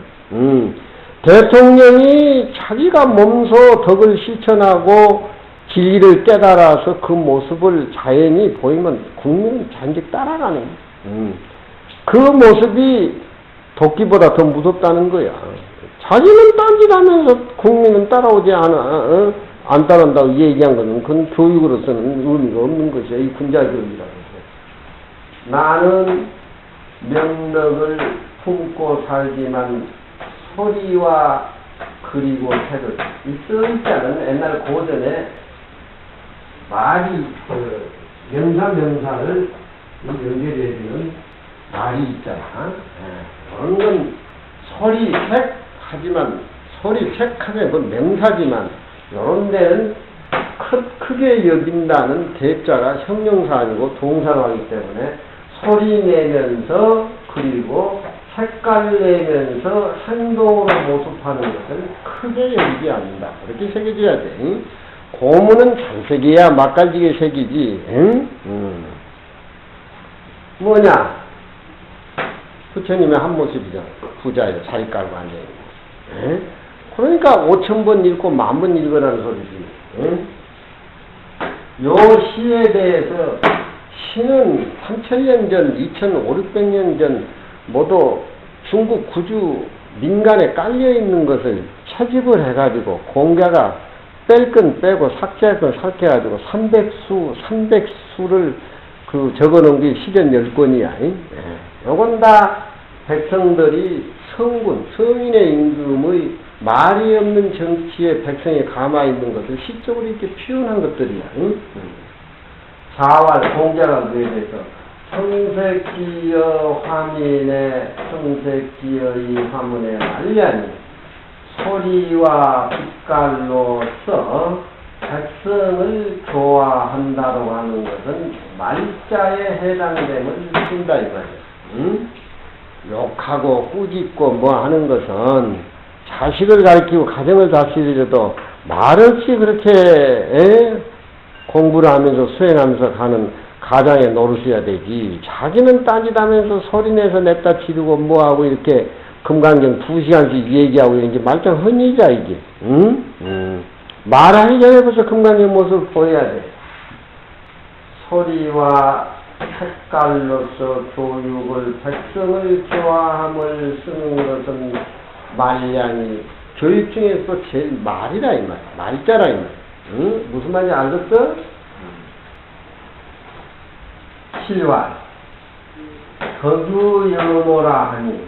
대통령이 자기가 몸소 덕을 실천하고 진리를 깨달아서 그 모습을 자연히 보이면 국민은 잔뜩 따라가는 그 모습이 도끼보다 더 무섭다는 거야. 자기는 딴짓하면서 국민은 따라오지 않아. 안 따라온다고 얘기한 거는 그건 교육으로서는 의미가 없는 것이야. 이 군자교육이라고 해서. 나는 명덕을 품고 살지만 소리와 그리고 색을 써있자는 옛날 고전에 말이 명사를 연결해주는 말이 있잖아. 그런 건 소리 색 하지만 소리 색하면 그건 명사지만 이런 데는 크게 여긴다는 대자가 형용사 아니고 동사가 하기 때문에 소리 내면서 그리고 색깔 내면서 행동으로 모습하는 것을 크게 여기지 않는다. 그렇게 새겨져야 돼. 고문은 잘 새겨야 맛깔지게 새기지. 뭐냐? 부처님의 한 모습이죠. 부자예요. 자리 깔고 앉아있는. 그러니까 5,000번 읽고 10,000번 읽으라는 소리지. 요 시에 대해서 시는 3,000년 전, 2,500~600년 전 모두 중국 구주 민간에 깔려있는 것을 채집을 해가지고 공자가 뺄 건 빼고 삭제할 건 삭제해가지고 300수를 그 적어놓은 게 시전 10권이야. 요건 다 백성들이 성인의 임금의 말이 없는 정치에 백성이 가만히 있는 것을 시적으로 이렇게 표현한 것들이야. 응? 자활 공자가 그에 대해서 청색기여 화민의 청색기여의 화문의 말량이 소리와 빛깔로서 백성을 좋아한다고 하는 것은 말자에 해당됨을 쓴다 이 말이야. 응? 욕하고 꾸짖고 뭐 하는 것은 자식을 가르치고 가정을 다스리려도 말없이 그렇게 공부를 하면서 수행하면서 가는 가장의 노릇이어야 되지. 자기는 딴짓하면서 소리내서 냈다 치르고 뭐하고 이렇게 금강경 2시간씩 얘기하고 이런 게 말짱 헌이자 이게. 응? 말하기 전에 벌써 금강경 모습을 보여야 돼. 소리와 색깔로서 교육을 백성을 좋아함을 쓰는 것은 말량이 교육 중에서 제일 말이라 이 말이야. 말자라 이 말이야. 응? 무슨 말인지 알겠어? 실활 덕유 여모라 하니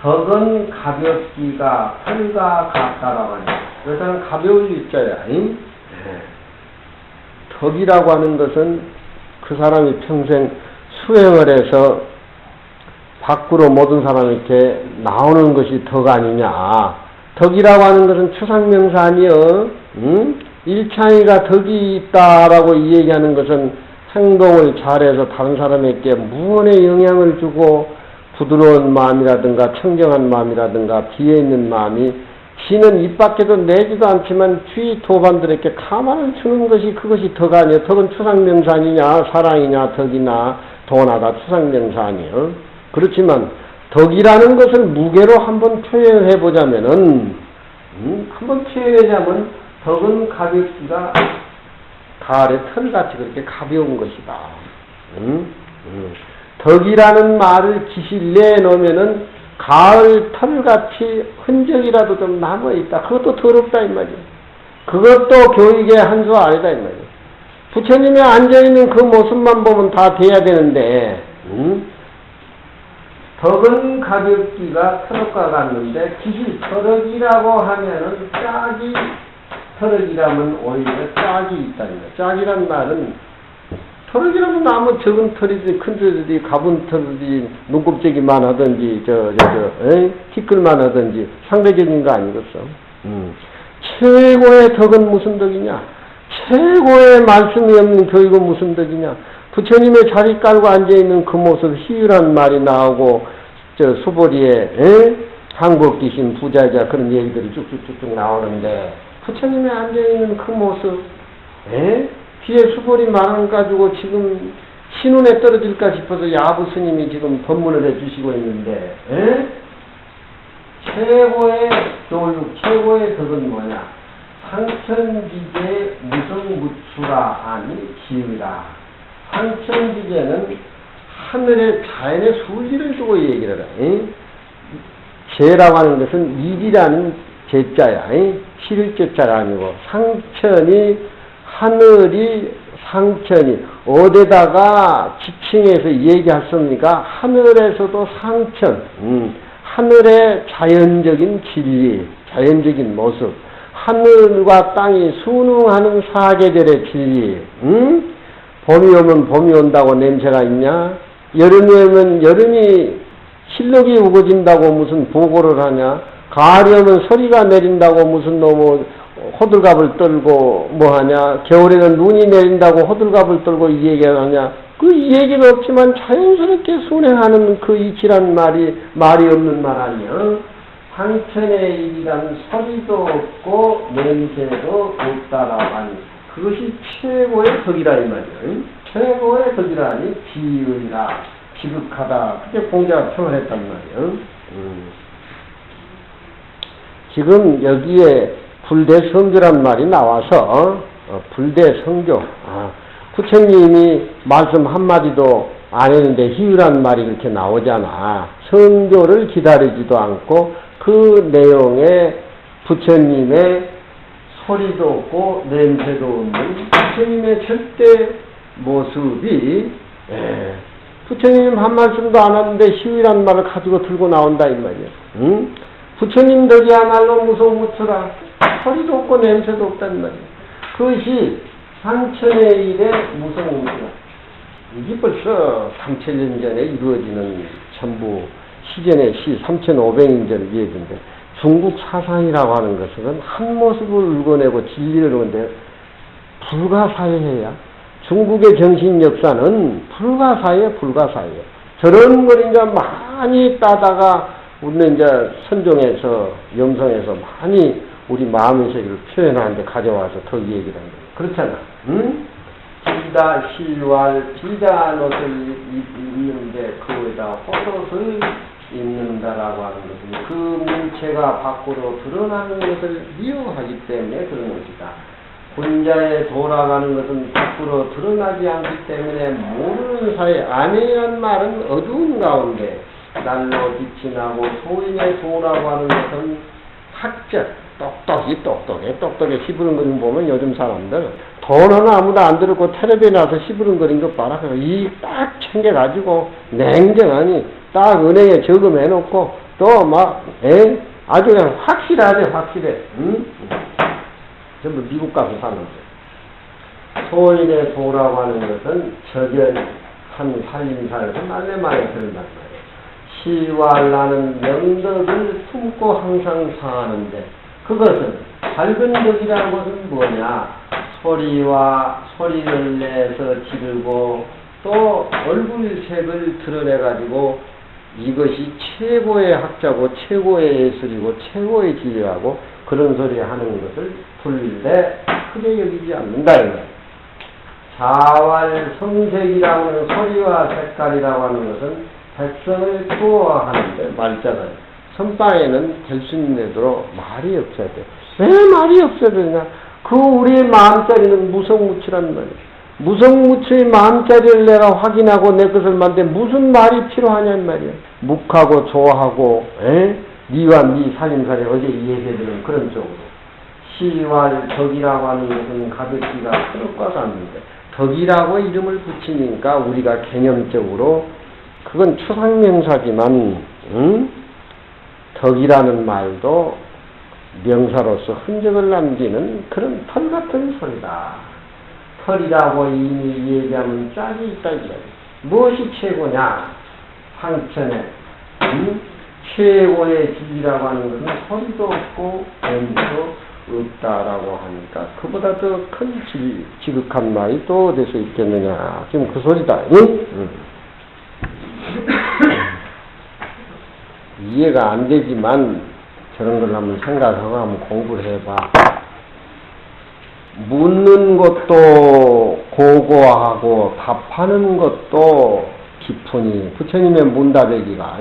덕은 가볍기가 털과 같다라고 하니 여기서는 가벼울 일자야. 응? 덕이라고 하는 것은 그 사람이 평생 수행을 해서 밖으로 모든 사람이 이렇게 나오는 것이 덕 아니냐. 덕이라고 하는 것은 추상명사 아니여. 응? 일창이가 덕이 있다라고 이 얘기하는 것은 행동을 잘해서 다른 사람에게 무언의 영향을 주고 부드러운 마음이라든가 청정한 마음이라든가 비에 있는 마음이 지는 입 밖에도 내지도 않지만 주위 도반들에게 가만을 주는 것이 그것이 덕 아니여. 덕은 추상명사 아니냐. 사랑이냐 덕이나 도나다 추상명사 아니여. 그렇지만 덕이라는 것을 무게로 한번 표현해 보자면은 한번 표현하자면 덕은 가볍기가 가을의 털같이 그렇게 가벼운 것이다. 덕이라는 말을 기실 내놓으면은 가을 털같이 흔적이라도 좀 남아있다. 그것도 더럽다 이 말이야. 그것도 교육의 한 수 아니다 이 말이야. 부처님이 앉아있는 그 모습만 보면 다 돼야 되는데 덕은 가볍기가 털과 같는데 기실 털럭이라고 하면은 짝이 털럭이라면 오히려 짝이 있다는 거야. 짝이란 말은 털럭이라면 아무 적은 털이지 큰 털이지 가분 털이지 눈곱재기만 하든지 티끌만 하든지 상대적인 거 아니겠어. 최고의 덕은 무슨 덕이냐? 최고의 말씀이 없는 교육은 무슨 덕이냐? 부처님의 자리 깔고 앉아있는 그 모습 희유란 말이 나오고 수보리에 한국귀신 부자자 그런 얘기들이 쭉쭉쭉 나오는데 부처님이 앉아있는 그 모습 뒤에 수보리 말안 가지고 지금 신운에 떨어질까 싶어서 야부 스님이 지금 법문을 해주시고 있는데 최고의 교육 최고의 덕은 뭐냐? 상천지제 무성무추라 하니 기유라. 상천지제는 하늘의 자연의 수지를 두고 얘기를 해라. 제라고 하는 것은 일이라는 제자야. 실제자가 아니고 상천이 하늘이 상천이 어디다가 지칭해서 얘기했습니까? 하늘에서도 상천 하늘의 자연적인 진리 자연적인 모습 하늘과 땅이 순응하는 사계절의 진리 봄이 오면 봄이 온다고 냄새가 있냐? 여름이 오면 여름이 실록이 우거진다고 무슨 보고를 하냐? 가을이 오면 소리가 내린다고 무슨 놈의 호들갑을 떨고 뭐하냐? 겨울에는 눈이 내린다고 호들갑을 떨고 이 얘기를 하냐? 그 얘기는 없지만 자연스럽게 순행하는 그 이치란 말이 없는 말 아니야? 상천의 일이란 소리도 없고 냄새도 없다라고 하니 그것이 최고의 덕이라 이 말이야. 최고의 덕이라니 비의라 지극하다. 그게 공자가 표현했단 말이야. 지금 여기에 불대성교란 말이 나와서 불대성교 부처님이 말씀 한마디도 안 했는데 희유란 말이 그렇게 나오잖아. 성교를 기다리지도 않고 그 내용에 부처님의 소리도 없고 냄새도 없는 부처님의 절대 모습이 부처님 한 말씀도 안 하는데 시위란 말을 가지고 들고 나온다 이 말이야. 응? 부처님 덕이야말로 무소무추라. 소리도 없고 냄새도 없단 말이야. 그것이 3000의 일의 무소무추라. 이게 벌써 3000년 전에 이루어지는 전부 시전의 시 3500년 전 이야기인데 중국 사상이라고 하는 것은 한 모습을 읽어내고 진리를 읽는데 불가사의해야 중국의 정신 역사는 불가사의예요. 저런 걸 이제 많이 따다가 우리는 이제 선종에서 염성에서 많이 우리 마음의 세계를 표현하는데 가져와서 더 얘기를 한다. 그렇잖아. 응? 빌다 실왈 빌다 옷을 입는데 그거에다 헛옷을 입는다라고 하는 것은 그 물체가 밖으로 드러나는 것을 미워하기 때문에 그런 것이다. 혼자에 돌아가는 것은 밖으로 드러나지 않기 때문에 모르는 사이 안에란 말은 어두운 가운데 날로 빛이 나고 소인의 도라고 하는 것은 학적 똑똑해 시부른거리는 보면 요즘 사람들 돈은 아무도 안 들었고 텔레비에 나서 시부른거리는 거 봐라. 이 딱 챙겨가지고 냉정하니 딱 은행에 저금해놓고 또 막 아주 그냥 확실해. 응? 전부 미국 가서 사는데 소인의 도라고 하는 것은 적연한 살림살에서 말레만에 들단 말이에요. 시왈라는 명덕을 품고 항상 사는데 그것은 밝은 덕이라는 것은 뭐냐? 소리를 내서 지르고 또 얼굴색을 드러내가지고 이것이 최고의 학자고 최고의 예술이고 최고의 지혜하고 그런 소리 하는 것을 불대 크게 여기지 않는다. 자왈 성색이라고 하는 소리와 색깔이라고 하는 것은 백성을 투어하는데 말자는 선방에는 될 수 있는 데도록 말이 없어야 돼. 왜 말이 없어야 되냐? 그 우리의 마음자리는 무성무추란 말이야. 무성무추의 마음자리를 내가 확인하고 내 것을 만드는데 무슨 말이 필요하냔 말이야. 묵하고 좋아하고 니와 니 살림살이 어제 이해되는 그런 쪽으로 시왈 덕이라고 하는 것은 가득히가 그릇과 같는데 덕이라고 이름을 붙이니까 우리가 개념적으로 그건 추상명사지만 덕이라는 말도 명사로서 흔적을 남기는 그런 털 같은 소리다. 털이라고 이미 얘기하면 짝이 있다. 무엇이 최고냐? 상천에 최고의 진리라고 하는 것은 소리도 없고 냄새도 없다라고 하니까 그보다 더 큰 지극한 말이 또 어디서 있겠느냐. 지금 그 소리다. 응? 이해가 안 되지만 저런 걸 한번 생각하고 한번 공부를 해봐. 묻는 것도 고고하고 답하는 것도 깊으니 부처님의 문답얘기가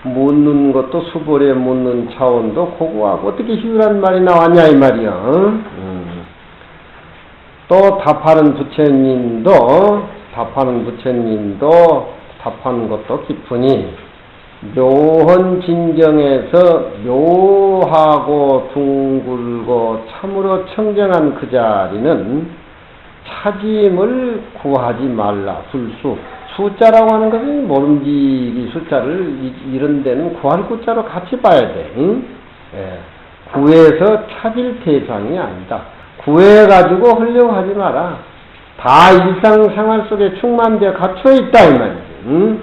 묻는 것도 수벌에 묻는 차원도 고고하고 어떻게 희유란 말이 나왔냐 이 말이야. 또 답하는 부처님도 답하는 것도 깊으니 묘한 진경에서 묘하고 둥글고 참으로 청정한 그 자리는 차짐을 구하지 말라. 숫자라고 하는 것은 모름지기 숫자를 이런 데는 구할 숫자로 같이 봐야 돼. 응? 구해서 찾을 대상이 아니다. 구해가지고 하려고 하지 마라. 다 일상생활 속에 충만되어 갖춰 있다 이 말이지. 응?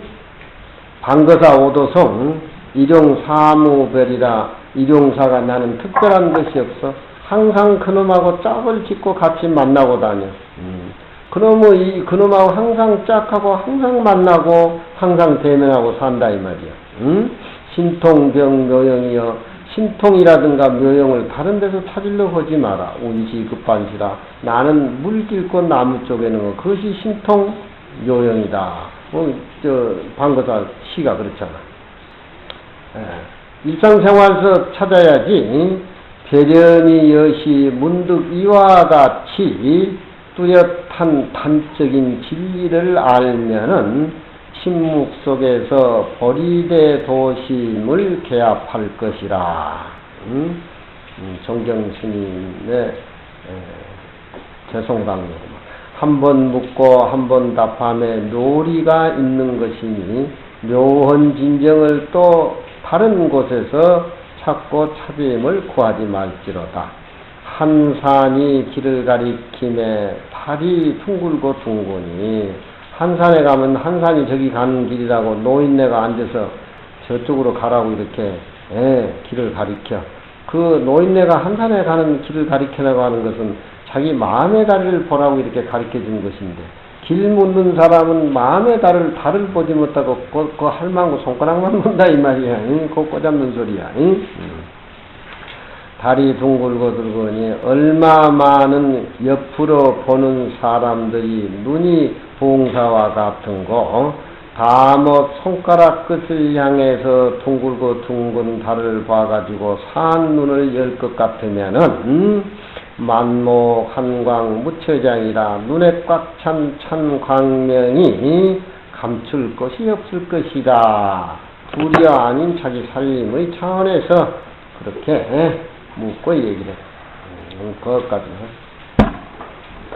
방거사 오도성 일용사무별이라 일용사가 나는 특별한 것이 없어. 항상 그놈하고 짝을 짓고 같이 만나고 다녀. 그놈하고 항상 짝하고 항상 만나고 항상 대면하고 산다 이 말이야. 신통병 묘영이여 신통이라든가 묘영을 다른 데서 찾으려고 하지 마라. 운시 급반시라. 나는 물 찔고 나무 쪼개는 거 그것이 신통 묘영이다. 방거사 시가 그렇잖아. 일상생활에서 찾아야지. 배련이 여시 문득 이와 같이 뚜렷한 단적인 진리를 알면은 침묵 속에서 보리대 도심을 개합할 것이라. 정경스님의 재송강로. 한 번 묻고 한 번 답함에 묘리가 있는 것이니 묘한 진정을 또 다른 곳에서 찾고 찾음을 구하지 말지로다. 한 산이 길을 가리킴에 달이 둥글고 둥그니 한 산에 가면 한 산이 저기 가는 길이라고 노인네가 앉아서 저쪽으로 가라고 이렇게 길을 가리켜. 그 노인네가 한 산에 가는 길을 가리켜라고 하는 것은 자기 마음의 달을 보라고 이렇게 가르쳐 준 것인데 길 묻는 사람은 마음의 달을 보지 못하고 그 할망구 손가락만 본다 이 말이야. 그거 꼬잡는 소리야. 달이 둥글고 dur거니 얼마 많은 옆으로 보는 사람들이 눈이 봉사와 같은고 다못 손가락 끝을 향해서 둥글고 둥근 달을 봐가지고 산 눈을 열 것 같으면은 만모 한광 무처장이라 눈에 꽉 찬 광명이 감출 것이 없을 것이다. 둘이 아닌 자기 살림의 차원에서 그렇게 묻고 얘기를 해. 그것까지